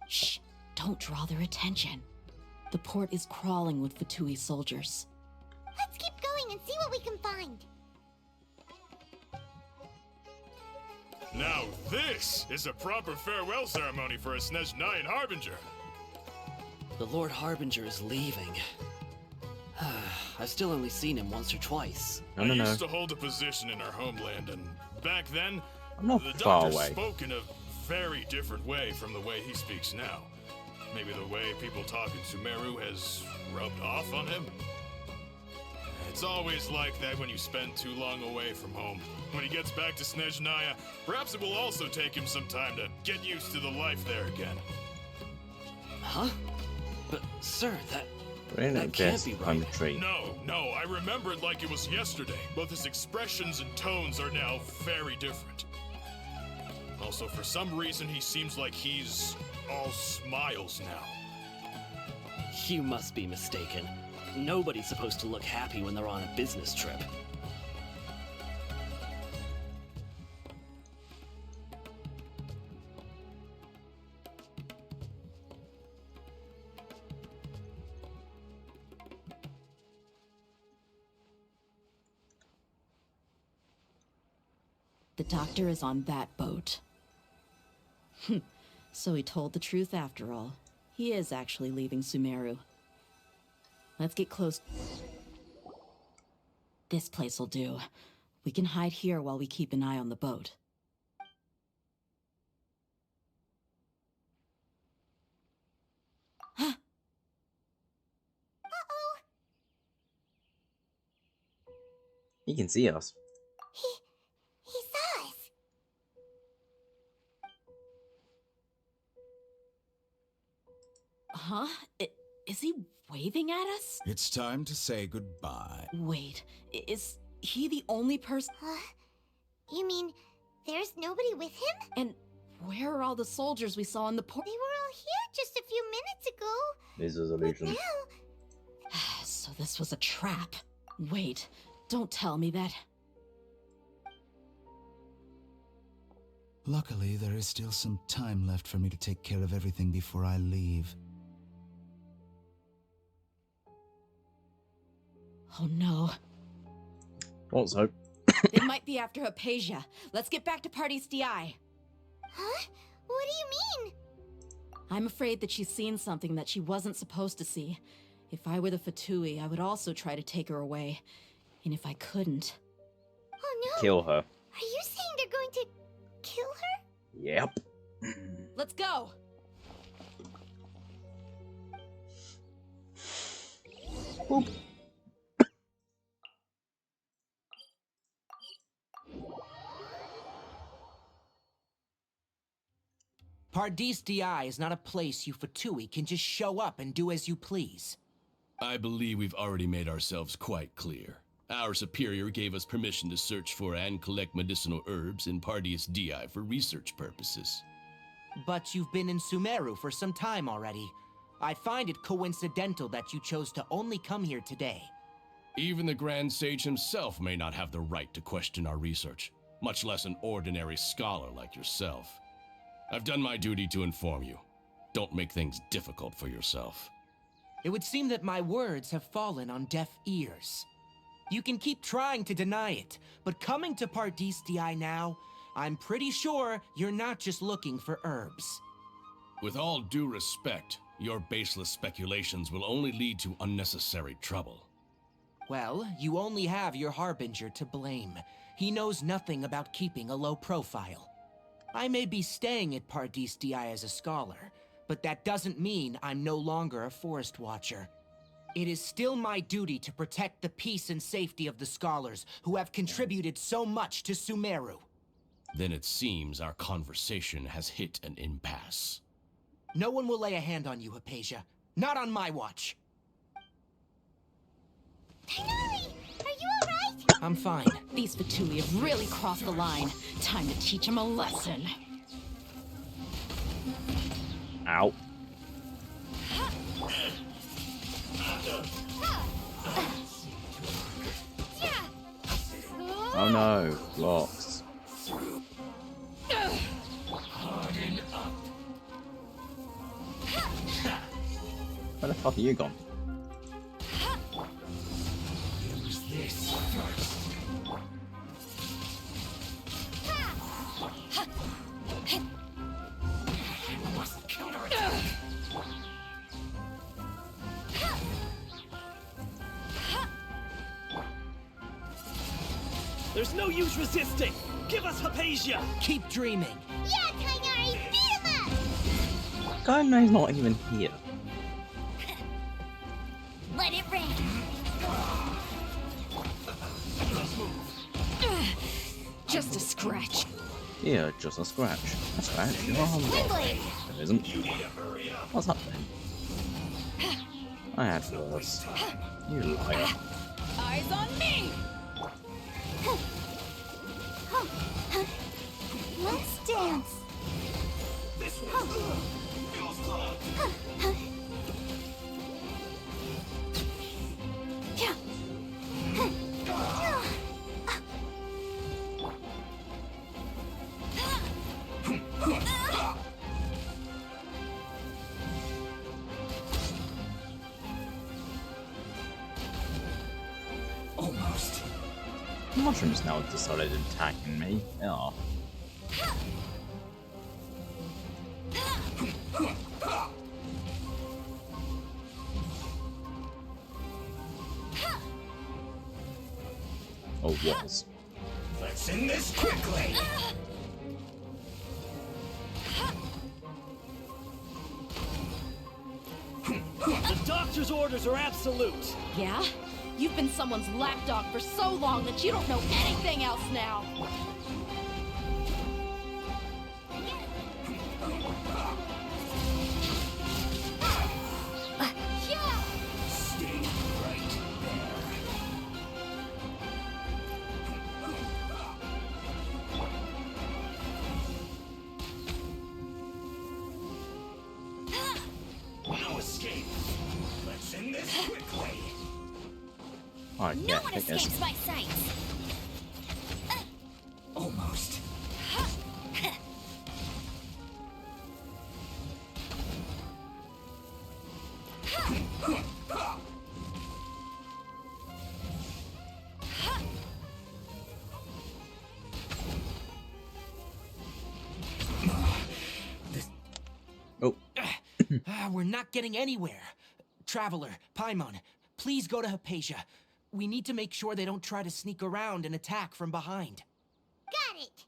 Shh! Don't draw their attention. The port is crawling with Fatui soldiers. Let's keep going and see what we can find. Now this is a proper farewell ceremony for a Snezhnayan Harbinger. The Lord Harbinger is leaving. I've still only seen him once or twice. No. I used to hold a position in our homeland, and back then, I'm not the far doctor away. spoke in a very different way from the way he speaks now. Maybe the way people talk in Sumeru has rubbed off on him? It's always like that when you spend too long away from home. When he gets back to Snezhnaya, perhaps it will also take him some time to get used to the life there again. Huh? But, sir, We're in that can't be right. country. No, I remember it like it was yesterday. Both his expressions and tones are now very different. Also, for some reason, he seems like he's all smiles now. You must be mistaken. Nobody's supposed to look happy when they're on a business trip. The doctor is on that boat. So he told the truth after all. He is actually leaving Sumeru. Let's get close. This place will do. We can hide here while we keep an eye on the boat. Uh-oh. He can see us. He saw us. Huh? Is he waving at us? It's time to say goodbye. Wait, is he the only person? You mean there's nobody with him? And where are all the soldiers we saw in the port? They were all here just a few minutes ago. This is illusion. So this was a trap. Wait, don't tell me that. Luckily, there is still some time left for me to take care of everything before I leave. Oh no. What's hope? They might be after Hypatia. Let's get back to Party's DI. Huh? What do you mean? I'm afraid that she's seen something that she wasn't supposed to see. If I were the Fatui, I would also try to take her away. And if I couldn't... Oh no! Kill her. Are you saying they're going to kill her? Yep. Let's go! Boop. Pardis DI is not a place you Fatui can just show up and do as you please. I believe we've already made ourselves quite clear. Our superior gave us permission to search for and collect medicinal herbs in Pardis DI for research purposes. But you've been in Sumeru for some time already. I find it coincidental that you chose to only come here today. Even the Grand Sage himself may not have the right to question our research, much less an ordinary scholar like yourself. I've done my duty to inform you. Don't make things difficult for yourself. It would seem that my words have fallen on deaf ears. You can keep trying to deny it, but coming to Pardis DI now, I'm pretty sure you're not just looking for herbs. With all due respect, your baseless speculations will only lead to unnecessary trouble. Well, you only have your Harbinger to blame. He knows nothing about keeping a low profile. I may be staying at Pardis DI as a scholar, but that doesn't mean I'm no longer a Forest Watcher. It is still my duty to protect the peace and safety of the scholars who have contributed so much to Sumeru. Then it seems our conversation has hit an impasse. No one will lay a hand on you, Hypatia. Not on my watch. Tighnari, are you alright? I'm fine. These Fatui have really crossed the line. Time to teach them a lesson. Ow. Oh no, blocks. Where the fuck are you gone? There's no use resisting! Give us Hypatia! Keep dreaming! Yeah, Tighnari, beat him up! God knows not even here. Let it rain! Just a scratch. Yeah, just a scratch. A scratch? Oh, it isn't. What's up then? I had worse. You liar. Eyes on me! Let's dance! Almost. The mushrooms now decided attacking me. Oh. Oh, was. Let's end this quickly! The doctor's orders are absolute! Yeah? You've been someone's lapdog for so long that you don't know anything else now! Stay right there. No escape! Let's end this quickly! Alright, No yeah, one I think escapes my sights! Almost. Oh. We're not getting anywhere. Traveler, Paimon, please go to Hypatia. We need to make sure they don't try to sneak around and attack from behind. Got it!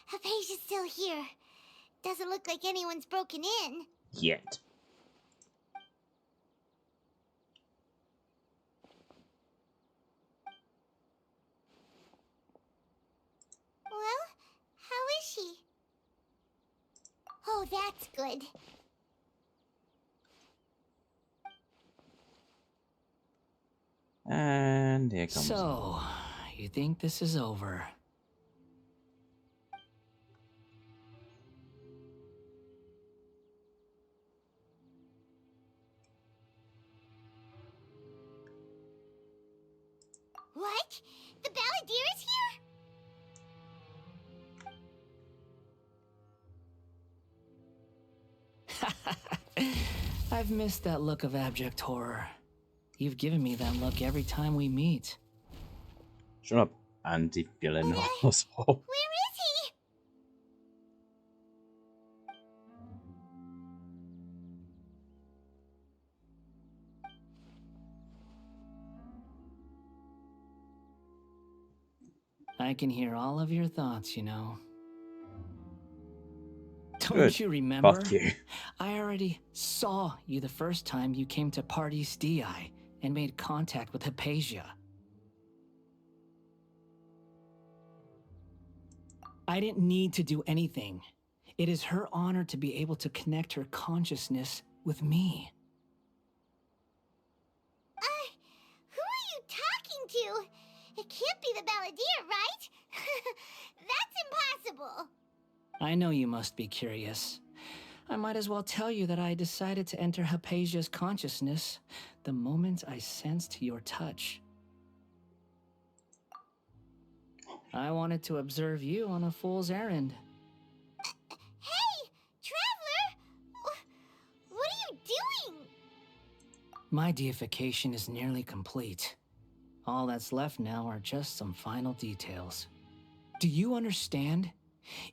Hypatia's still here. Doesn't look like anyone's broken in. Yet. Oh, that's good. And here comes. So, you think this is over? What? The Balladeer is here? I've missed that look of abject horror. You've given me that look every time we meet. Shut up, anti-villain asshole. Where is he? I can hear all of your thoughts, you know. Don't Good. you remember? Fuck you. I already saw you the first time you came to Party Sti and made contact with Hypatia. I didn't need to do anything. It is her honor to be able to connect her consciousness with me. Who are you talking to? It can't be the Balladeer, right? That's impossible. I know you must be curious. I might as well tell you that I decided to enter Hypatia's consciousness the moment I sensed your touch. I wanted to observe you on a fool's errand. Hey, Traveler! What are you doing? My deification is nearly complete. All that's left now are just some final details. Do you understand?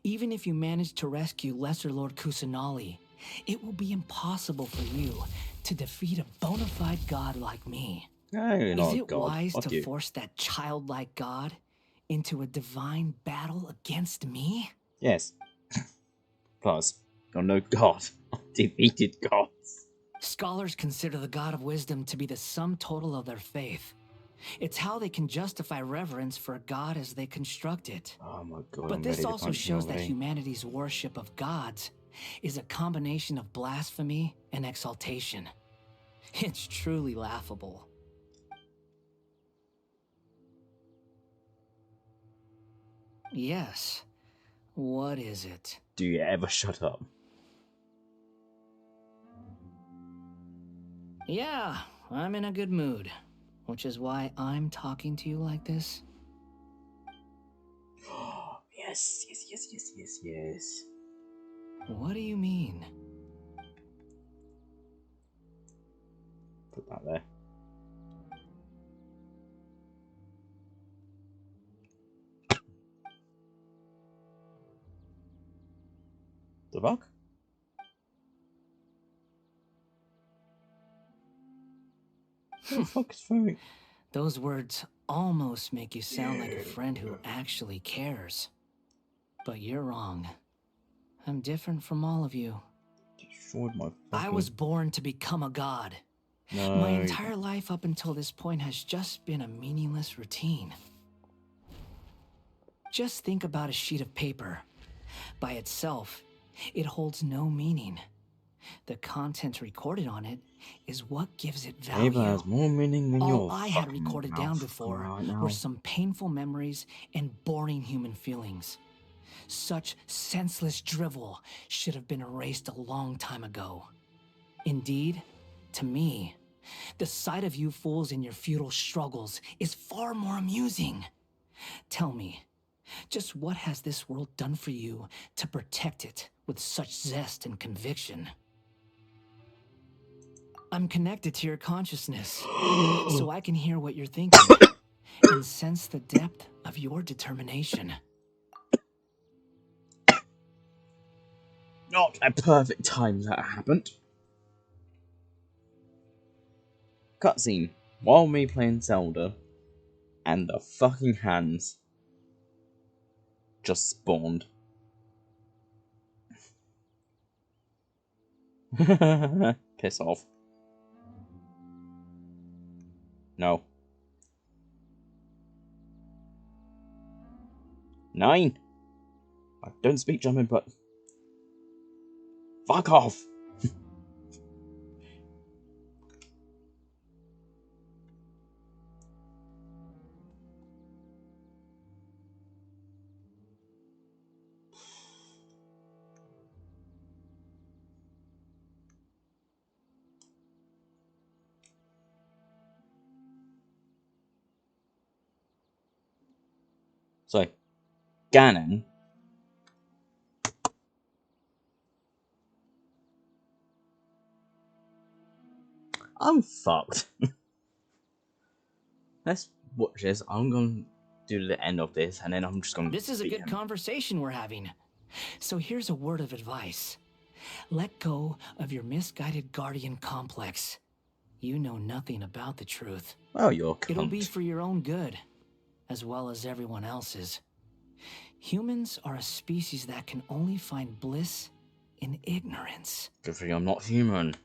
Even if you manage to rescue Lesser Lord Kusanali, it will be impossible for you to defeat a bona fide god like me. Is it wise to force that childlike god into a divine battle against me? Yes. Plus, you're no god. Defeated gods. Scholars consider the god of wisdom to be the sum total of their faith. It's how they can justify reverence for a god as they construct it. Oh my god. But this also shows that humanity's worship of gods is a combination of blasphemy and exaltation. It's truly laughable. Yes. What is it? Do you ever shut up? Yeah, I'm in a good mood. Which is why I'm talking to you like this. Yes, yes, yes, yes, yes, yes. What do you mean? Put that there. The fuck? Those words almost make you sound like a friend who actually cares. But you're wrong. I'm different from all of you. I was born to become a god. No. My entire life up until this point has just been a meaningless routine. Just think about a sheet of paper. By itself, it holds no meaning. The content recorded on it is what gives it value. Paper has more meaning than All your I had recorded down before right were some painful memories and boring human feelings. Such senseless drivel should have been erased a long time ago. Indeed, to me, the sight of you fools in your futile struggles is far more amusing. Tell me, just what has this world done for you to protect it with such zest and conviction? I'm connected to your consciousness, so I can hear what you're thinking and sense the depth of your determination. Not a perfect time that happened. Cutscene. While me playing Zelda, and the fucking hands just spawned. Piss off. No. 9. I don't speak German, but Fuck off! So, Ganon. I'm fucked. Let's watch this. I'm gonna do the end of this, and then I'm just gonna. This is a good conversation we're having. So here's a word of advice. Let go of your misguided guardian complex. You know nothing about the truth. Well, you're a It'll be cunt. for your own good, as well as everyone else's. Humans are a species that can only find bliss in ignorance. Good thing I'm not human.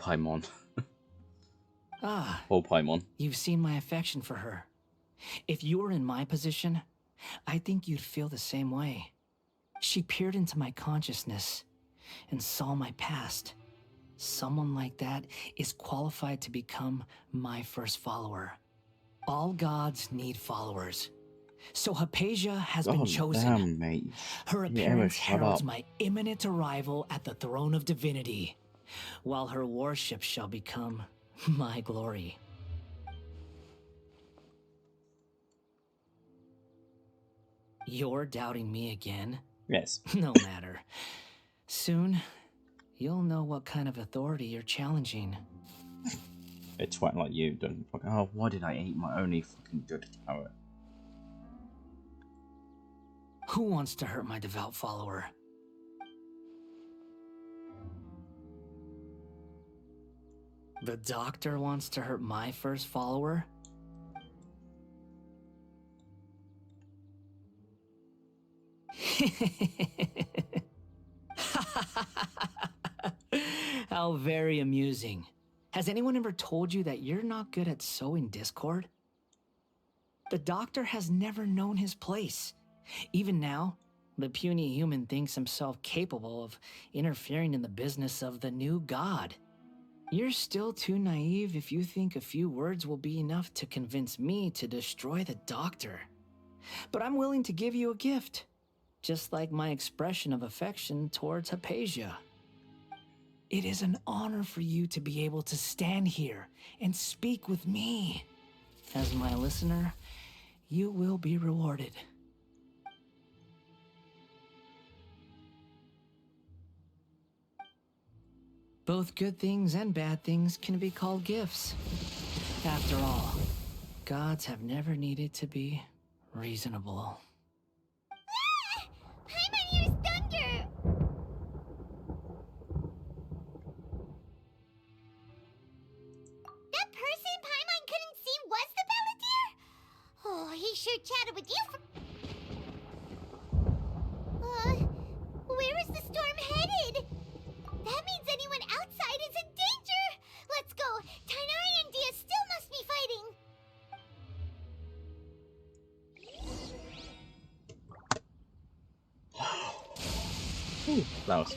Paimon. Ah, Poor Paimon. you've seen my affection for her. If you were in my position, I think you'd feel the same way. She peered into my consciousness and saw my past. Someone like that is qualified to become my first follower. All gods need followers. So Hypatia has been chosen. Damn, mate. Her Yeah, appearance shut heralds up. my imminent arrival at the throne of divinity, while her worship shall become my glory. You're doubting me again? Yes. No matter. Soon, you'll know what kind of authority you're challenging. A twat like you don't fucking. Oh, why did I eat my only fucking good carrot? Who wants to hurt my devout follower? The doctor wants to hurt my first follower? How very amusing. Has anyone ever told you that you're not good at sowing discord? The doctor has never known his place. Even now, the puny human thinks himself capable of interfering in the business of the new god. You're still too naive if you think a few words will be enough to convince me to destroy the doctor. But I'm willing to give you a gift, just like my expression of affection towards Hypatia. It is an honor for you to be able to stand here and speak with me. As my listener, you will be rewarded. Both good things and bad things can be called gifts. After all, gods have never needed to be reasonable. Paimon hears thunder! That person Paimon couldn't see was the Balladeer? Oh, he sure chatted with you for... where is the storm headed? That means anyone outside is in danger! Let's go! Tainari and Dia still must be fighting! Ooh, flowers.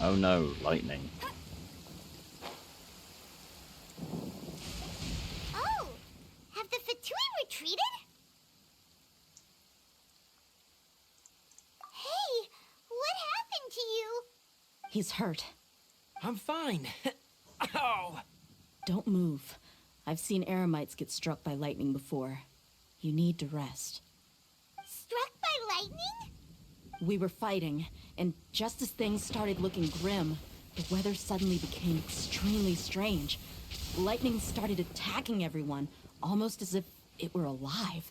Oh no, lightning. Oh! Have the Fatui retreated? Hey! What happened to you? He's hurt. I'm fine. Ow! Don't move. I've seen eremites get struck by lightning before. You need to rest. Struck by lightning? We were fighting, and just as things started looking grim, the weather suddenly became extremely strange. Lightning started attacking everyone, almost as if it were alive.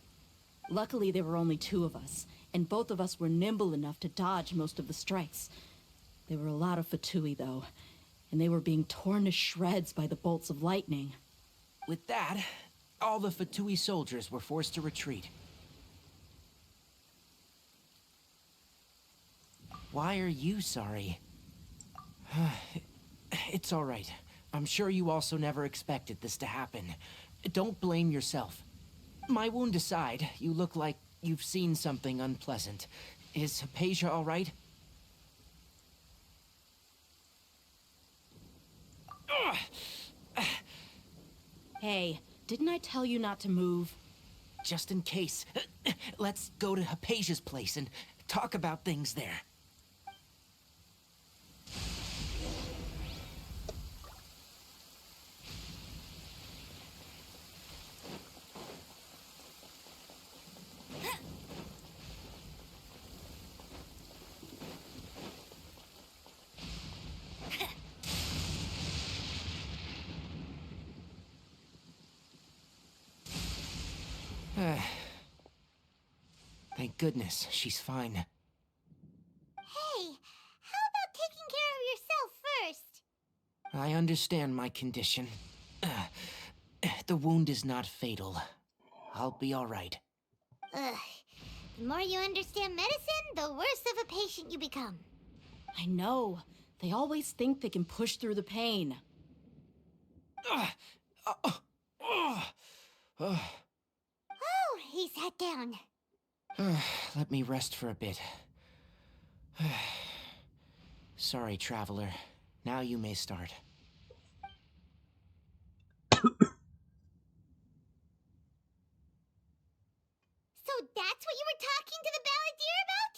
Luckily, there were only two of us, and both of us were nimble enough to dodge most of the strikes. There were a lot of Fatui, though, and they were being torn to shreds by the bolts of lightning. With that, all the Fatui soldiers were forced to retreat. Why are you sorry? It's all right. I'm sure you also never expected this to happen. Don't blame yourself. My wound aside, you look like you've seen something unpleasant. Is Hypatia all right? Hey, didn't I tell you not to move? Just in case. Let's go to Hypatia's place and talk about things there. Thank goodness, she's fine. Hey, how about taking care of yourself first? I understand my condition. The wound is not fatal. I'll be all right. Ugh. The more you understand medicine, the worse of a patient you become. I know. They always think they can push through the pain. Oh, he sat down. Let me rest for a bit. Sorry, traveler. Now you may start. So that's what you were talking to the balladeer about?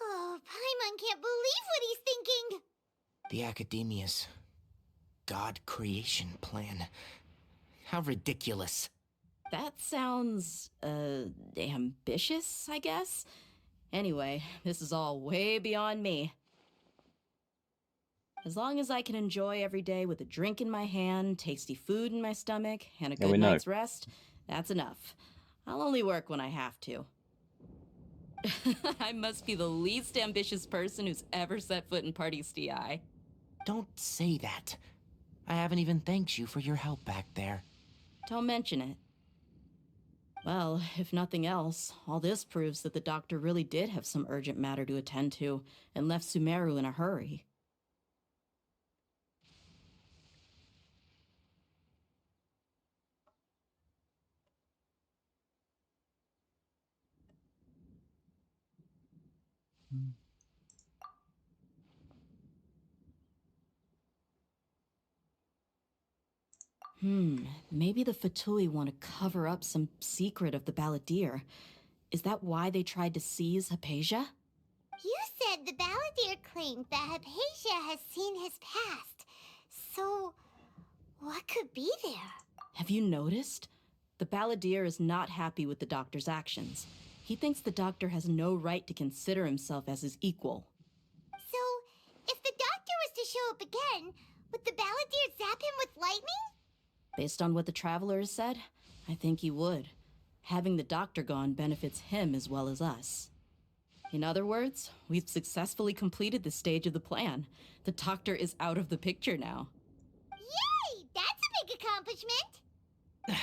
Oh, Paimon can't believe what he's thinking. The Academia's God creation plan. How ridiculous. That sounds, ambitious, I guess? Anyway, this is all way beyond me. As long as I can enjoy every day with a drink in my hand, tasty food in my stomach, and a Yeah, we good know. night's rest, that's enough. I'll only work when I have to. I must be the least ambitious person who's ever set foot in Party's DI. Don't say that. I haven't even thanked you for your help back there. Don't mention it. Well, if nothing else, all this proves that the doctor really did have some urgent matter to attend to and left Sumeru in a hurry. Maybe the Fatui want to cover up some secret of the balladeer. Is that why they tried to seize Hypatia? You said the balladeer claimed that Hypatia has seen his past. So, what could be there? Have you noticed? The balladeer is not happy with the doctor's actions. He thinks the doctor has no right to consider himself as his equal. So, if the doctor was to show up again, would the balladeer zap him with lightning? Based on what the traveler has said, I think he would. Having the doctor gone benefits him as well as us. In other words, we've successfully completed this stage of the plan. The doctor is out of the picture now. Yay! That's a big accomplishment!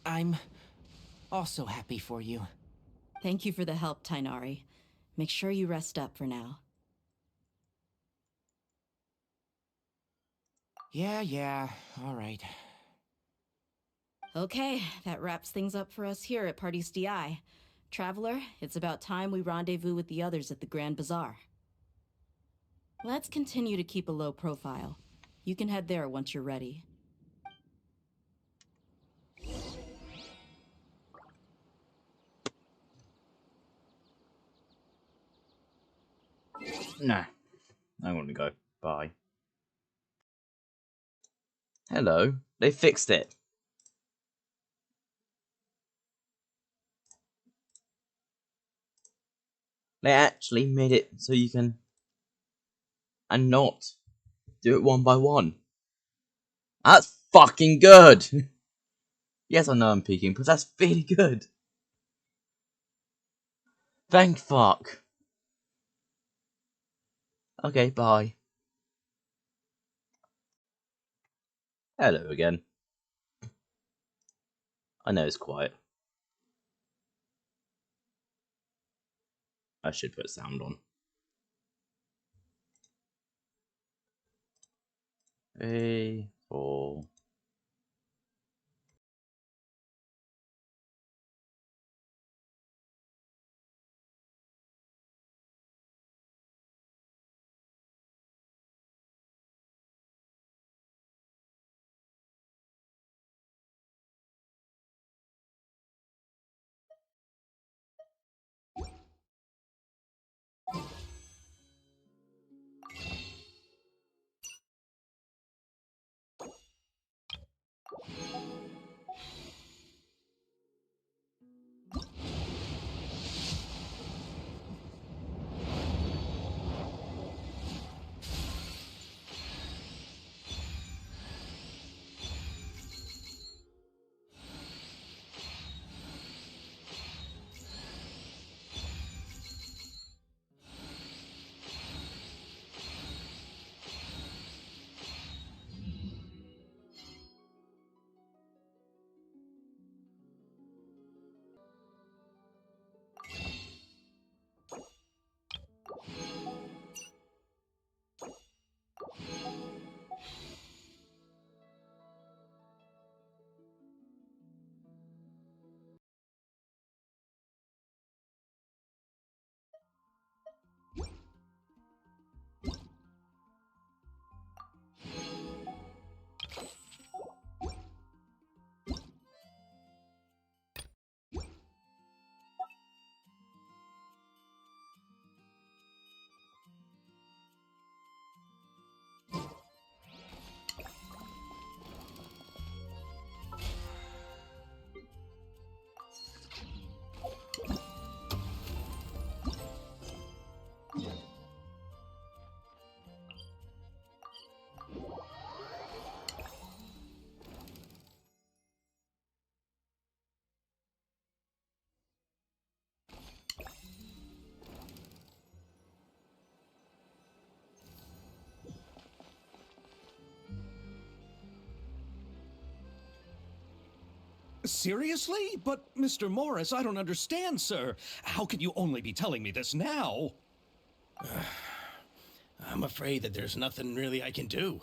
I'm also happy for you. Thank you for the help, Tainari. Make sure you rest up for now. Yeah, all right. Okay, that wraps things up for us here at Party's DI. Traveler, it's about time we rendezvous with the others at the Grand Bazaar. Let's continue to keep a low profile. You can head there once you're ready. Nah, I want to go. Bye. Hello, they fixed it. They actually made it so you can and not do it one by one. That's fucking good. Yes, I know I'm peeking, but that's really good. Thank fuck. Okay, bye. Hello again. I know it's quiet. I should put sound on. 3, 4. Seriously? But, Mr. Morris, I don't understand, sir. How can you only be telling me this now? I'm afraid that there's nothing really I can do.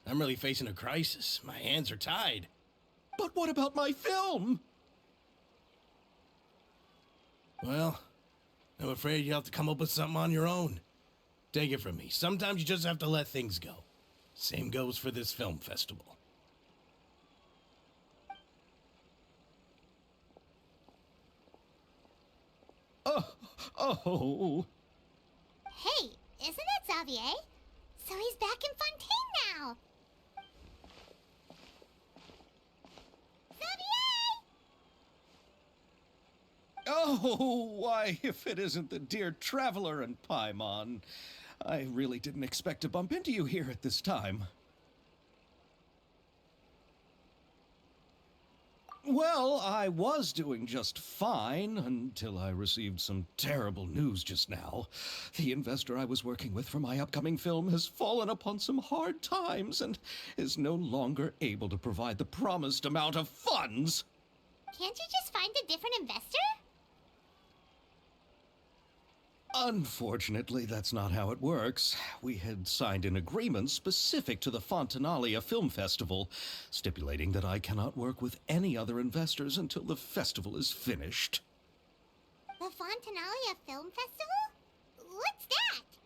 I'm really facing a crisis. My hands are tied. But what about my film? Well, I'm afraid you have to come up with something on your own. Take it from me. Sometimes you just have to let things go. Same goes for this film festival. Oh. Hey, isn't that Xavier? So he's back in Fontaine now. Oh, why, if it isn't the dear Traveler and Paimon. I really didn't expect to bump into you here at this time. Well, I was doing just fine until I received some terrible news just now. The investor I was working with for my upcoming film has fallen upon some hard times and is no longer able to provide the promised amount of funds. Can't you just find a different investor? Unfortunately, that's not how it works. We had signed an agreement specific to the Fontanalia Film Festival, stipulating that I cannot work with any other investors until the festival is finished. The Fontanalia Film Festival? What's that?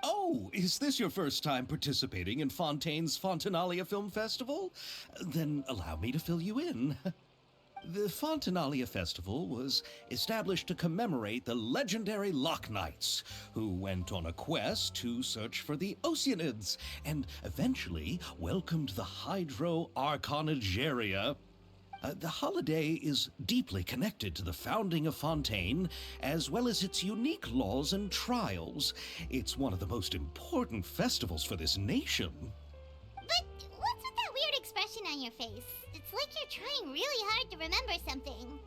Oh, is this your first time participating in Fontaine's Fontanalia Film Festival? Then allow me to fill you in. The Fontanalia Festival was established to commemorate the legendary Loch Knights, who went on a quest to search for the Oceanids, and eventually welcomed the Hydro Arconageria. The holiday is deeply connected to the founding of Fontaine, as well as its unique laws and trials. It's one of the most important festivals for this nation. But what's with that weird expression on your face? It's like you're trying really hard to remember something.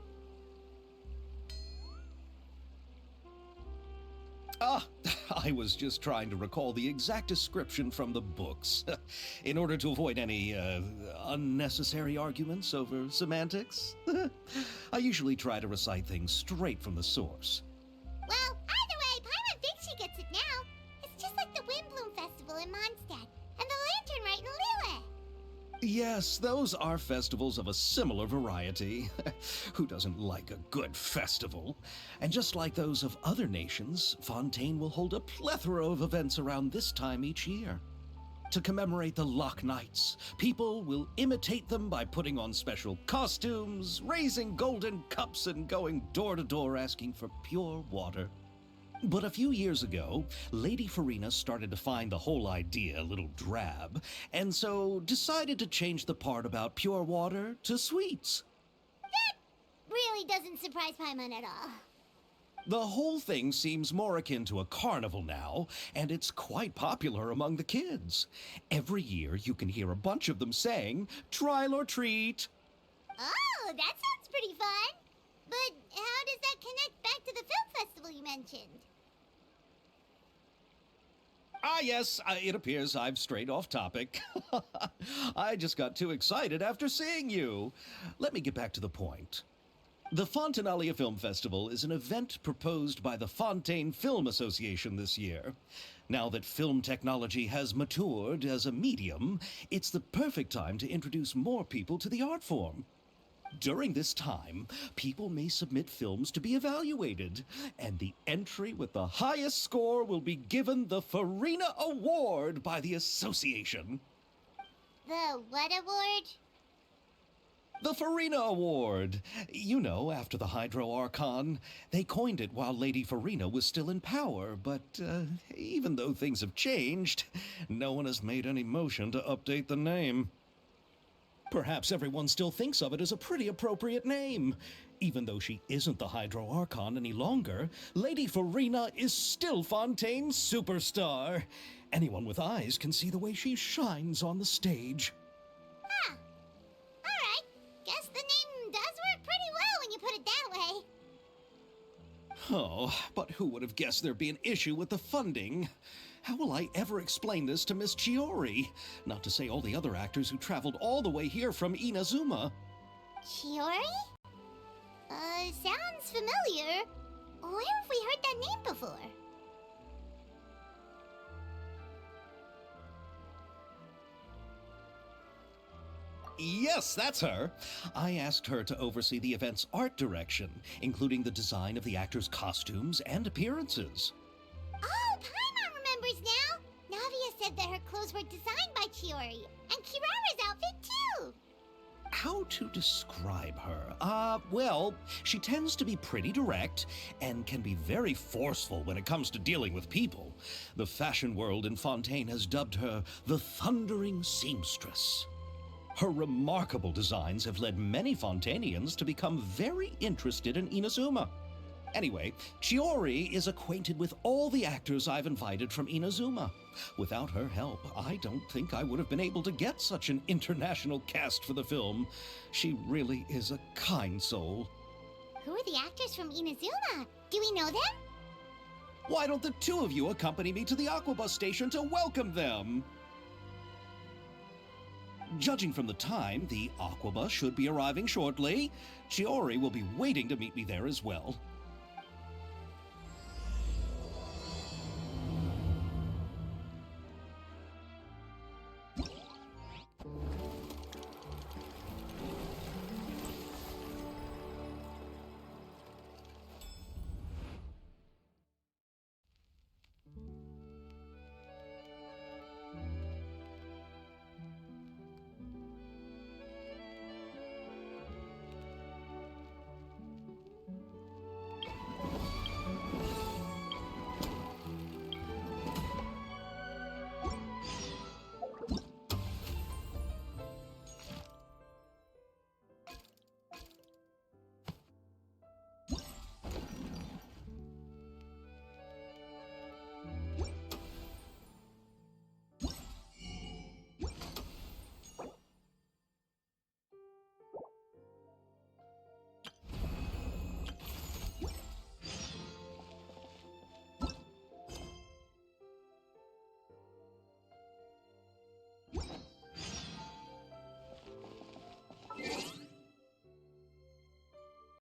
I was just trying to recall the exact description from the books, in order to avoid any unnecessary arguments over semantics. I usually try to recite things straight from the source. Well, either way, Paimon thinks she gets it now. It's just like the Windbloom Festival in Mondstadt, and the Lantern Rite in Lille. Yes, those are festivals of a similar variety. Who doesn't like a good festival? And just like those of other nations, Fontaine will hold a plethora of events around this time each year. To commemorate the Loch Knights, people will imitate them by putting on special costumes, raising golden cups, and going door to door asking for pure water. But a few years ago, Lady Farina started to find the whole idea a little drab, and so decided to change the part about pure water to sweets. That really doesn't surprise Paimon at all. The whole thing seems more akin to a carnival now, and it's quite popular among the kids. Every year you can hear a bunch of them saying, "Trial or treat." Oh, that sounds pretty fun. But how does that connect back to the film festival you mentioned? Yes, it appears I've strayed off topic. I just got too excited after seeing you. Let me get back to the point. The Fontanalia Film Festival is an event proposed by the Fontaine Film Association this year. Now that film technology has matured as a medium, it's the perfect time to introduce more people to the art form. During this time, people may submit films to be evaluated, and the entry with the highest score will be given the Farina Award by the association. The what award? The Farina Award. You know, after the Hydro Archon. They coined it while Lady Farina was still in power, but even though things have changed, no one has made any motion to update the name. Perhaps everyone still thinks of it as a pretty appropriate name. Even though she isn't the Hydro Archon any longer, Lady Farina is still Fontaine's superstar. Anyone with eyes can see the way she shines on the stage. Huh. Alright. Guess the name does work pretty well when you put it that way. Oh, but who would have guessed there'd be an issue with the funding? How will I ever explain this to Miss Chiori? Not to say all the other actors who traveled all the way here from Inazuma. Chiori? Sounds familiar. Where have we heard that name before? Yes, that's her. I asked her to oversee the event's art direction, including the design of the actors' costumes and appearances. Oh, Paimon remembers now! Navia said that her clothes were designed by Chiori, and Kirara's outfit too! How to describe her? Well, she tends to be pretty direct and can be very forceful when it comes to dealing with people. The fashion world in Fontaine has dubbed her the Thundering Seamstress. Her remarkable designs have led many Fontainians to become very interested in Inazuma. Anyway, Chiori is acquainted with all the actors I've invited from Inazuma. Without her help, I don't think I would have been able to get such an international cast for the film. She really is a kind soul. Who are the actors from Inazuma? Do we know them? Why don't the two of you accompany me to the Aquabus station to welcome them? Judging from the time, the Aquabus should be arriving shortly. Chiori will be waiting to meet me there as well.